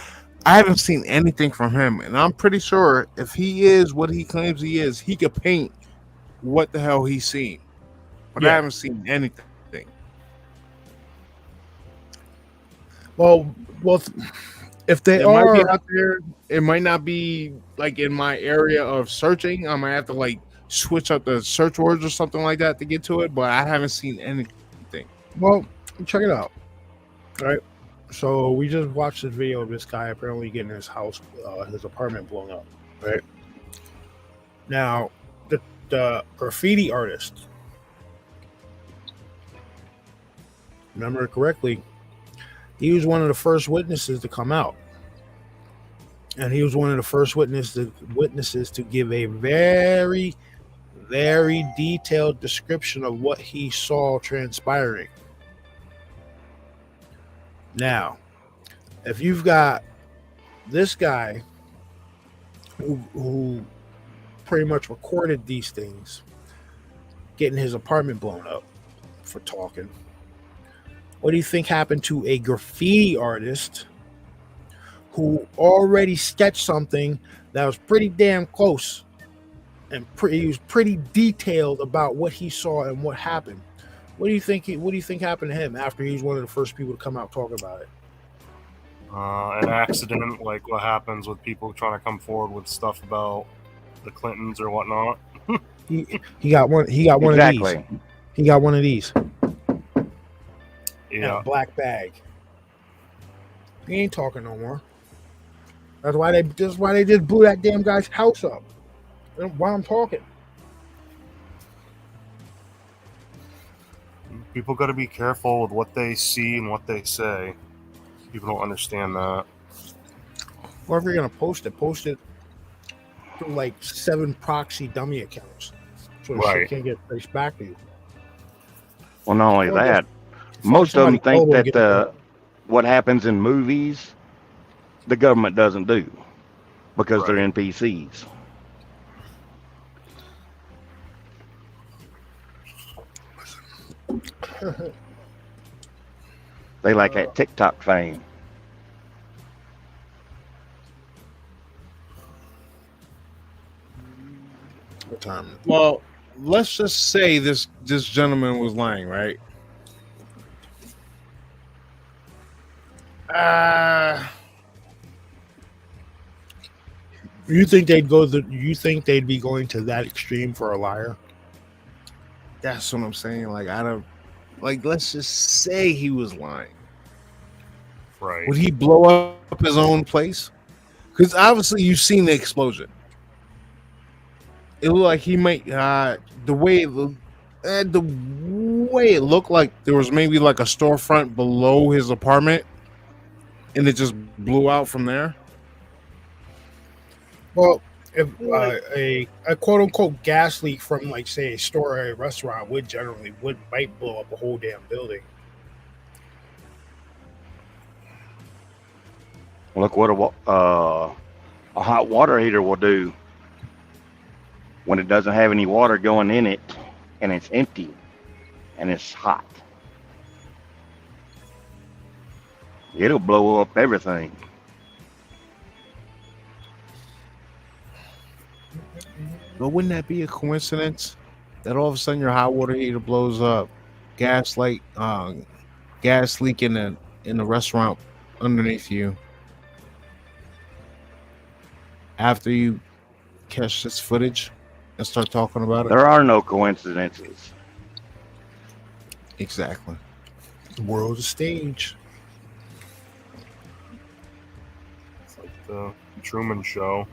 Speaker 4: I haven't seen anything from him, and I'm pretty sure if he is what he claims he is, he could paint what the hell he's seen. But I
Speaker 3: Yeah.
Speaker 4: haven't seen anything.
Speaker 3: Well, if they
Speaker 4: It might be
Speaker 3: are,
Speaker 4: out there. It might not be like in my area of searching. I might have to like switch up the search words or something like that to get to it. But I haven't seen anything.
Speaker 3: well, check it out. All right. So we just watched this video of this guy apparently getting his house, his apartment blown up. Right. Now, the graffiti artist, remember correctly, he was one of the first witnesses to come out. And he was one of the first witnesses to give a very, very detailed description of what he saw transpiring. Now, if you've got this guy who pretty much recorded these things, getting his apartment blown up for talking, what do you think happened to a graffiti artist who already sketched something that was pretty damn close and he was pretty detailed about what he saw and what happened? What do you think happened to him after he's one of the first people to come out talk about it?
Speaker 9: An accident, like what happens with people trying to come forward with stuff about the Clintons or whatnot.
Speaker 3: He got one. He got one
Speaker 5: Exactly.
Speaker 3: of these. He got one of these. In
Speaker 9: Yeah.
Speaker 3: a black bag. He ain't talking no more. That's why they just blew that damn guy's house up. While I'm talking.
Speaker 9: People got to be careful with what they see and what they say. People don't understand that.
Speaker 3: Or if you're gonna post it through like 7 proxy dummy accounts, so the
Speaker 9: Right.
Speaker 3: shit can't get traced back to you.
Speaker 5: Well, not only
Speaker 3: Or
Speaker 5: that,
Speaker 3: just
Speaker 5: most of them
Speaker 3: somebody
Speaker 5: think
Speaker 3: over
Speaker 5: that
Speaker 3: get it.
Speaker 5: what happens in movies, the government doesn't do because they're NPCs. They like that TikTok fame.
Speaker 3: What time?
Speaker 4: Well, let's just say this gentleman was lying, right?
Speaker 3: You think they'd be going to that extreme for a liar?
Speaker 4: That's what I'm saying. Like, let's just say he was lying.
Speaker 9: Right.
Speaker 4: Would he blow up his own place? Because obviously you've seen the explosion. It looked like he might the way it looked like there was maybe like a storefront below his apartment, and it just blew out from there.
Speaker 3: Well, if a quote unquote gas leak from like say a store or a restaurant might blow up a whole damn building.
Speaker 5: Look what a hot water heater will do when it doesn't have any water going in it and it's empty and it's hot. It'll blow up everything.
Speaker 4: But wouldn't that be a coincidence that all of a sudden your hot water heater blows up, gas leak in the restaurant underneath you? After you catch this footage and start talking about it?
Speaker 5: There are no coincidences.
Speaker 4: Exactly.
Speaker 3: The world's a stage.
Speaker 9: It's like the Truman Show.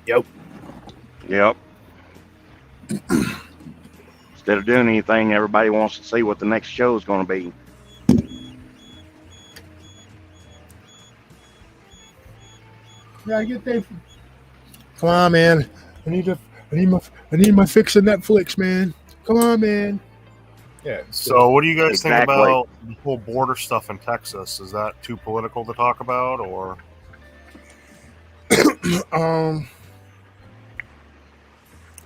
Speaker 3: Yep.
Speaker 5: Yep. Instead of doing anything, everybody wants to see what the next show is going to be.
Speaker 3: Yeah, I get that. Come on, man. I need my fix of Netflix, man. Come on, man. Yeah.
Speaker 9: So, what do you guys think
Speaker 5: Exactly.
Speaker 9: about the whole border stuff in Texas? Is that too political to talk about, or?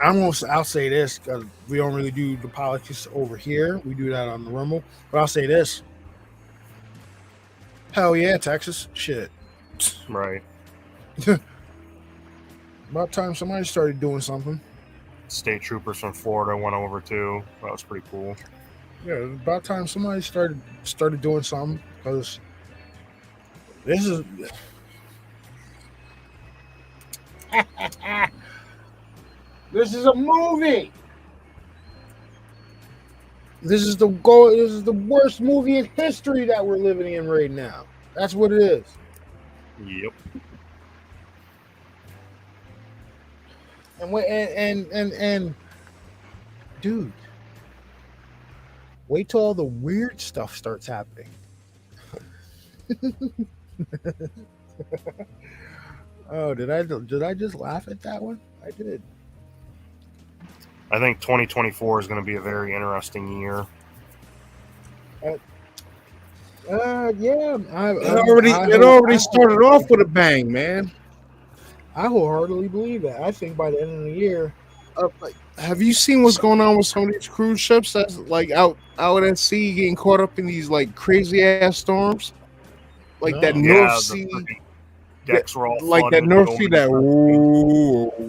Speaker 3: I'll say this because we don't really do the politics over here. We do that on the Rumble. But I'll say this. Hell yeah, Texas. Shit.
Speaker 9: Right.
Speaker 3: About time somebody started doing something.
Speaker 9: State troopers from Florida went over too. That was pretty cool.
Speaker 3: Yeah, it's about time somebody started doing something, because this is this is a movie. This is the worst movie in history that we're living in right now. That's what it is.
Speaker 9: Yep.
Speaker 3: And dude, wait till all the weird stuff starts happening. Oh, did I just laugh at that one? I did.
Speaker 9: I think 2024 is going to be a very interesting year.
Speaker 3: Yeah,
Speaker 4: It already started off with a bang, man.
Speaker 3: I wholeheartedly believe that. I think by the end of the year,
Speaker 4: Have you seen what's going on with some of these cruise ships that's like out at sea getting caught up in these like crazy ass storms? Like that North Sea.
Speaker 9: Decks were all
Speaker 4: like that North Sea that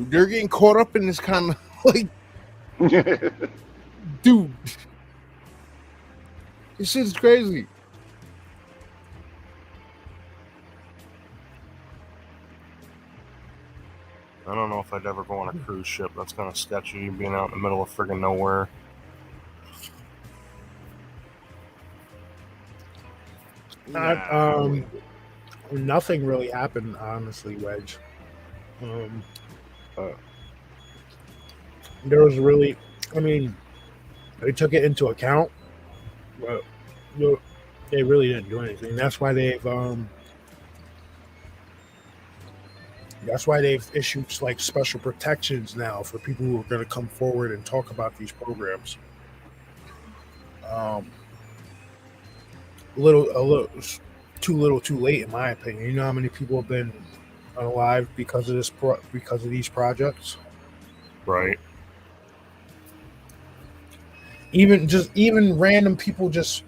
Speaker 4: they're getting caught up in this kind of like dude. This shit's crazy.
Speaker 9: I don't know if I'd ever go on a cruise ship. That's kind of sketchy, being out in the middle of friggin' nowhere.
Speaker 3: Nothing really happened, honestly, Wedge. There was really, they took it into account, but they really didn't do anything. That's why they've issued like special protections now for people who are going to come forward and talk about these programs. A little too little, too late, in my opinion. You know how many people have been unalive because of these projects,
Speaker 9: right?
Speaker 3: Even random people, just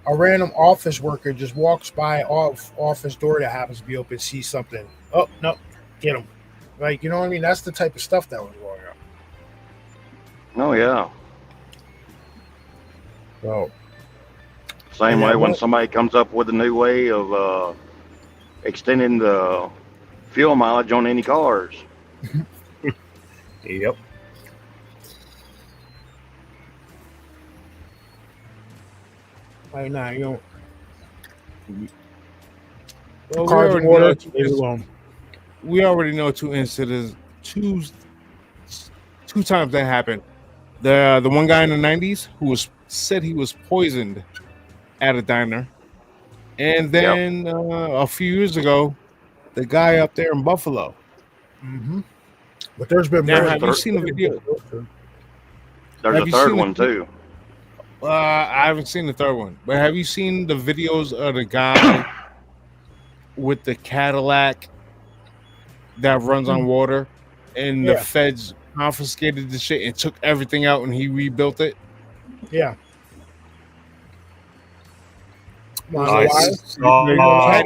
Speaker 3: a random office worker just walks by office door that happens to be open, sees something. Oh no, get them! Like, you know what I mean? That's the type of stuff that was going on.
Speaker 5: Oh yeah.
Speaker 3: So.
Speaker 5: Same way when somebody comes up with a new way of extending the fuel mileage on any cars.
Speaker 9: Yep.
Speaker 3: Right now, you don't.
Speaker 4: Well, we already know two incidents, two times that happened. The one guy in the 90s who said he was poisoned at a diner, and then a few years ago, the guy up there in Buffalo.
Speaker 3: Mm-hmm. But there's been
Speaker 4: now. Have you seen the video?
Speaker 5: There's a third one too.
Speaker 4: I haven't seen the third one, but have you seen the videos of the guy with the Cadillac that runs on water, and the feds confiscated the shit and took everything out, and he rebuilt it?
Speaker 3: Yeah.
Speaker 9: I saw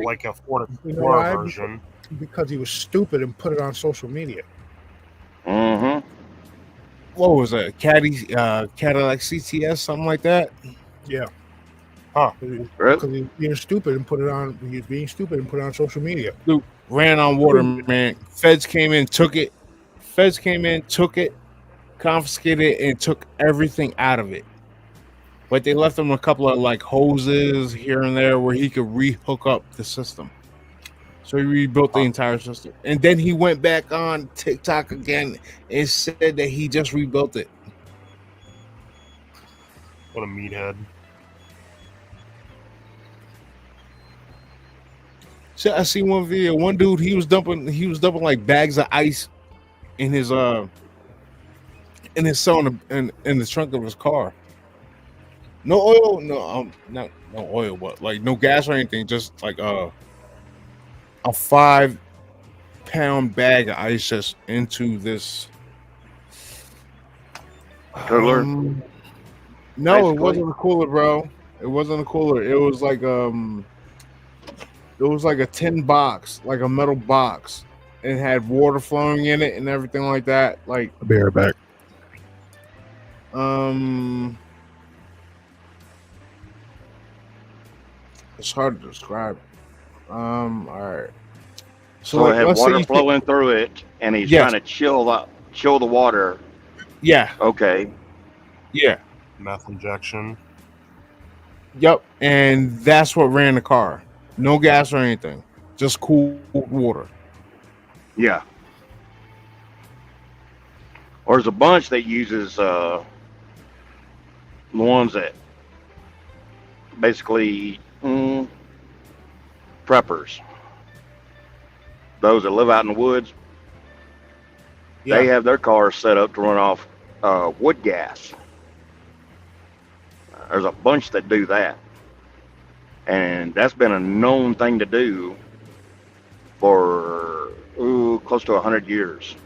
Speaker 9: like a Ford Explorer version.
Speaker 3: Because he was stupid and put it on social media.
Speaker 5: Mm-hmm.
Speaker 4: What was it? Cadillac CTS, something like that?
Speaker 3: Yeah.
Speaker 9: Huh.
Speaker 3: Because he was being stupid and put it on. He was being stupid and put it on social media.
Speaker 4: Dude, ran on water, man. Feds came in, took it. Confiscated it, and took everything out of it. But they left him a couple of like hoses here and there where he could re-hook up the system. So he rebuilt the entire system. And then he went back on TikTok again and said that he just rebuilt it.
Speaker 9: What a meathead.
Speaker 4: So I see one video. One dude, he was dumping like bags of ice in his cell in the trunk of his car. No oil, not no oil, but like no gas or anything. Just like a 5-pound bag of ice just into this
Speaker 5: cooler.
Speaker 4: No,
Speaker 5: basically.
Speaker 4: It wasn't a cooler, bro. It wasn't a cooler. It was like It was like a tin box, like a metal box. It had water flowing in it and everything like that. Like,
Speaker 9: I'll be right back.
Speaker 4: it's hard to describe. All right.
Speaker 5: So it had
Speaker 4: let's say
Speaker 5: water
Speaker 4: you
Speaker 5: flowing through it, and he's
Speaker 4: Yes.
Speaker 5: trying to chill the water.
Speaker 4: Yeah,
Speaker 5: Okay.
Speaker 4: yeah,
Speaker 9: Meth injection.
Speaker 4: yep. And that's what ran the car. No gas or anything, just cool water.
Speaker 5: Yeah. Or there's a bunch that uses the ones that basically preppers. Those that live out in the woods, they have their cars set up to run off wood gas. There's a bunch that do that. And that's been a known thing to do for close to 100 years.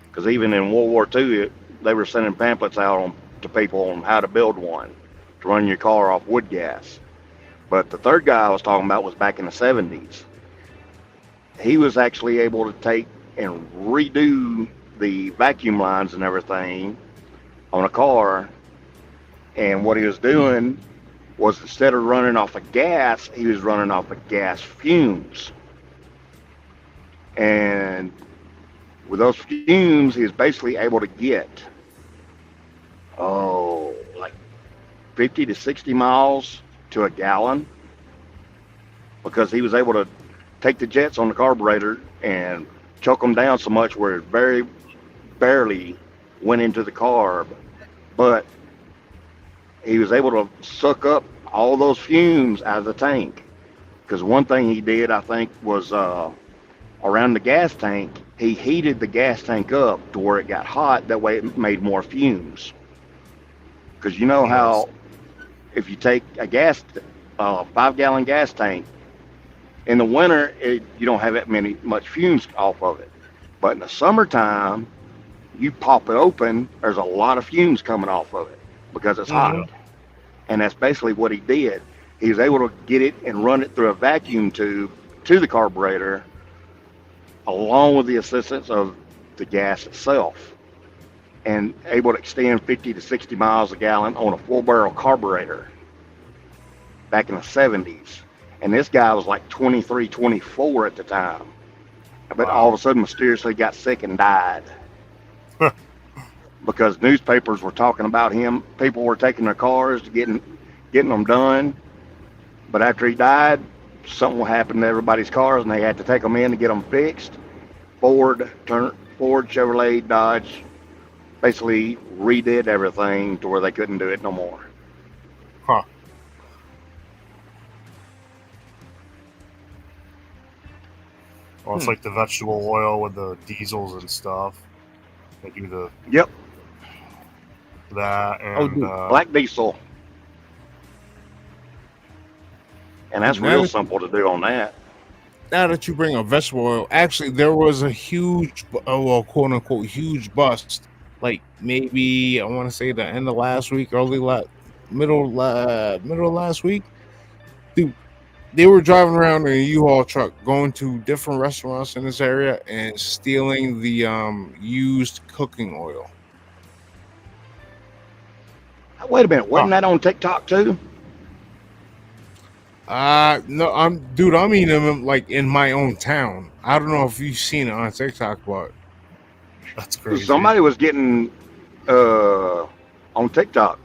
Speaker 5: Because even in World War II, they were sending pamphlets out to people on how to build one to run your car off wood gas. But the third guy I was talking about was back in the 70s. He was actually able to take and redo the vacuum lines and everything on a car. And what he was doing was, instead of running off of gas, he was running off of gas fumes. And with those fumes, he was basically able to get, like 50 to 60 miles to a gallon, because he was able to take the jets on the carburetor and choke them down so much where it very barely went into the carb. But he was able to suck up all those fumes out of the tank. Because one thing he did, I think, was around the gas tank, he heated the gas tank up to where it got hot. That way it made more fumes. Because you know how if you take a 5-gallon gas tank, in the winter, you don't have that much fumes off of it. But in the summertime, you pop it open, there's a lot of fumes coming off of it because it's hot. And that's basically what he did. He was able to get it and run it through a vacuum tube to the carburetor, along with the assistance of the gas itself, and able to extend 50 to 60 miles a gallon on a 4-barrel carburetor back in the 70s. And this guy was like 23, 24 at the time. But all of a sudden, mysteriously got sick and died. Because newspapers were talking about him. People were taking their cars to getting them done. But after he died, something happened to everybody's cars, and they had to take them in to get them fixed. Ford, Chevrolet, Dodge basically redid everything to where they couldn't do it no more.
Speaker 9: Huh. Well, it's like the vegetable oil with the diesels and stuff. They do the that and
Speaker 5: black diesel, and that's real simple to do on that.
Speaker 4: Now that you bring up vegetable oil, actually there was a huge, well, quote unquote, huge bust. Like maybe I want to say the end of last week, middle of last week. Dude, they were driving around in a U-Haul truck, going to different restaurants in this area and stealing the used cooking oil.
Speaker 5: Wait a minute, wasn't that on TikTok too?
Speaker 4: No, I'm eating them like in my own town. I don't know if you've seen it on TikTok, but
Speaker 9: that's crazy.
Speaker 5: Somebody was getting on TikTok.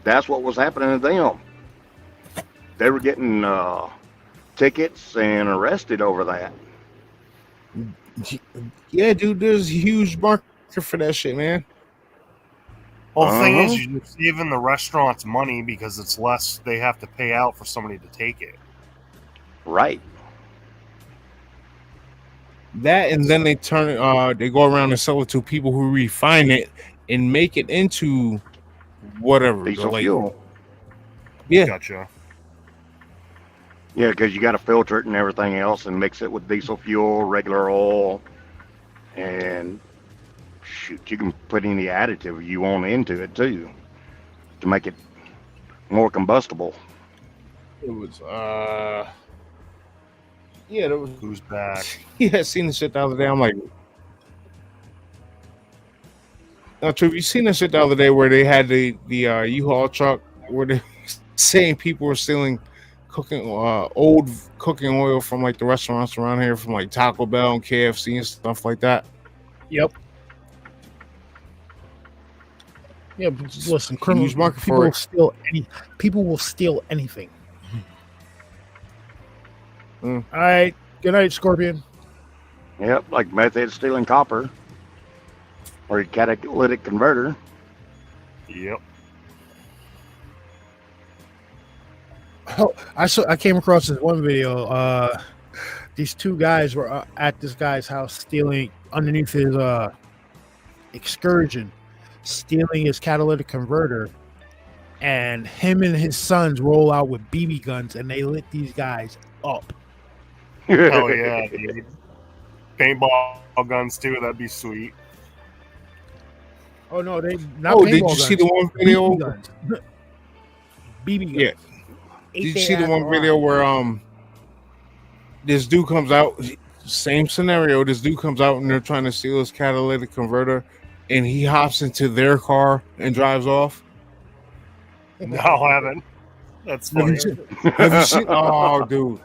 Speaker 5: That's what was happening to them. They were getting tickets and arrested over that.
Speaker 4: Yeah, dude, there's a huge market for that shit, man.
Speaker 9: Well, the thing is, you're saving the restaurants money because it's less they have to pay out for somebody to take it.
Speaker 5: Right.
Speaker 4: That, and then they they go around and sell it to people who refine it and make it into whatever.
Speaker 5: Diesel
Speaker 4: like,
Speaker 5: fuel.
Speaker 4: Yeah.
Speaker 9: Gotcha.
Speaker 5: Yeah, because you got to filter it and everything else and mix it with diesel fuel, regular oil, and shoot, you can put any additive you want into it too to make it more combustible.
Speaker 4: It was Yeah, there was,
Speaker 9: Who's back?
Speaker 4: he had seen the shit the other day. I'm like, now, True, you seen the shit the other day where they had the U-Haul truck where they saying people were stealing old cooking oil from like the restaurants around here, from like Taco Bell and KFC and stuff like that.
Speaker 3: Yep. Yeah, but listen,
Speaker 4: Huge market
Speaker 3: people
Speaker 4: for
Speaker 3: will
Speaker 4: it.
Speaker 3: steal people will steal anything.
Speaker 4: Mm.
Speaker 3: All right. Good night, Scorpion.
Speaker 5: Yep, like method stealing copper or a catalytic converter.
Speaker 9: Yep.
Speaker 3: Oh, I came across this one video. These two guys were at this guy's house stealing underneath his excursion, stealing his catalytic converter, and him and his sons roll out with BB guns and they lit these guys up.
Speaker 9: Hell yeah, dude. Paintball guns too. That'd be sweet.
Speaker 3: Oh no, they not.
Speaker 4: Oh,
Speaker 3: paintball
Speaker 4: did you
Speaker 3: guns,
Speaker 4: see the one video?
Speaker 3: BB guns. BB guns.
Speaker 4: Yeah. Did you see the one video where this dude comes out, same scenario, this dude comes out and they're trying to steal his catalytic converter and he hops into their car and drives off?
Speaker 9: No, I haven't. That's
Speaker 4: Have
Speaker 9: funny.
Speaker 4: you seen? Have you seen? Oh, dude.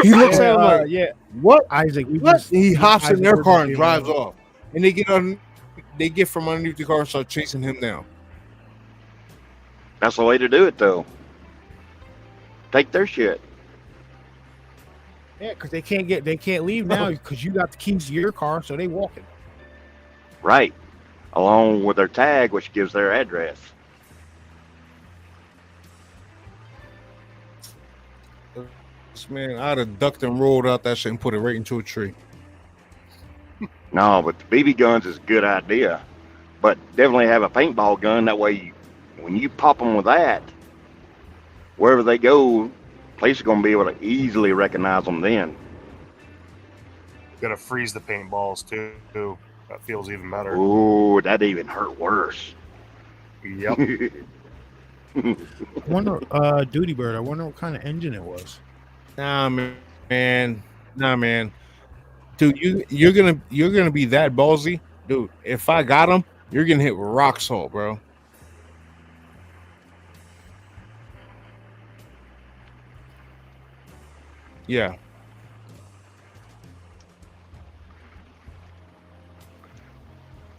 Speaker 4: He looks at him like,
Speaker 3: yeah.
Speaker 4: what?
Speaker 3: Isaac, we
Speaker 4: What?
Speaker 3: just-
Speaker 4: He hops in
Speaker 3: Isaac,
Speaker 4: their
Speaker 3: we're
Speaker 4: car
Speaker 3: just
Speaker 4: and
Speaker 3: being
Speaker 4: drives
Speaker 3: real.
Speaker 4: off. And they get from underneath the car and start chasing him down.
Speaker 5: That's the way to do it, though. Take their shit.
Speaker 3: Yeah, because they can't leave now because you got the keys to your car, so they walking.
Speaker 5: Right. Along with their tag, which gives their address.
Speaker 4: Man, I'd have ducked and rolled out that shit and put it right into a tree.
Speaker 5: No, but the BB guns is a good idea. But definitely have a paintball gun. That way, when you pop them with that, wherever they go, police are going to be able to easily recognize them then.
Speaker 9: Gotta freeze the paintballs too. That feels even better.
Speaker 5: Ooh, that even hurt worse.
Speaker 9: Yep.
Speaker 3: I wonder, Duty Bird. I wonder what kind of engine it was.
Speaker 4: Nah, man. Dude, you're gonna be that ballsy, dude. If I got him, you're gonna hit rock salt, bro. Yeah.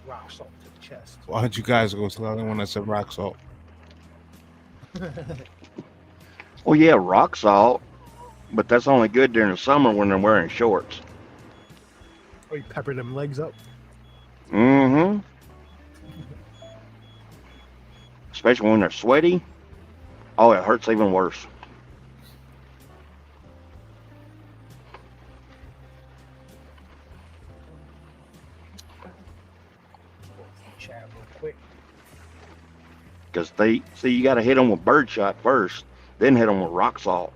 Speaker 3: Rock salt to the chest.
Speaker 4: Why'd you guys go to the other one that said rock salt?
Speaker 5: Well, yeah, rock salt, but that's only good during the summer when they're wearing shorts.
Speaker 3: Or you pepper them legs up.
Speaker 5: Mm-hmm. Especially when they're sweaty. Oh, it hurts even worse.
Speaker 3: Chat real quick.
Speaker 5: Because you got to hit them with birdshot first, then hit them with rock salt.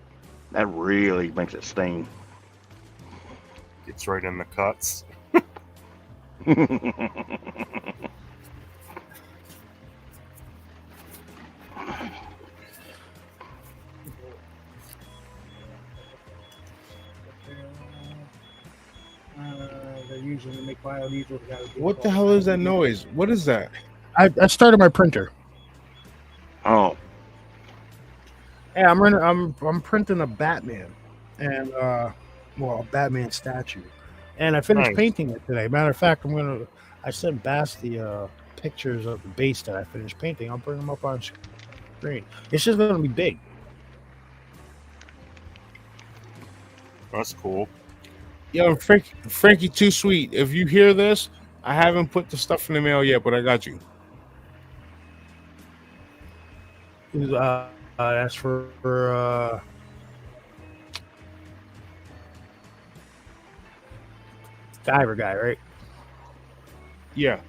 Speaker 5: That really makes it sting.
Speaker 9: Gets right in the cuts.
Speaker 3: They're using to make biodiesel.
Speaker 4: What the hell is that noise? What is that?
Speaker 3: I started my printer.
Speaker 5: Oh,
Speaker 3: Yeah, I'm printing a Batman, and a Batman statue, and I finished
Speaker 9: Nice.
Speaker 3: painting it today. Matter of fact, I sent Bass the pictures of the base that I finished painting. I'll bring them up on screen. It's just gonna be big.
Speaker 9: That's cool.
Speaker 4: Yo, Frankie, too sweet. If you hear this, I haven't put the stuff in the mail yet, but I got you.
Speaker 3: That's for Diver guy, right?
Speaker 4: Yeah.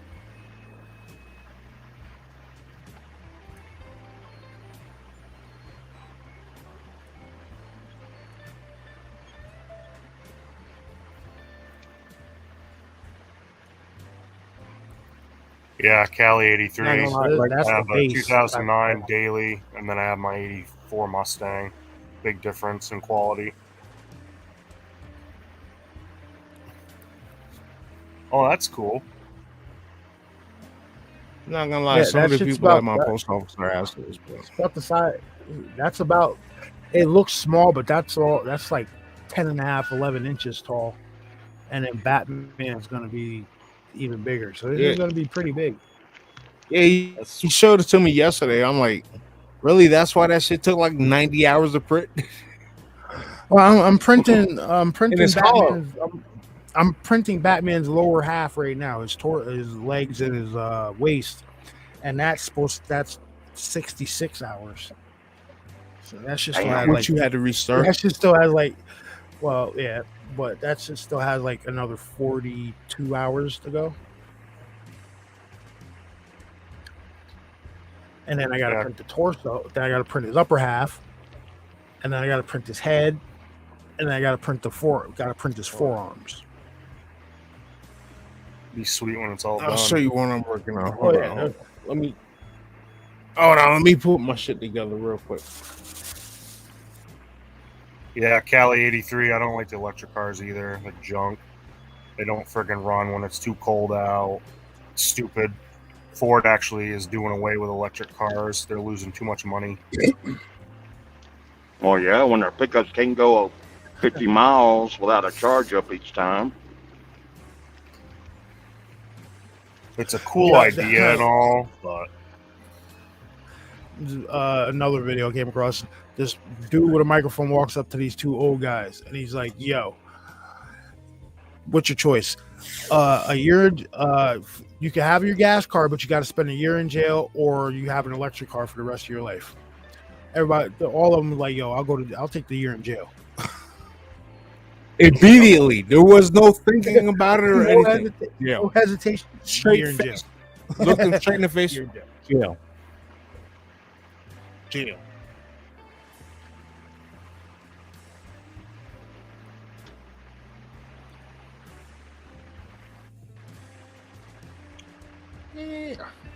Speaker 9: Yeah, Cali 83.
Speaker 3: No, no, that's
Speaker 9: I have
Speaker 3: the
Speaker 9: a
Speaker 3: base.
Speaker 9: 2009 daily, and then I have my 84 Mustang. Big difference in quality. Oh, that's cool.
Speaker 4: I'm not gonna lie,
Speaker 3: Yeah,
Speaker 4: some
Speaker 3: that
Speaker 4: of the
Speaker 3: shit's
Speaker 4: people at
Speaker 3: about
Speaker 4: my
Speaker 3: that.
Speaker 4: post office are assholes, bro.
Speaker 3: It's about the size. That's about. It looks small, but that's all. That's like 10 and a half, 11 inches tall, and then Batman's gonna be even bigger. So this
Speaker 4: Yeah.
Speaker 3: is gonna be pretty big.
Speaker 4: Yeah, he showed it to me yesterday. I'm like, really? That's why that shit took like 90 hours to print?
Speaker 3: Well, I'm printing. I'm printing
Speaker 4: it's hollow.
Speaker 3: Batman's. I'm printing Batman's lower half right now. His legs and his waist, and that's 66 hours. So that shit still has
Speaker 4: What
Speaker 3: like
Speaker 4: you had to restart?
Speaker 3: that shit still has like, well, yeah, but that shit still has like another 42 hours to go. And then I gotta print the torso. Then I gotta print his upper half, and then I gotta print his head, and then I gotta print his forearms.
Speaker 9: Be sweet when it's all
Speaker 4: I'll
Speaker 9: done.
Speaker 4: show you what I'm working on.
Speaker 3: Oh,
Speaker 4: Hold
Speaker 3: yeah.
Speaker 4: on. Let me put my shit together real quick.
Speaker 9: Yeah, Cali 83. I don't like the electric cars either. They're junk. They don't friggin' run when it's too cold out. Stupid. Ford actually is doing away with electric cars. They're losing too much money.
Speaker 5: Well, yeah, when their pickups can go 50 miles without a charge up each time.
Speaker 9: It's a cool
Speaker 3: Yeah,
Speaker 9: idea and all, but
Speaker 3: Another video I came across. This dude with a microphone walks up to these two old guys, and he's like, "Yo, what's your choice? A year, you can have your gas car, but you got to spend a year in jail, or you have an electric car for the rest of your life." Everybody, all of them, like, "Yo, I'll take the year in jail."
Speaker 4: Immediately, there was no thinking about it or anything.
Speaker 3: No hesitation.
Speaker 4: Straight
Speaker 3: Year in jail.
Speaker 4: face. Looked him straight in the face.
Speaker 3: Year in jail.
Speaker 4: Jail.
Speaker 3: Jail.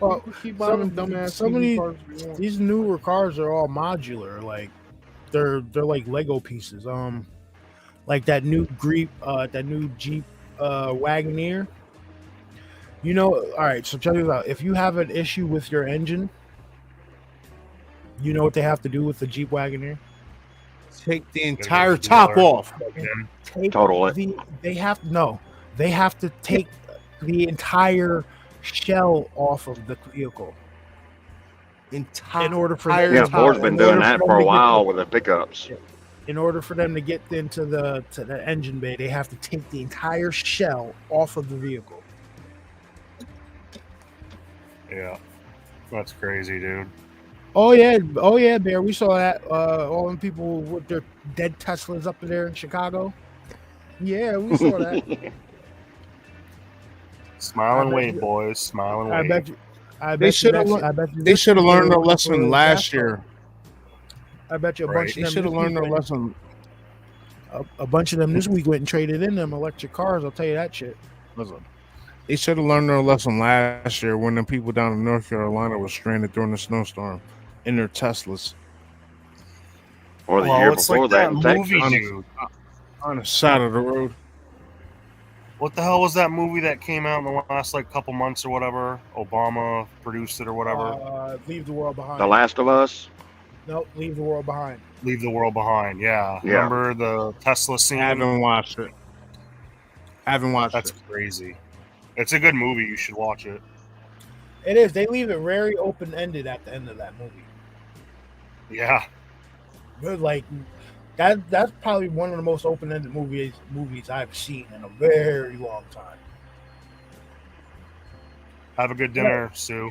Speaker 3: Well, some of these newer cars are all modular. Like they're like Lego pieces. Like that new Jeep Wagoneer. You know, all right. So check this out. If you have an issue with your engine, you know what they have to do with the Jeep Wagoneer?
Speaker 4: Take the entire top off.
Speaker 3: They have to take the entire shell off of the vehicle. In order for
Speaker 5: Ford's been doing that for a while with the pickups.
Speaker 3: In order for them to get into the engine bay, they have to take the entire shell off of the vehicle.
Speaker 9: yeah, that's crazy, dude.
Speaker 3: Oh yeah, Bear. We saw that. All them people with their dead Teslas up there in Chicago. Yeah, we saw that.
Speaker 9: Smile and wave, boys. Smile and wave.
Speaker 4: They should have learned their lesson last year.
Speaker 3: I bet you a bunch of them.
Speaker 4: They should have learned their lesson.
Speaker 3: A bunch of them this week went and traded in them electric cars. I'll tell you that shit.
Speaker 4: Listen, they should have learned their lesson last year when the people down in North Carolina were stranded during the snowstorm in their Teslas.
Speaker 5: Or the year before
Speaker 9: like
Speaker 5: that in Texas.
Speaker 9: movie, dude.
Speaker 4: On the side of the road.
Speaker 9: What the hell was that movie that came out in the last like couple months or whatever? Obama produced it or whatever.
Speaker 3: Leave the World Behind.
Speaker 5: The Last of Us.
Speaker 3: Nope, Leave the World Behind.
Speaker 9: Leave the World Behind. Yeah. Remember the Tesla scene?
Speaker 4: I haven't watched it.
Speaker 9: That's crazy. It's a good movie. You should watch it.
Speaker 3: It is. They leave it very open ended at the end of that movie.
Speaker 9: Yeah.
Speaker 3: But like that's probably one of the most open ended movies I've seen in a very long time.
Speaker 9: Have a good dinner, Sue.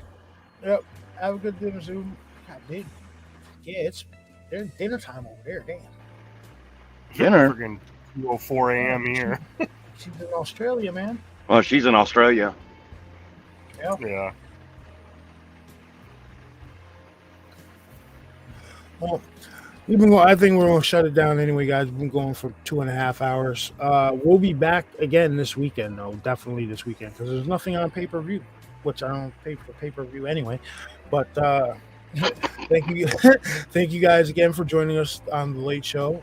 Speaker 3: Yep. Have a good dinner, Sue. God, it's dinner time over there. Damn.
Speaker 5: Dinner.
Speaker 9: Friggin' 2:04 a.m. here.
Speaker 3: She's in Australia, man.
Speaker 5: Well, she's in Australia.
Speaker 9: Yeah.
Speaker 3: Well, I think we're gonna shut it down anyway, guys. We've been going for 2.5 hours. We'll be back again this weekend, though. Definitely this weekend, because there's nothing on pay-per-view, which I don't pay for pay-per-view anyway. But thank you guys again for joining us on the Late Show.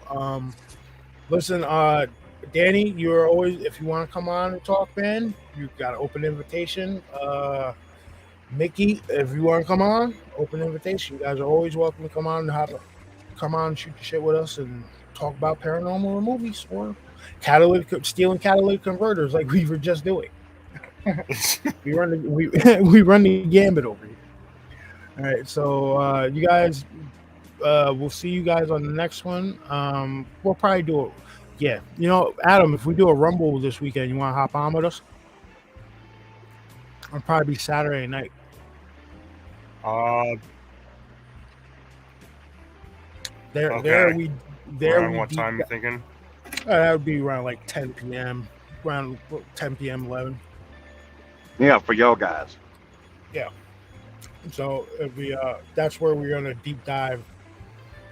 Speaker 3: Listen, Danny, you're always, if you want to come on and talk, man, you got an open invitation. Mickey, if you want to come on, open invitation. You guys are always welcome to come on and come on and shoot the shit with us and talk about paranormal or movies or stealing catalytic converters like we were just doing. we run the gambit over here. All right, so you guys, we'll see you guys on the next one. We'll probably do it. Yeah, you know, Adam, if we do a Rumble this weekend, you want to hop on with us? It'll probably be Saturday night.
Speaker 9: What time you thinking?
Speaker 3: That would be around like 10 p.m. Around 10 p.m. 11.
Speaker 5: Yeah, for y'all guys.
Speaker 3: Yeah. So it'd be that's where we're gonna deep dive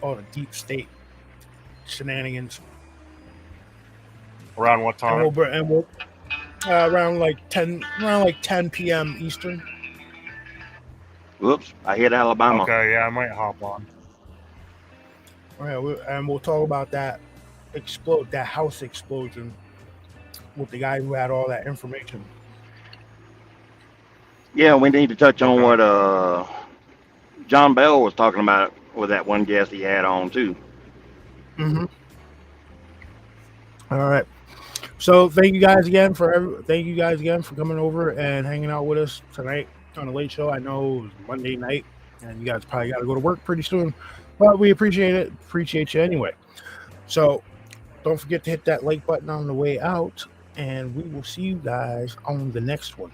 Speaker 3: all the deep state shenanigans.
Speaker 9: Around what time?
Speaker 3: And we'll around like 10 p.m. Eastern.
Speaker 5: Whoops, I hit Alabama.
Speaker 9: Okay, yeah, I might hop on.
Speaker 3: All right, and we'll talk about that house explosion with the guy who had all that information.
Speaker 5: Yeah, we need to touch on what John Bell was talking about with that one guest he had on too.
Speaker 3: Mm-hmm. All right. So thank you guys again for coming over and hanging out with us tonight on the Late Show. I know it was Monday night and you guys probably got to go to work pretty soon, but we appreciate it. Appreciate you anyway. So don't forget to hit that like button on the way out, and we will see you guys on the next one.